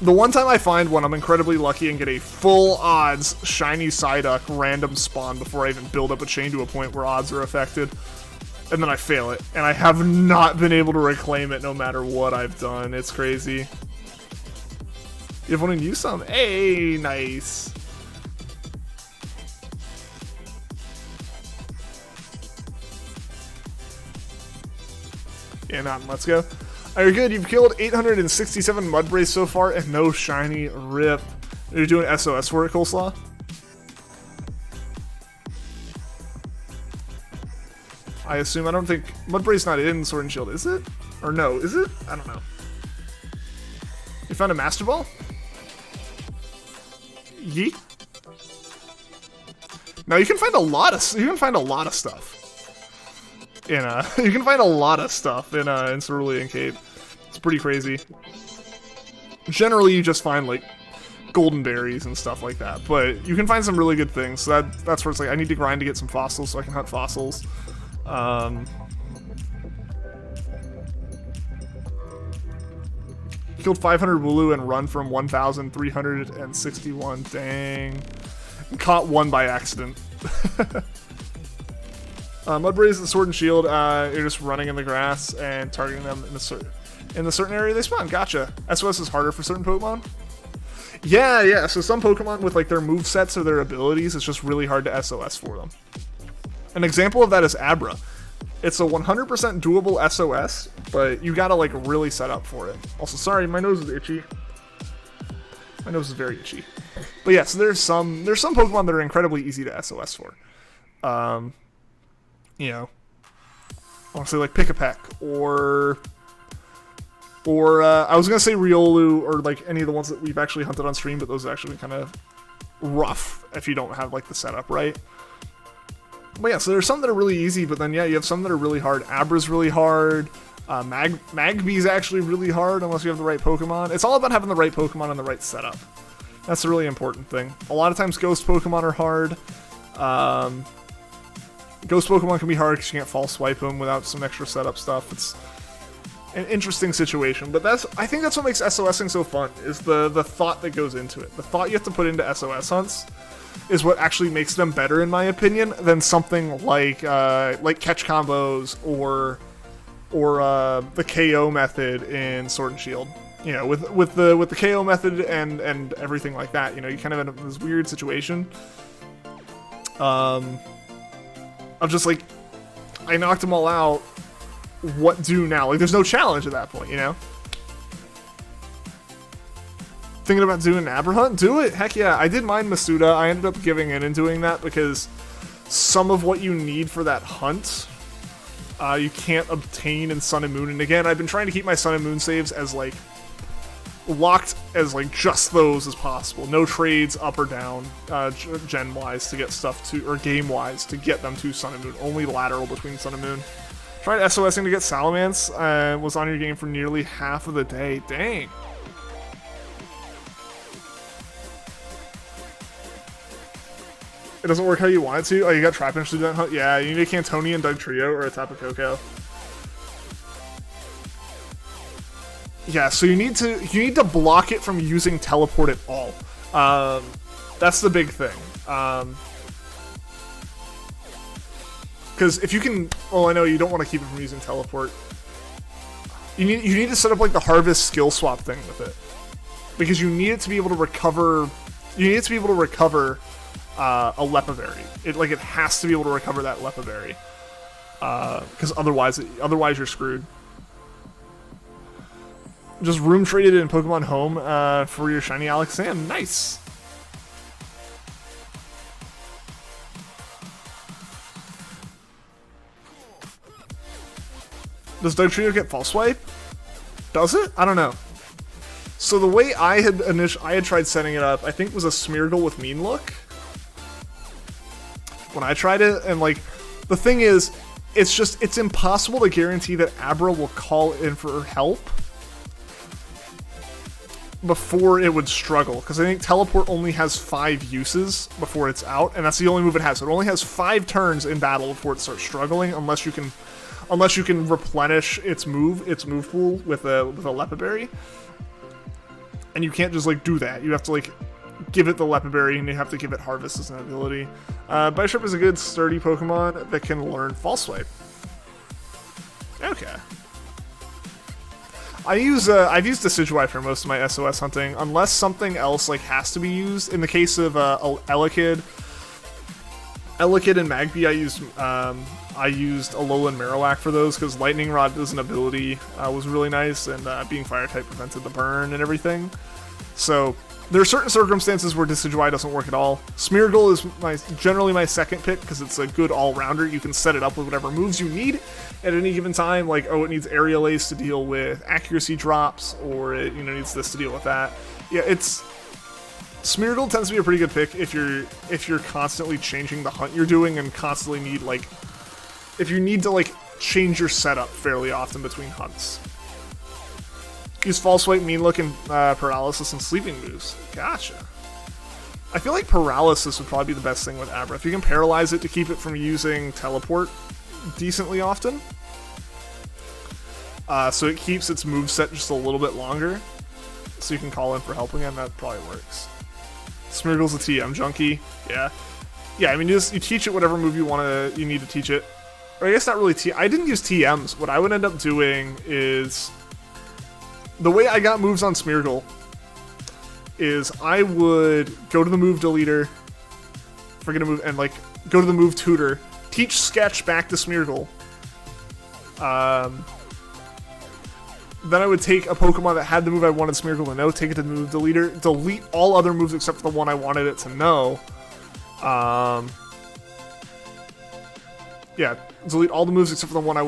B: The one time I find one, I'm incredibly lucky and get a full odds shiny Psyduck random spawn before I even build up a chain to a point where odds are affected. And then I fail it, and I have not been able to reclaim it no matter what I've done. It's crazy. You have one in Usum? Hey, nice. Yeah, not in Let's Go. You're good. You've killed 867 Mudbrace so far and no shiny. Rip. You're doing SOS for it, Coleslaw? I assume. I don't think Mudbrace not in Sword and Shield, is it? Or no, is it? I don't know. You found a Master Ball? Yeet. Now you can find a lot of stuff. You can find a lot of stuff in Cerulean Cave. It's pretty crazy. Generally, you just find like golden berries and stuff like that, but you can find some really good things. So that's where it's like I need to grind to get some fossils so I can hunt fossils. Killed 500 Wooloo and run from 1,361. Dang. And caught one by accident. Mudbrace and Sword and Shield, you're just running in the grass and targeting them in the certain area they spawn. Gotcha. SOS is harder for certain Pokemon? Yeah. So some Pokemon with like their movesets or their abilities, it's just really hard to SOS for them. An example of that is Abra. It's a 100% doable SOS, but you gotta like really set up for it. Also, sorry, my nose is itchy. My nose is very itchy. But yeah, so there's some Pokemon that are incredibly easy to SOS for. You know, I want to say like Pick-a-Peck or I was gonna say Riolu or like any of the ones that we've actually hunted on stream, but those are actually kind of rough if you don't have like the setup right. But yeah, so there's some that are really easy, but then yeah, you have some that are really hard. Abra's really hard. Magby's actually really hard unless you have the right Pokemon. It's all about having the right Pokemon and the right setup. That's a really important thing. A lot of times Ghost Pokemon are hard. Ghost Pokemon can be hard because you can't false swipe them without some extra setup stuff. It's an interesting situation, but I think that's what makes SOSing so fun, is the thought that goes into it. The thought you have to put into SOS hunts is what actually makes them better, in my opinion, than something like catch combos or the KO method in Sword and Shield. You know, with the KO method and everything like that, you know, you kind of end up in this weird situation of just like, I knocked them all out, what do now? Like, there's no challenge at that point, you know? Thinking about doing an Abra hunt? Do it! Heck yeah, I did mine Masuda. I ended up giving in and doing that because some of what you need for that hunt, you can't obtain in Sun and Moon. And again, I've been trying to keep my Sun and Moon saves as, like, locked as, like, just those as possible. No trades up or down, gen-wise to get stuff to, or game-wise to get them to Sun and Moon. Only lateral between Sun and Moon. Tried SOSing to get Salamence, was on your game for nearly half of the day. Dang. It doesn't work how you want it to? Oh, you got Trapinch to do that hunt? Yeah, you need a Cantonian, Dugtrio, or a Tapu Koko. Yeah, so you need to block it from using Teleport at all. That's the big thing. Because if you can, well, I know you don't want to keep it from using Teleport. You need to set up like the Harvest skill swap thing with it, because you need it to be able to recover. You need it to be able to recover a Lepaberry. It has to be able to recover that Lepaberry. Because otherwise you're screwed. Just room traded in Pokemon Home for your shiny Alakazam. Nice. Does Dugtrio get false swipe? Does it? I don't know. So the way I had tried setting it up, I think was a Smeargle with Mean Look. When I tried it, and like, the thing is, it's impossible to guarantee that Abra will call in for help before it would struggle, because I think Teleport only has 5 uses before it's out, and that's the only move it has. So it only has 5 turns in battle before it starts struggling, unless you can replenish its move pool with a Lepaberry. And you can't just like do that. You have to like give it the Lepaberry, and you have to give it Harvest as an ability. Bishop is a good sturdy Pokemon that can learn False Swipe. Okay. I've used Decidueye for most of my SOS hunting, unless something else like has to be used. In the case of Elekid and Magby, I used Alolan Marowak for those, because Lightning Rod as an ability was really nice, and being Fire type prevented the burn and everything. So there are certain circumstances where Decidueye doesn't work at all. Smeargle is generally my second pick, because it's a good all-rounder. You can set it up with whatever moves you need at any given time, like, oh, it needs Aerial Ace to deal with accuracy drops, or it needs this to deal with that. Yeah, Smeargle tends to be a pretty good pick if you're constantly changing the hunt you're doing, and constantly need, like, if you need to, like, change your setup fairly often between hunts. Use False Swipe, Mean Look, and Paralysis and Sleeping Moves. Gotcha. I feel like Paralysis would probably be the best thing with Abra. If you can paralyze it to keep it from using Teleport decently often, so it keeps its moveset just a little bit longer, so you can call in for help again, that probably works. Smeargle's a TM junkie. Yeah. I mean, you teach it whatever move you need to teach it. Or I guess not really I didn't use TMs. What I would end up doing is, the way I got moves on Smeargle is I would go to the move deleter, forget a move, and like go to the move tutor, teach Sketch back to Smeargle, Then I would take a Pokemon that had the move I wanted Smeargle to know, take it to the move deleter, delete all other moves except for the one I wanted it to know. Yeah, delete all the moves except for the one I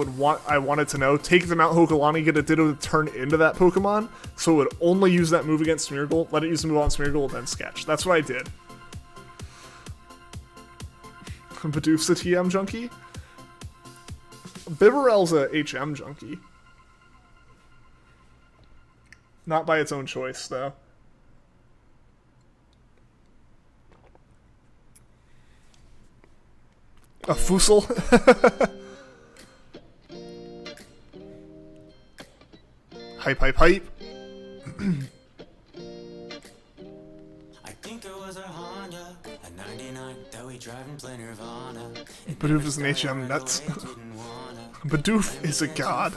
B: wanted to know. Take it to Mount Hokulani, get a Ditto to turn into that Pokemon, so it would only use that move against Smeargle, let it use the move on Smeargle, then sketch. That's what I did. Bidoof's a TM junkie? Bibarel's a HM junkie. Not by its own choice, though. A Fusel? Hype, hype, hype.
A: I think it was a Honda, a 99 that we drive and play Nirvana.
B: Bidoof is an HM nuts. Bidoof is a god.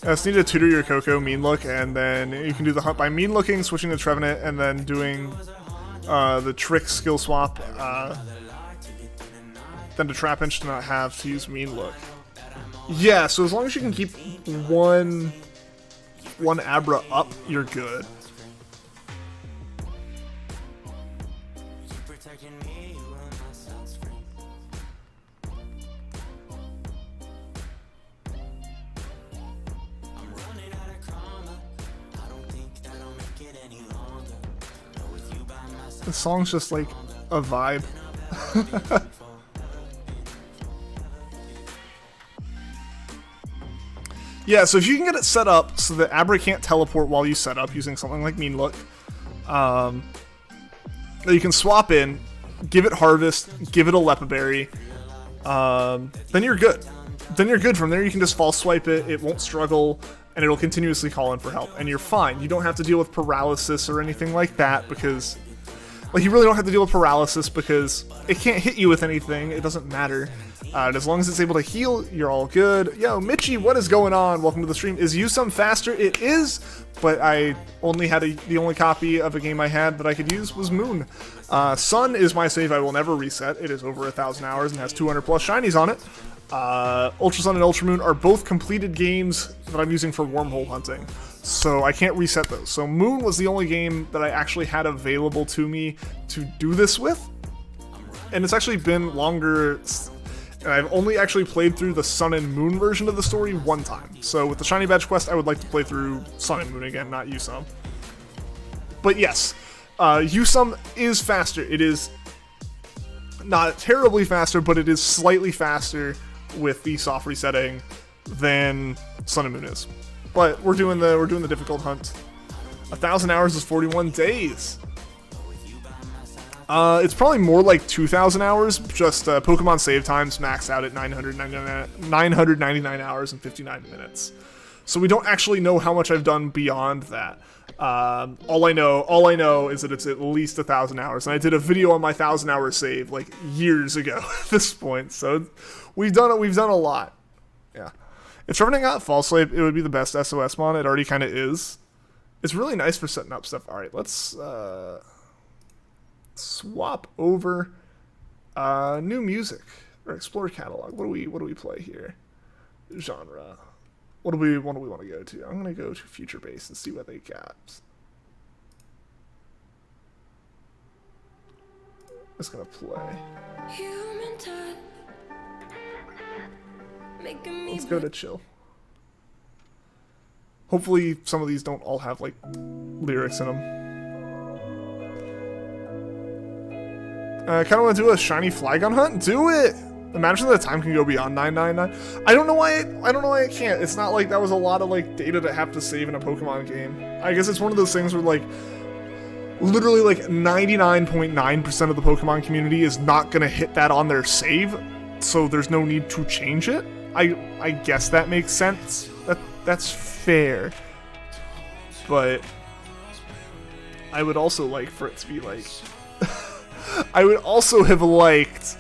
B: I just need to tutor your Koko mean look, and then you can do the hunt by mean looking, switching to Trevenant, and then doing the trick skill swap, then to Trapinch to not have to use mean look. Yeah, so as long as you can keep one Abra up, you're good. The song's just like a vibe. Yeah, so if you can get it set up so that Abra can't teleport while you set up using something like Mean Look, that you can swap in, give it Harvest, give it a Lepa Berry, then you're good. Then you're good. From there you can just false swipe it, it won't struggle, and it'll continuously call in for help, and you're fine. You don't have to deal with paralysis or anything like that, because like, you really don't have to deal with paralysis because it can't hit you with anything. It doesn't matter. As long as it's able to heal, you're all good. Yo, Mitchie, what is going on? Welcome to the stream. Is Usum faster? It is, but I only had the only copy of a game I had that I could use was Moon. Sun is my save I will never reset. It is over 1,000 hours and has 200 plus shinies on it. Ultra Sun and Ultra Moon are both completed games that I'm using for wormhole hunting, so I can't reset those. So Moon was the only game that I actually had available to me to do this with, and it's actually been longer, and I've only actually played through the Sun and Moon version of the story one time. So with the Shiny Badge quest, I would like to play through Sun and Moon again, not Usum. But yes, Usum is faster. It is not terribly faster, but it is slightly faster with the soft resetting than Sun and Moon is. But we're doing the difficult hunt. 1,000 hours is 41 days. It's probably more like 2,000 hours. Just Pokemon save times max out at 999 hours and 59 minutes. So we don't actually know how much I've done beyond that. All I know is that it's at least 1,000 hours, and I did a video on my 1,000-hour save like years ago at this point. So we've done a lot. Yeah, if Trevenant got False Swipe, it would be the best SOS mon. It already kind of is. It's really nice for setting up stuff. All right, let's swap over new music or explore catalog. What do we play here? Genre. What do we want to go to? I'm going to go to Future Base and see what they got. It's going to play. Let's go to chill. Hopefully some of these don't all have like lyrics in them. I kind of want to do a shiny Flygon hunt. Do it! Imagine the time can go beyond 999. I don't know why it can't. It's not like that was a lot of like data to have to save in a Pokemon game. I guess it's one of those things where like literally like 99.9% of the Pokemon community is not gonna hit that on their save, so there's no need to change it. I guess that makes sense. That's fair. But I would also like for it to be like I would also have liked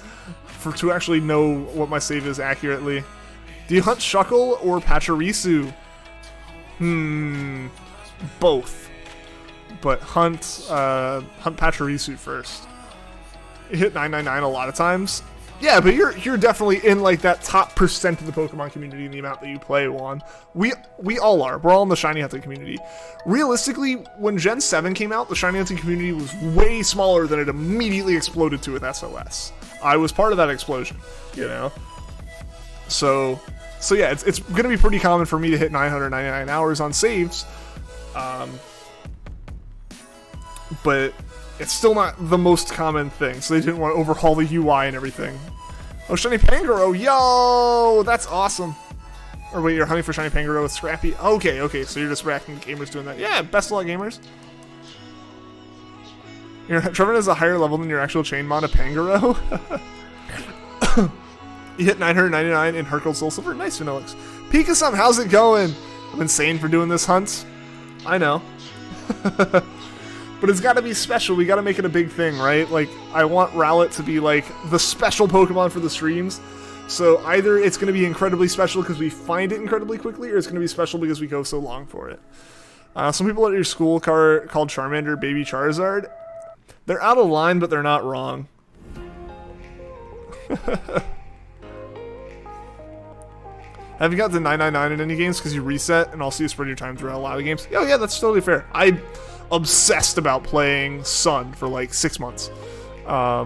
B: to actually know what my save is accurately. Do you hunt Shuckle or Pachirisu? Both. But hunt Pachirisu first. It hit 999 a lot of times. Yeah, but you're definitely in like that top percent of the Pokemon community in the amount that you play, Juan. We all are. We're all in the shiny hunting community. Realistically, when Gen 7 came out, the shiny hunting community was way smaller than it immediately exploded to with SOS. I was part of that explosion, you know. So yeah, it's gonna be pretty common for me to hit 999 hours on saves, but it's still not the most common thing, so they didn't want to overhaul the UI and everything. Oh, Shiny Pangoro, yo! That's awesome. Or wait, you're hunting for Shiny Pangoro with Scrappy? Okay, so you're just racking gamers doing that. Yeah, best of luck, gamers. Your Trevor is a higher level than your actual chain mod of Pangoro. You hit 999 in Hercule Soul Silver. Nice, Vanillix. Pikasum, how's it going? I'm insane for doing this hunt. I know. But it's got to be special. We got to make it a big thing, right? Like, I want Rowlet to be, like, the special Pokemon for the streams. So either it's going to be incredibly special because we find it incredibly quickly, or it's going to be special because we go so long for it. Some people at your school called Charmander Baby Charizard. They're out of line, but they're not wrong. Have you got the 999 in any games because you reset and also you spread your time throughout a lot of games? Oh yeah, that's totally fair. I obsessed about playing Sun for like 6 months. I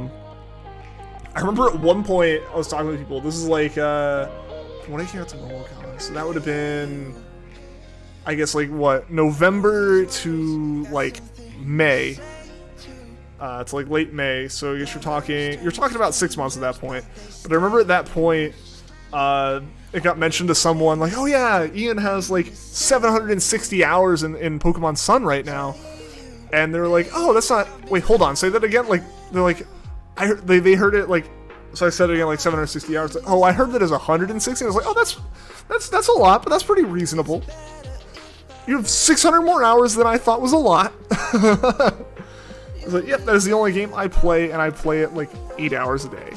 B: remember at one point I was talking with people. This is like when I came out to mobile college, so that would have been, I guess, like what, November to like May. It's like late May, so I guess you're talking about 6 months at that point. But I remember at that point, it got mentioned to someone like, oh yeah, Ian has like 760 hours in Pokemon Sun right now. And they're like, oh, that's not, wait, hold on, say that again? Like, they're like, they heard it like, so I said it again, like 760 hours. Like, oh, I heard that as 160. I was like, oh, that's a lot, but that's pretty reasonable. You have 600 more hours than I thought was a lot. I was like, yep, that is the only game I play, and I play it like 8 hours a day.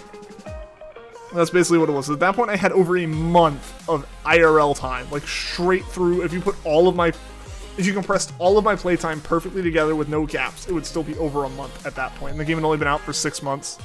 B: That's basically what it was. At that point, I had over a month of IRL time, like straight through. If you compressed all of my playtime perfectly together with no gaps, it would still be over a month at that point. And the game had only been out for 6 months.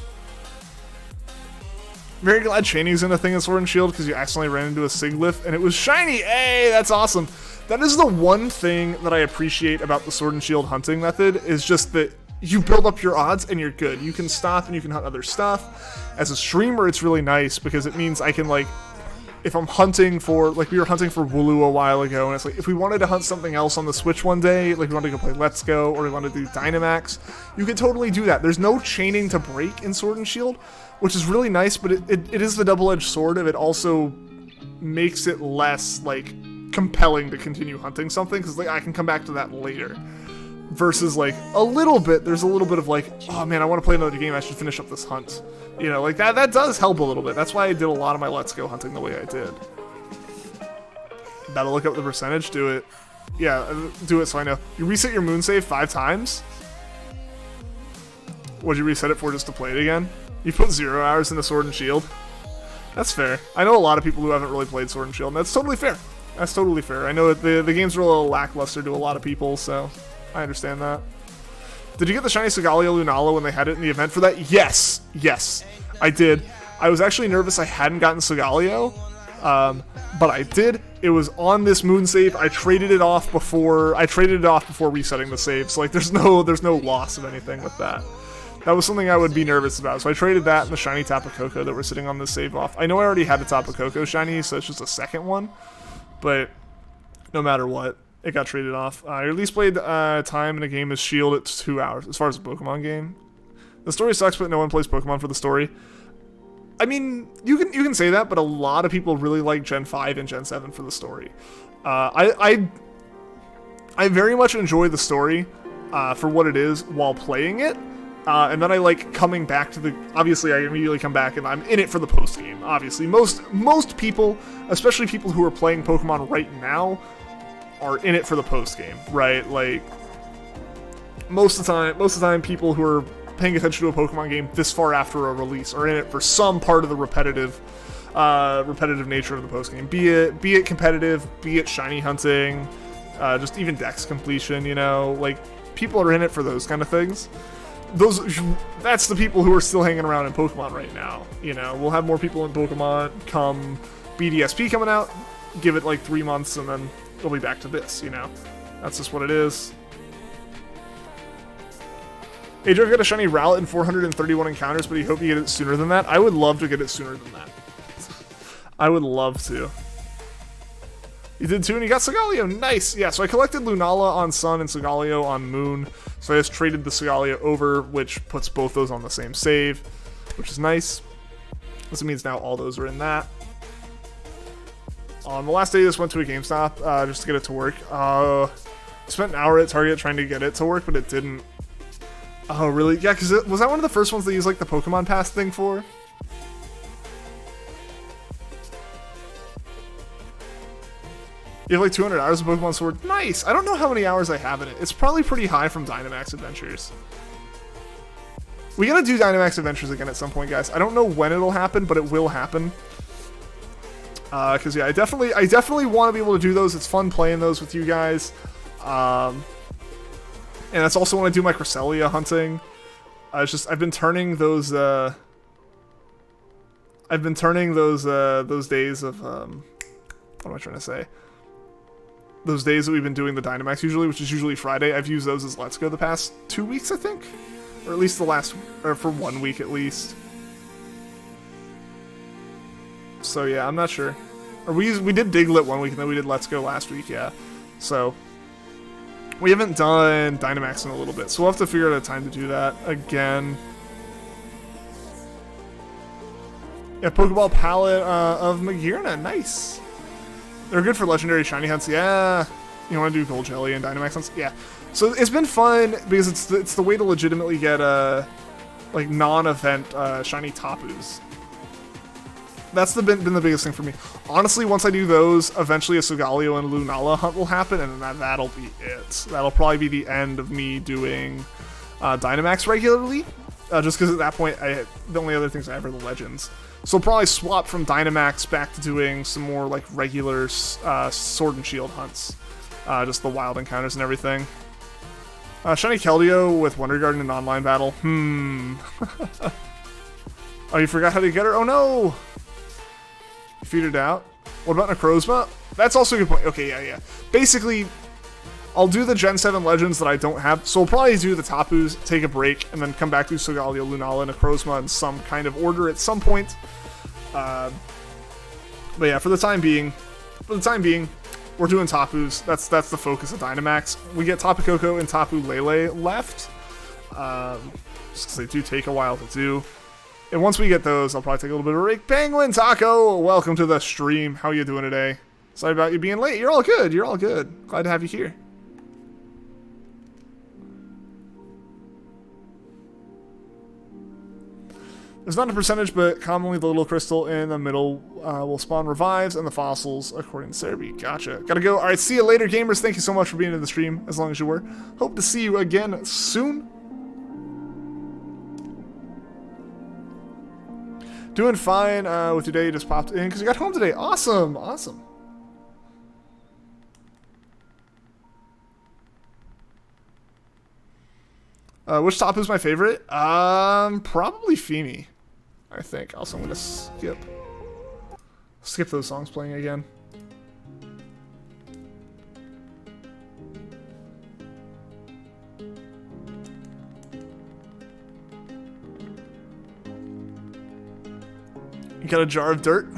B: Very glad Chaining's in a thing in Sword and Shield because you accidentally ran into a Siglif and it was shiny. Hey, that's awesome. That is the one thing that I appreciate about the Sword and Shield hunting method, is just that you build up your odds and you're good. You can stop and you can hunt other stuff. As a streamer, it's really nice because it means I can, like, if I'm hunting for, like, we were hunting for Wooloo a while ago, and it's like, if we wanted to hunt something else on the Switch one day, like we wanted to go play Let's Go, or we wanted to do Dynamax, you could totally do that. There's no chaining to break in Sword and Shield, which is really nice, but it is the double-edged sword of it. Also makes it less, like, compelling to continue hunting something, because, like, I can come back to that later. Versus, like, there's a little bit of, like, oh man, I want to play another game, I should finish up this hunt. You know, like, that does help a little bit. That's why I did a lot of my Let's Go hunting the way I did. Gotta look up the percentage, do it. Yeah, do it so I know. You reset your moon save 5 times? What'd you reset it for, just to play it again? You put 0 hours into Sword and Shield? That's fair. I know a lot of people who haven't really played Sword and Shield, and that's totally fair. That's totally fair. I know that the games are a little lackluster to a lot of people, so I understand that. Did you get the shiny Solgaleo Lunala when they had it in the event for that? Yes, I did. I was actually nervous I hadn't gotten Solgaleo, but I did. It was on this moon save. I traded it off before resetting the save. So, like, there's no loss of anything with that. That was something I would be nervous about. So I traded that and the shiny Tapu Koko that were sitting on the save off. I know I already had the Tapu Koko shiny, so it's just a second one. But no matter what, it got traded off. Your least played time in a game is Shield. It's 2 hours, as far as a Pokemon game. The story sucks, but no one plays Pokemon for the story. I mean, you can say that, but a lot of people really like Gen 5 and Gen 7 for the story. I very much enjoy the story for what it is while playing it. And then I like coming back to the... Obviously, I immediately come back and I'm in it for the post-game, obviously. Most people, especially people who are playing Pokemon right now, are in it for the post-game, right? Like, most of the time, people who are paying attention to a Pokemon game this far after a release are in it for some part of the repetitive nature of the post-game. Be it competitive, be it shiny hunting, just even dex completion, you know? Like, people are in it for those kind of things. that's the people who are still hanging around in Pokemon right now. You know, we'll have more people in Pokemon come BDSP coming out. Give it like 3 months, and then it'll be back to this. You know, that's just what it is. Adrian got a shiny Rowlet in 431 encounters, but he hoped to get it sooner than that. I would love to get it sooner than that. I would love to. You did too, and you got Solgaleo. Nice. Yeah, so I collected Lunala on Sun and Solgaleo on Moon. So I just traded the Solgaleo over, which puts both those on the same save, which is nice. This means now all those are in that. On the last day, I just went to a GameStop just to get it to work. Spent an hour at Target trying to get it to work, but it didn't. Oh, really? Yeah, because was that one of the first ones they used like the Pokemon Pass thing for? You have like 200 hours of Pokemon Sword. Nice! I don't know how many hours I have in it. It's probably pretty high from Dynamax Adventures. We gotta do Dynamax Adventures again at some point, guys. I don't know when it'll happen, but it will happen. Because yeah, I definitely want to be able to do those. It's fun playing those with you guys. And that's also when I do my Cresselia hunting. I've been turning those days of what am I trying to say? Those days that we've been doing the Dynamax usually, which is usually Friday, I've used those as Let's Go the past 2 weeks, I think, or at least for 1 week at least. So yeah, I'm not sure. Or we did Diglett 1 week and then we did Let's Go last week, yeah. So we haven't done Dynamax in a little bit, so we'll have to figure out a time to do that again. Yeah, Pokeball Palette of Magearna, nice. They're good for legendary shiny hunts, yeah. You want to do Gold Jelly and Dynamax hunts, yeah. So it's been fun because it's the way to legitimately get like non-event shiny Tapus. That's been the biggest thing for me. Honestly, once I do those, eventually a Solgaleo and Lunala hunt will happen, and then that'll be it. That'll probably be the end of me doing Dynamax regularly, just because at that point, the only other things I have are the Legends. So I'll probably swap from Dynamax back to doing some more like regular Sword and Shield hunts, just the wild encounters and everything. Shiny Keldeo with Wonder Garden in online battle. Oh, you forgot how to get her? Oh no! Feed it out. What about Necrozma? That's also a good point. Okay, yeah. Basically, I'll do the Gen 7 Legends that I don't have. So I'll probably do the Tapus, take a break, and then come back to Solgaleo, Lunala, and Necrozma in some kind of order at some point. But yeah, for the time being, we're doing Tapus. That's the focus of Dynamax. We get Tapu Koko and Tapu Lele left, just because they do take a while to do. And once we get those, I'll probably take a little bit of a break. Penguin Taco, welcome to the stream. How are you doing today? Sorry about you being late. You're all good. You're all good. Glad to have you here. There's not a percentage, but commonly the little crystal in the middle will spawn revives and the fossils, according to Cerebi. Gotcha. Gotta go. All right, see you later, gamers. Thank you so much for being in the stream, as long as you were. Hope to see you again soon. Doing fine with your day. You just popped in because you got home today. Awesome. Awesome. Which top is my favorite? Probably Femi, I think. Also, I'm going to skip those songs playing again. You got a jar of dirt?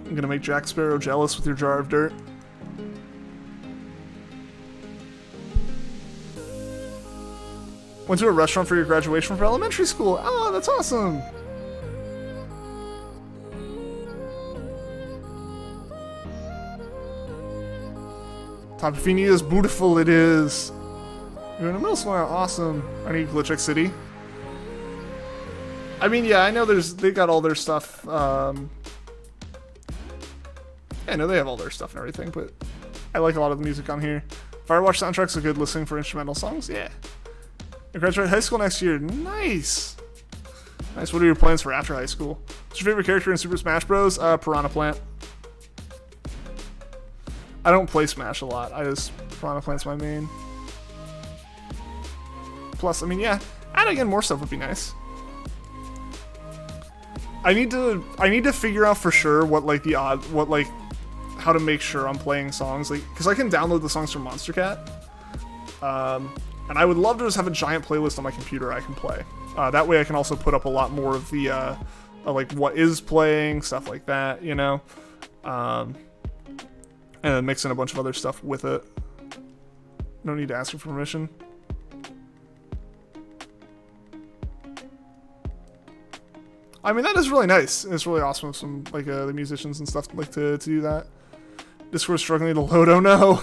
B: I'm gonna make Jack Sparrow jealous with your jar of dirt. Went to a restaurant for your graduation from elementary school. Oh, that's awesome. Tapu Fini is beautiful, it is. You're in the middle school now, awesome. I need Glitchix City. I mean, yeah, I know they got all their stuff, yeah, I know they have all their stuff and everything, but I like a lot of the music on here. Firewatch soundtrack's a good listening for instrumental songs, yeah. I graduate high school next year, nice! Nice, what are your plans for after high school? What's your favorite character in Super Smash Bros? Piranha Plant. I don't play Smash a lot, Piranha Plant's my main. Plus. I mean, yeah, adding in more stuff would be nice. I need to figure out for sure what like how to make sure I'm playing songs, like, because I can download the songs from Monstercat, and I would love to just have a giant playlist on my computer I can play. That way I can also put up a lot more of the like what is playing, stuff like that, you know, and then mix in a bunch of other stuff with it. No need to ask for permission. I mean, that is really nice. It's really awesome of some, like, the musicians and stuff like to do that. Discord's struggling to load, oh no!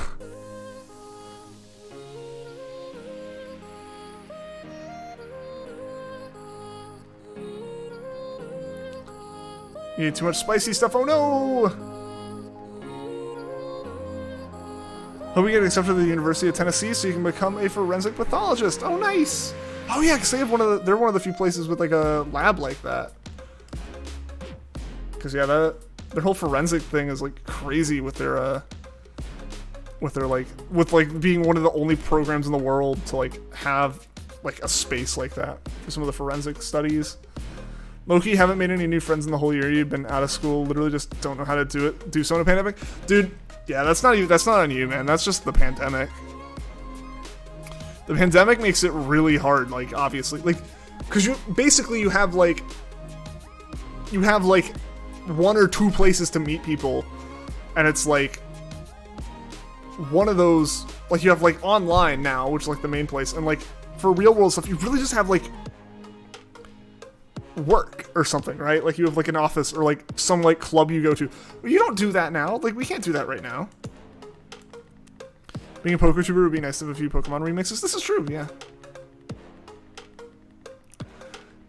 B: You need too much spicy stuff, oh no! Hope you get accepted to the University of Tennessee so you can become a forensic pathologist. Oh, nice! Oh yeah, because they're one of the few places with, like, a lab like that. Because yeah, their whole forensic thing is like crazy with their being one of the only programs in the world to like have like a space like that for some of the forensic studies. Loki, haven't made any new friends in the whole year. You've been out of school, literally just don't know how to do so in a pandemic, dude. Yeah, that's not on you, man. That's just the pandemic. The pandemic makes it really hard, like obviously, like because you have like one or two places to meet people, and it's like one of those, like you have like online now, which is like the main place, and like for real world stuff you really just have like work or something, right? Like you have like an office or like some like club you go to. You don't do that now. Like we can't do that right now. Being a poker tuber would be nice to have a few Pokemon remixes. This is true, yeah.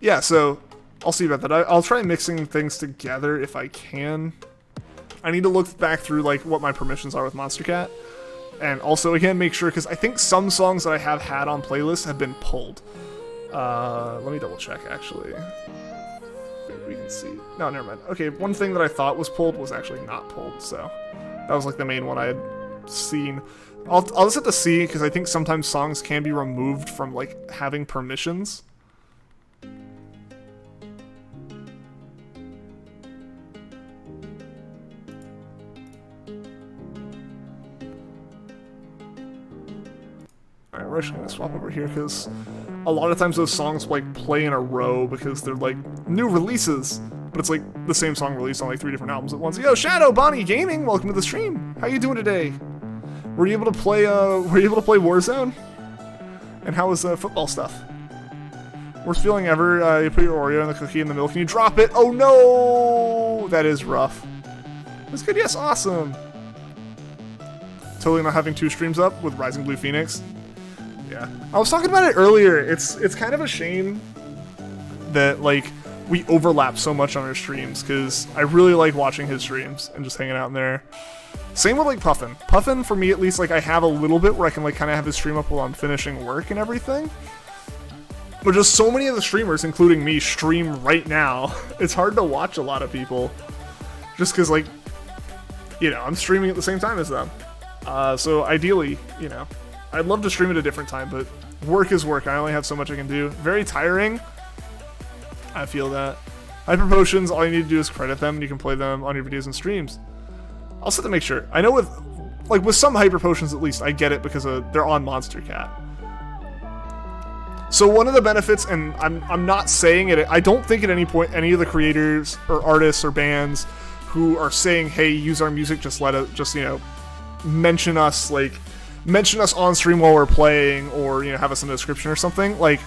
B: Yeah, so I'll see about that. I'll try mixing things together if I can. I need to look back through like what my permissions are with Monstercat, and also again make sure, because I think some songs that I have had on playlists have been pulled. Let me double check actually. I think we can see. No, never mind. Okay, one thing that I thought was pulled was actually not pulled, so that was like the main one I had seen. I'll just have to see, because I think sometimes songs can be removed from like having permissions. Alright, we're actually gonna swap over here because a lot of times those songs like play in a row because they're like new releases, but it's like the same song released on like 3 different albums at once. Yo, Shadow Bonnie Gaming, welcome to the stream. How you doing today? Were you able to play Warzone? And how was football stuff? Worst feeling ever. You put your Oreo in the cookie in the milk and you drop it. Oh no, that is rough. That's good. Yes, awesome. Totally not having 2 streams up with Rising Blue Phoenix. Yeah, I was talking about it earlier. It's kind of a shame that like we overlap so much on our streams, because I really like watching his streams and just hanging out in there. Same with like Puffin. Puffin, for me at least, like I have a little bit where I can like kind of have his stream up while I'm finishing work and everything. But just so many of the streamers, including me, stream right now. It's hard to watch a lot of people, just because like, you know, I'm streaming at the same time as them. So ideally, you know, I'd love to stream at a different time, but work is work. I only have so much I can do. Very tiring. I feel that. Hyper Potions, all you need to do is credit them and you can play them on your videos and streams. I'll set to make sure. I know with some Hyper Potions at least, I get it because they're on Monstercat. So one of the benefits, and I'm not saying it, I don't think at any point any of the creators or artists or bands who are saying, hey, use our music, just you know, mention us on stream while we're playing, or, you know, have us in the description or something. Like,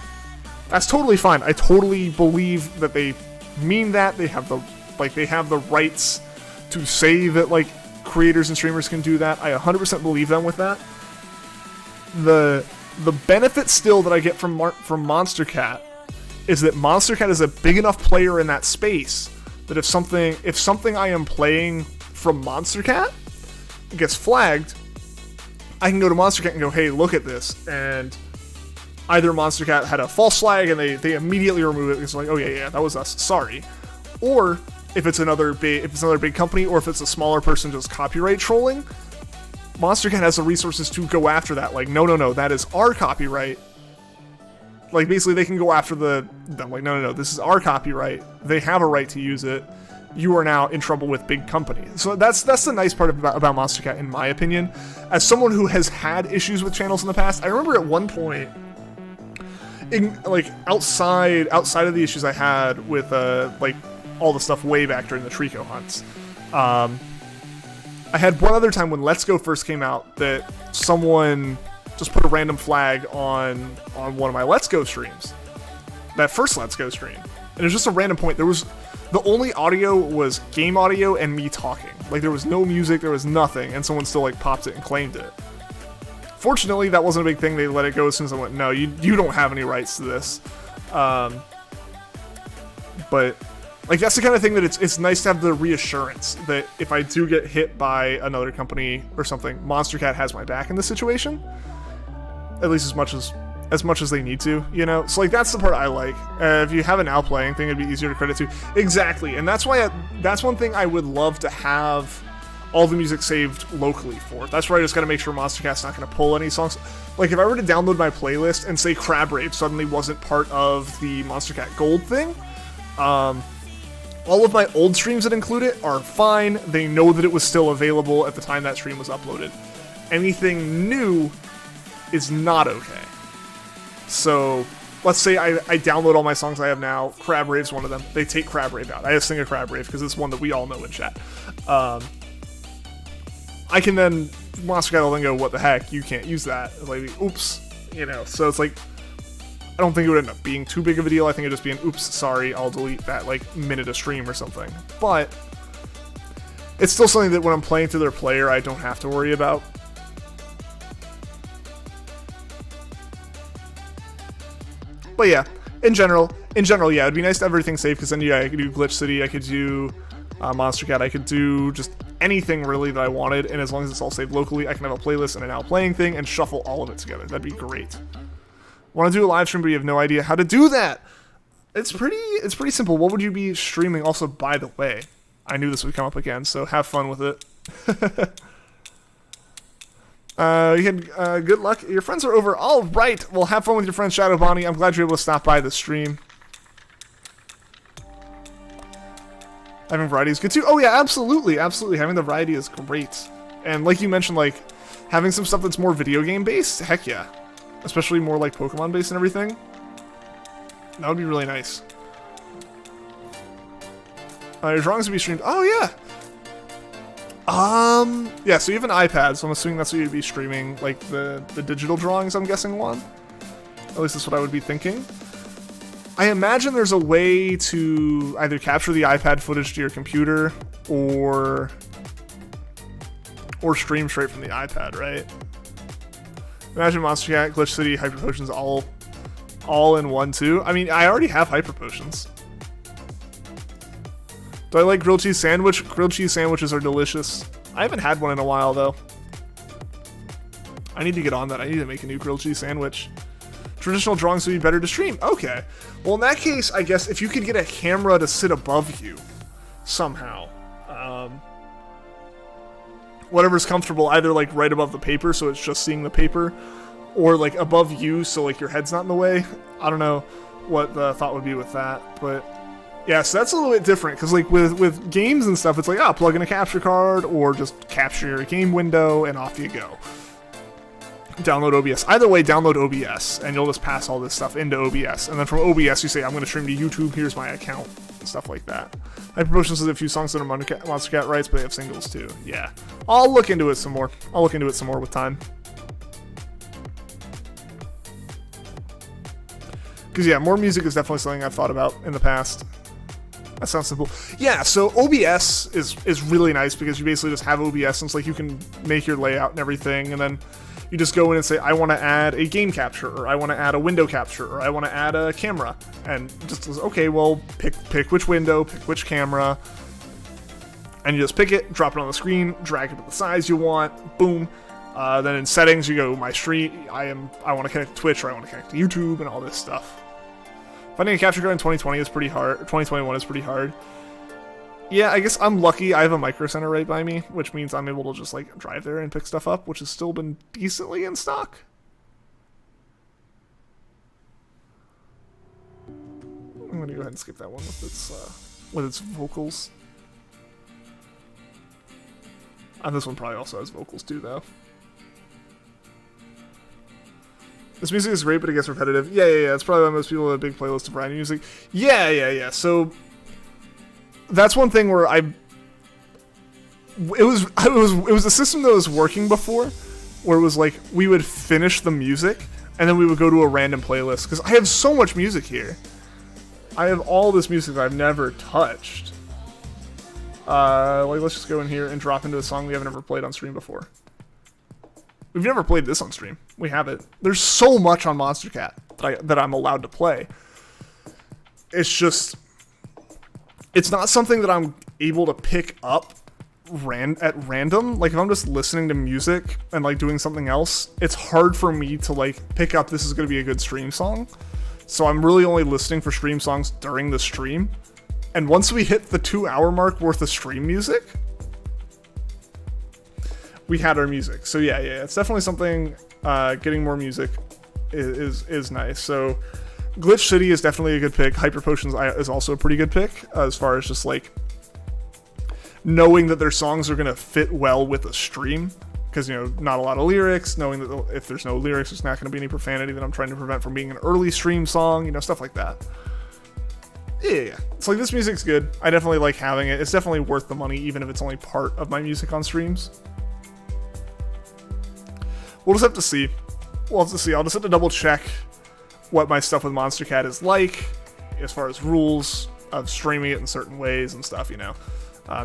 B: that's totally fine. I totally believe that they mean that. They have the rights to say that, like, creators and streamers can do that. I 100% believe them with that. The benefit still that I get from Monstercat is that Monstercat is a big enough player in that space that if something I am playing from Monstercat gets flagged, I can go to Monstercat and go, hey, look at this, and either Monstercat had a false flag and they immediately remove it because like, oh yeah, that was us, sorry. Or if it's another big company, or if it's a smaller person just copyright trolling, Monstercat has the resources to go after that. Like, no, that is our copyright. Like, basically, they can go after I'm like, no, this is our copyright. They have a right to use it. You are now in trouble with big company. So that's the nice part about Monstercat, in my opinion. As someone who has had issues with channels in the past, I remember at one point, outside of the issues I had with all the stuff way back during the Trico hunts, I had one other time when Let's Go first came out that someone just put a random flag on one of my Let's Go streams. That first Let's Go stream. And it was just a random point. The only audio was game audio and me talking. Like, there was no music, there was nothing, and someone still, popped it and claimed it. Fortunately, that wasn't a big thing. They let it go as soon as I went, no, you don't have any rights to this. But, that's the kind of thing that it's nice to have the reassurance that if I do get hit by another company or something, Monstercat has my back in this situation. At least as much as they need to, So, that's the part I like. If you have an Now Playing thing, it'd be easier to credit to. Exactly, and that's why that's one thing I would love to have all the music saved locally for. That's where I just gotta make sure Monstercat's not gonna pull any songs. Like, if I were to download my playlist and say Crab Rave suddenly wasn't part of the Monstercat Gold thing, all of my old streams that include it are fine. They know that it was still available at the time that stream was uploaded. Anything new is not okay. So, let's say I download all my songs I have now. Crab Rave's one of them. They take Crab Rave out. I just sing a Crab Rave because it's one that we all know in chat. I can then, Monstercat will then go, what the heck, you can't use that. Like, oops, So it's like, I don't think it would end up being too big of a deal. I think it'd just be an, oops, sorry, I'll delete that, minute of stream or something. But, it's still something that when I'm playing through their player, I don't have to worry about. But yeah, in general, yeah, it'd be nice to have everything saved, because then, yeah, I could do Glitch City, I could do Monstercat, I could do just anything really that I wanted, and as long as it's all saved locally, I can have a playlist and a Now Playing thing and shuffle all of it together. That'd be great. Want to do a live stream, but you have no idea how to do that? It's pretty simple. What would you be streaming? Also, by the way, I knew this would come up again, so have fun with it. You had good luck. Your friends are over. All right. Well, have fun with your friend Shadow Bonnie. I'm glad you're able to stop by the stream. Having variety is good too. Oh yeah, absolutely, absolutely. Having the variety is great. And like you mentioned, having some stuff that's more video game based. Heck yeah. Especially more Pokemon based and everything. That would be really nice. Your drawings would be streamed. Oh yeah. Yeah, so you have an iPad, so I'm assuming that's what you'd be streaming, the digital drawings, I'm guessing, one? At least that's what I would be thinking. I imagine there's a way to either capture the iPad footage to your computer, or stream straight from the iPad, right? Imagine Monstercat, Glitch City, Hyper Potions all in one, too. I mean, I already have Hyper Potions. Do I like grilled cheese sandwich? Grilled cheese sandwiches are delicious. I haven't had one in a while, though. I need to get on that. I need to make a new grilled cheese sandwich. Traditional drawings would be better to stream. Okay. Well, in that case, I guess if you could get a camera to sit above you somehow. Whatever's comfortable, either right above the paper, so it's just seeing the paper, or above you, so your head's not in the way. I don't know what the thought would be with that, but yeah, so that's a little bit different, because with games and stuff, it's plug in a capture card, or just capture your game window, and off you go. Download OBS. Either way, download OBS, and you'll just pass all this stuff into OBS, and then from OBS you say, I'm going to stream to YouTube, here's my account, and stuff like that. Hyper Potions has a few songs that are Monstercat rights, but they have singles too. Yeah. I'll look into it some more. With time. Because yeah, more music is definitely something I've thought about in the past. That sounds simple. Yeah, so OBS is really nice, because you basically just have OBS, and it's you can make your layout and everything, and then you just go in and say, I want to add a game capture, or I want to add a window capture, or I want to add a camera. And just, okay, well, pick which window, pick which camera, and you just pick it, drop it on the screen, drag it to the size you want, boom. Then in settings, you go, my stream, I want to connect to Twitch, or I want to connect to YouTube, and all this stuff. Finding a capture card in 2020 is pretty hard. 2021 is pretty hard. Yeah, I guess I'm lucky I have a Micro Center right by me, which means I'm able to just drive there and pick stuff up, which has still been decently in stock. I'm gonna go ahead and skip that one with its vocals. And this one probably also has vocals too, though. This music is great, but it gets repetitive. Yeah. It's probably why most people have a big playlist of brand new music. Yeah. So that's one thing where it was a system that was working before, where it was like we would finish the music and then we would go to a random playlist, because I have so much music here. I have all this music that I've never touched. Like, let's just go in here and drop into a song we haven't ever played on stream before. We've never played this on stream. We have it. There's so much on Monstercat that I'm allowed to play. It's just, it's not something that I'm able to pick up at random. Like, if I'm just listening to music and like doing something else, it's hard for me to like pick up this is going to be a good stream song. So I'm really only listening for stream songs during the stream. And once we hit the 2-hour mark worth of stream music, we had our music. So yeah, it's definitely something. Getting more music is nice. So Glitch City is definitely a good pick. Hyper Potions is also a pretty good pick, as far as just like knowing that their songs are gonna fit well with a stream, because not a lot of lyrics. Knowing that if there's no lyrics, there's not gonna be any profanity that I'm trying to prevent from being an early stream song. Stuff like that. Yeah. It's like, this music's good. I definitely like having it. It's definitely worth the money, even if it's only part of my music on streams. We'll just have to see. I'll just have to double check what my stuff with Monstercat is like, as far as rules of streaming it in certain ways and stuff,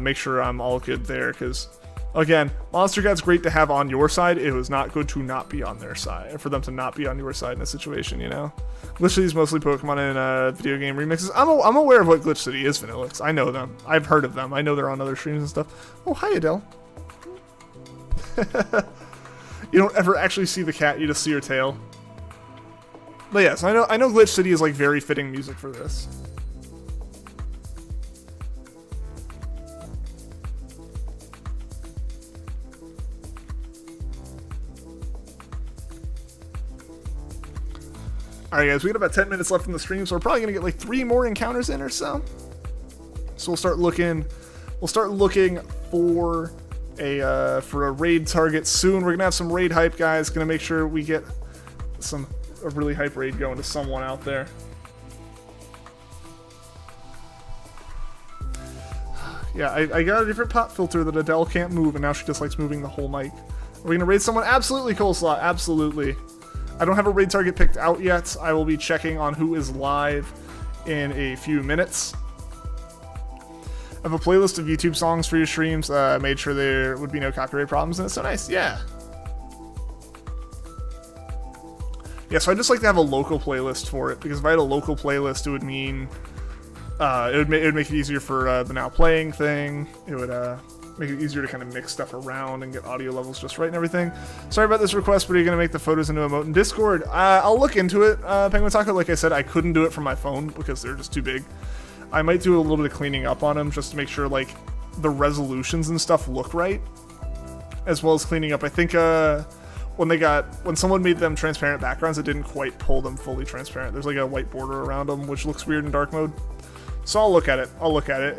B: Make sure I'm all good there, because, again, Monstercat's great to have on your side. It was not good to not be on their side, for them to not be on your side in a situation, Glitch City is mostly Pokemon and video game remixes. I'm aware of what Glitch City is, Vanillix. I know them. I've heard of them. I know they're on other streams and stuff. Oh, hi, Adele. You don't ever actually see the cat, you just see her tail. But yes, I know Glitch City is like very fitting music for this. Alright guys, we got about 10 minutes left in the stream, so we're probably gonna get like 3 more encounters in or so. So we'll start looking for a raid target soon. We're gonna have some raid hype, guys. Gonna make sure we get a really hype raid going to someone out there. Yeah, I got a different pop filter that Adele can't move, and now she just likes moving the whole mic. Are we gonna raid someone? Absolutely, Coleslaw. Absolutely. I don't have a raid target picked out yet. I will be checking on who is live in a few minutes. I have a playlist of YouTube songs for your streams. Made sure there would be no copyright problems, and it's so nice. Yeah. Yeah, so I just like to have a local playlist for it, because if I had a local playlist, it would mean it would make it easier for the now playing thing. It would make it easier to kind of mix stuff around and get audio levels just right and everything. Sorry about this request, but are you going to make the photos into emote in Discord? I'll look into it. Penguin Taco, like I said, I couldn't do it from my phone because they're just too big. I might do a little bit of cleaning up on them just to make sure like the resolutions and stuff look right, as well as cleaning up. I think when someone made them transparent backgrounds, it didn't quite pull them fully transparent. There's like a white border around them, which looks weird in dark mode. So I'll look at it.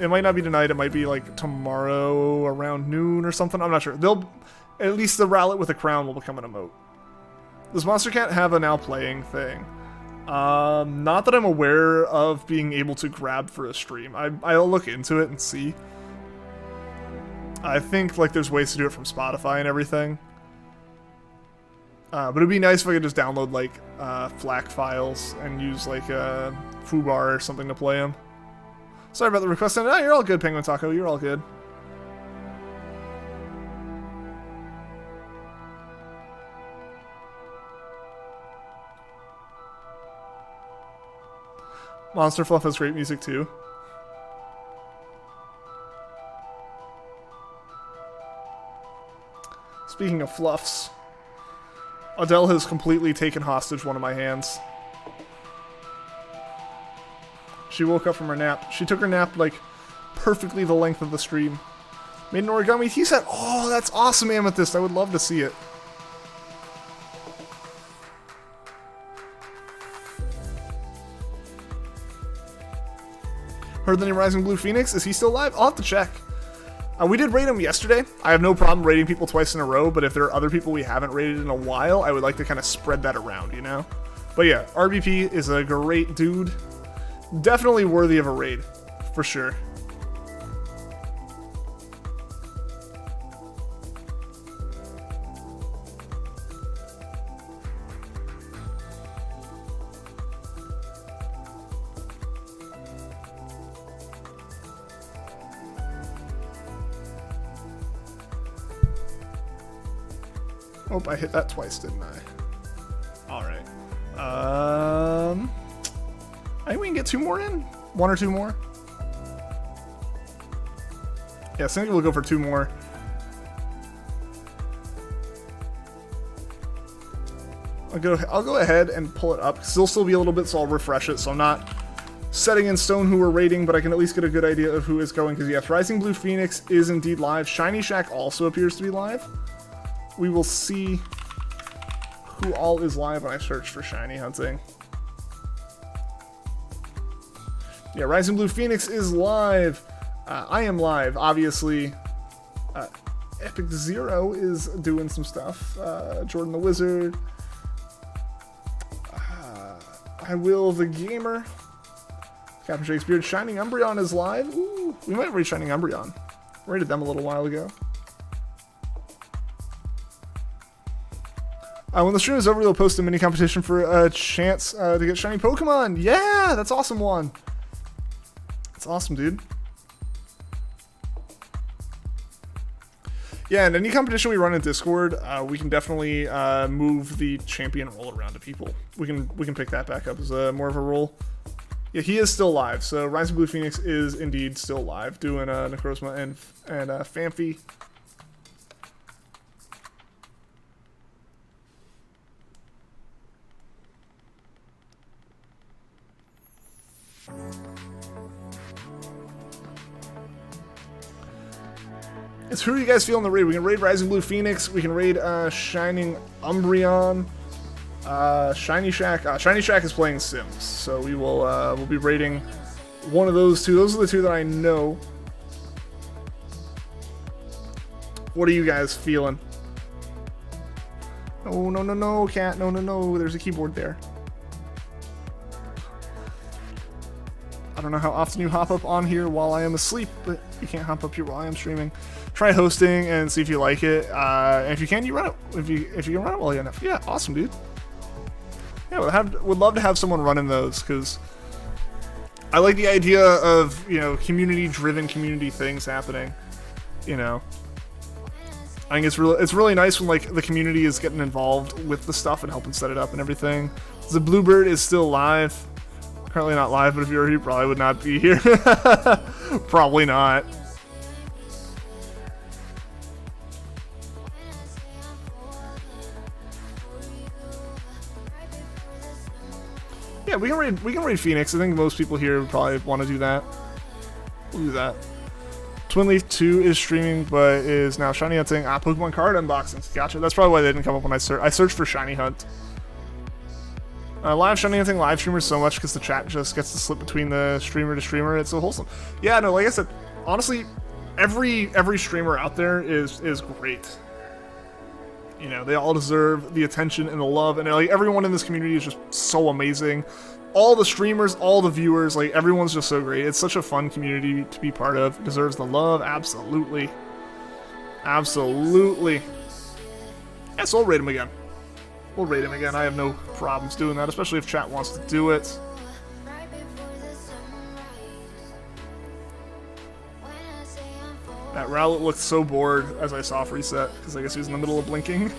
B: It might not be tonight. It might be like tomorrow around noon or something. I'm not sure. At least the Rowlet with a crown will become an emote. Does Monstercat have a now playing thing? Not that I'm aware of being able to grab for a stream. I'll look into it and see. I think like there's ways to do it from Spotify and everything. But it'd be nice if I could just download like FLAC files and use like Foobar or something to play them. Sorry about the request. No, you're all good, Penguin Taco. You're all good. Monster Fluff has great music too. Speaking of fluffs, Adele has completely taken hostage one of my hands. She woke up from her nap. She took her nap like perfectly the length of the stream. Made an origami. He said, "Oh, that's awesome, Amethyst. I would love to see it." Heard the name Rising Blue Phoenix. Is he still alive? I'll have to check. We did raid him yesterday. I have no problem raiding people twice in a row, but if there are other people we haven't raided in a while, I would like to kind of spread that around, you know? But yeah, RBP is a great dude. Definitely worthy of a raid, for sure. Oh, I hit that twice, didn't I? All right. I think we can get 2 more in. 1 or 2 more. Yeah, I think we'll go for 2 more. I'll go ahead and pull it up. It'll still be a little bit, so I'll refresh it. So I'm not setting in stone who we're rating, but I can at least get a good idea of who is going. Because yes, Rising Blue Phoenix is indeed live. Shiny Shack also appears to be live. We will see who all is live when I search for shiny hunting. Yeah, Rising Blue Phoenix is live. I am live, obviously. Epic Zero is doing some stuff. Jordan the Wizard. I Will the Gamer. Captain Shakespeare. Shining Umbreon is live. Ooh, we might raid Shining Umbreon. Raided them a little while ago. When the stream is over, they'll post a mini competition for a chance to get shiny Pokemon. Yeah, that's awesome one. That's awesome, dude. Yeah, and any competition we run in Discord, we can definitely move the champion role around to people. We can pick that back up as more of a role. Yeah, he is still live. So Rising Blue Phoenix is indeed still live, doing Necrozma and Phanpy. It's who are you guys feeling the raid? We can raid Rising Blue Phoenix. We can raid Shining Umbreon. Shiny Shack. Shiny Shack is playing Sims, so we will we'll be raiding one of those 2. Those are the 2 that I know. What are you guys feeling? Oh no no no cat no no no! There's a keyboard there. I don't know how often you hop up on here while I am asleep, but you can't hop up here while I am streaming. Try hosting and see if you like it. And if you can, you run it. If you can run it well enough. Yeah, awesome, dude. Yeah, would love to have someone running those, because I like the idea of, you know, community-driven community things happening. You know, I think it's really nice when like the community is getting involved with the stuff and helping set it up and everything. The Bluebird is still live. Currently not live, but if you were here, you probably would not be here. Probably not. Yeah, we can raid Phoenix. I think most people here would probably want to do that. We'll do that. Twin Leaf 2 is streaming, but is now shiny hunting. Pokemon card unboxings. Gotcha. That's probably why they didn't come up when I searched for shiny hunt. Live shiny hunting live streamers so much because the chat just gets to slip between the streamer to streamer. It's so wholesome. Yeah, no, like I said, honestly, every streamer out there is great. You know, they all deserve the attention and the love, and like everyone in this community is just so amazing. All the streamers, all the viewers, like everyone's just so great. It's such a fun community to be part of. It deserves the love, absolutely. Absolutely. Yeah, so I'll rate him again. We'll rate him again. I have no problems doing that, especially if chat wants to do it. That Rowlet looked so bored as I saw reset, because I guess he was in the middle of blinking.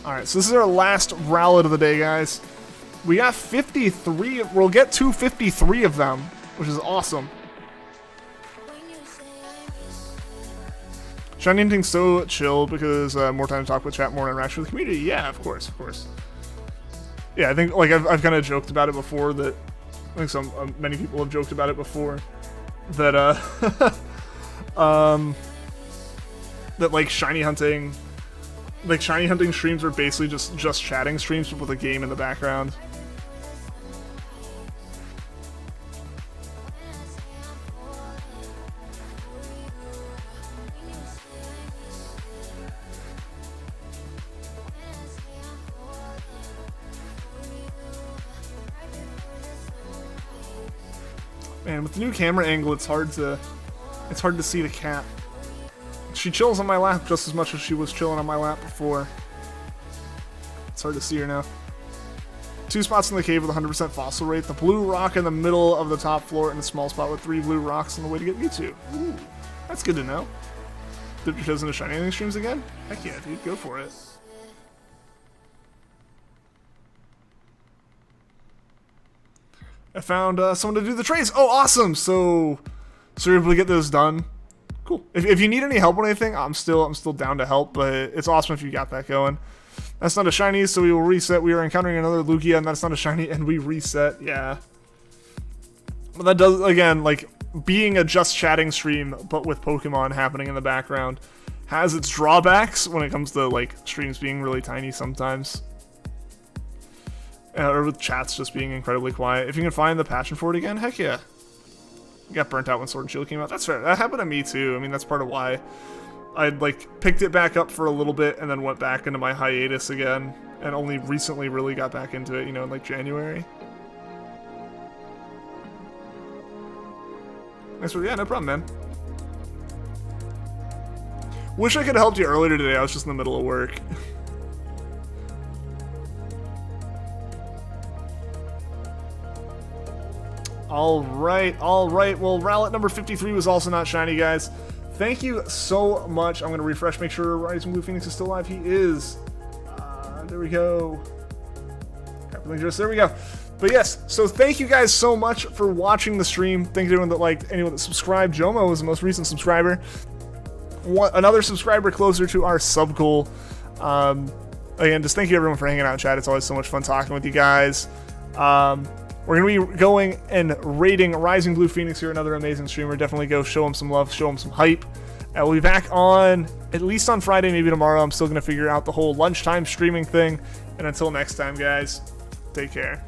B: Alright, so this is our last Rowlet of the day, guys. We got 53. We'll get 253 of them, which is awesome. Shiny hunting's so chill because more time to talk with chat, more interaction with the community. Yeah, of course, of course. Yeah, I think like I've kind of joked about it before that I think many people have joked about it before that that like shiny hunting streams are basically just chatting streams but with a game in the background. Man, with the new camera angle, it's hard to see the cat. She chills on my lap just as much as she was chilling on my lap before. It's hard to see her now. 2 spots in the cave with 100% fossil rate. The blue rock in the middle of the top floor and a small spot with 3 blue rocks on the way to get Mewtwo. Ooh, that's good to know. Dip your toes into shiny hunting streams again? Heck yeah, dude, go for it. I found someone to do the trades. Oh, awesome! So you're able to get those done. Cool. If you need any help with anything, I'm still down to help. But it's awesome if you got that going. That's not a shiny, so we will reset. We are encountering another Lugia, and that's not a shiny, and we reset. Yeah. But that does, again, like being a just chatting stream, but with Pokemon happening in the background, has its drawbacks when it comes to like streams being really tiny sometimes. Or with chats just being incredibly quiet. If you can find the passion for it again, heck yeah. You got burnt out when Sword and Shield came out. That's fair. That happened to me too. I mean, that's part of why I'd like picked it back up for a little bit and then went back into my hiatus again. And only recently really got back into it, you know, in like January. Nice work. Yeah, no problem, man. Wish I could have helped you earlier today. I was just in the middle of work. All right. Well, Rowlet number 53 was also not shiny, guys. Thank you so much. I'm going to refresh, make sure Rising Blue Phoenix is still alive. He is. There we go. There we go. But yes, so thank you guys so much for watching the stream. Thank you to anyone that liked, anyone that subscribed. Jomo was the most recent subscriber. Another subscriber closer to our sub goal. Again, just thank you everyone for hanging out in chat. It's always so much fun talking with you guys. We're going to be going and raiding Rising Blue Phoenix here, another amazing streamer. Definitely go show him some love, show him some hype. And we'll be back on, at least on Friday, maybe tomorrow. I'm still going to figure out the whole lunchtime streaming thing. And until next time, guys, take care.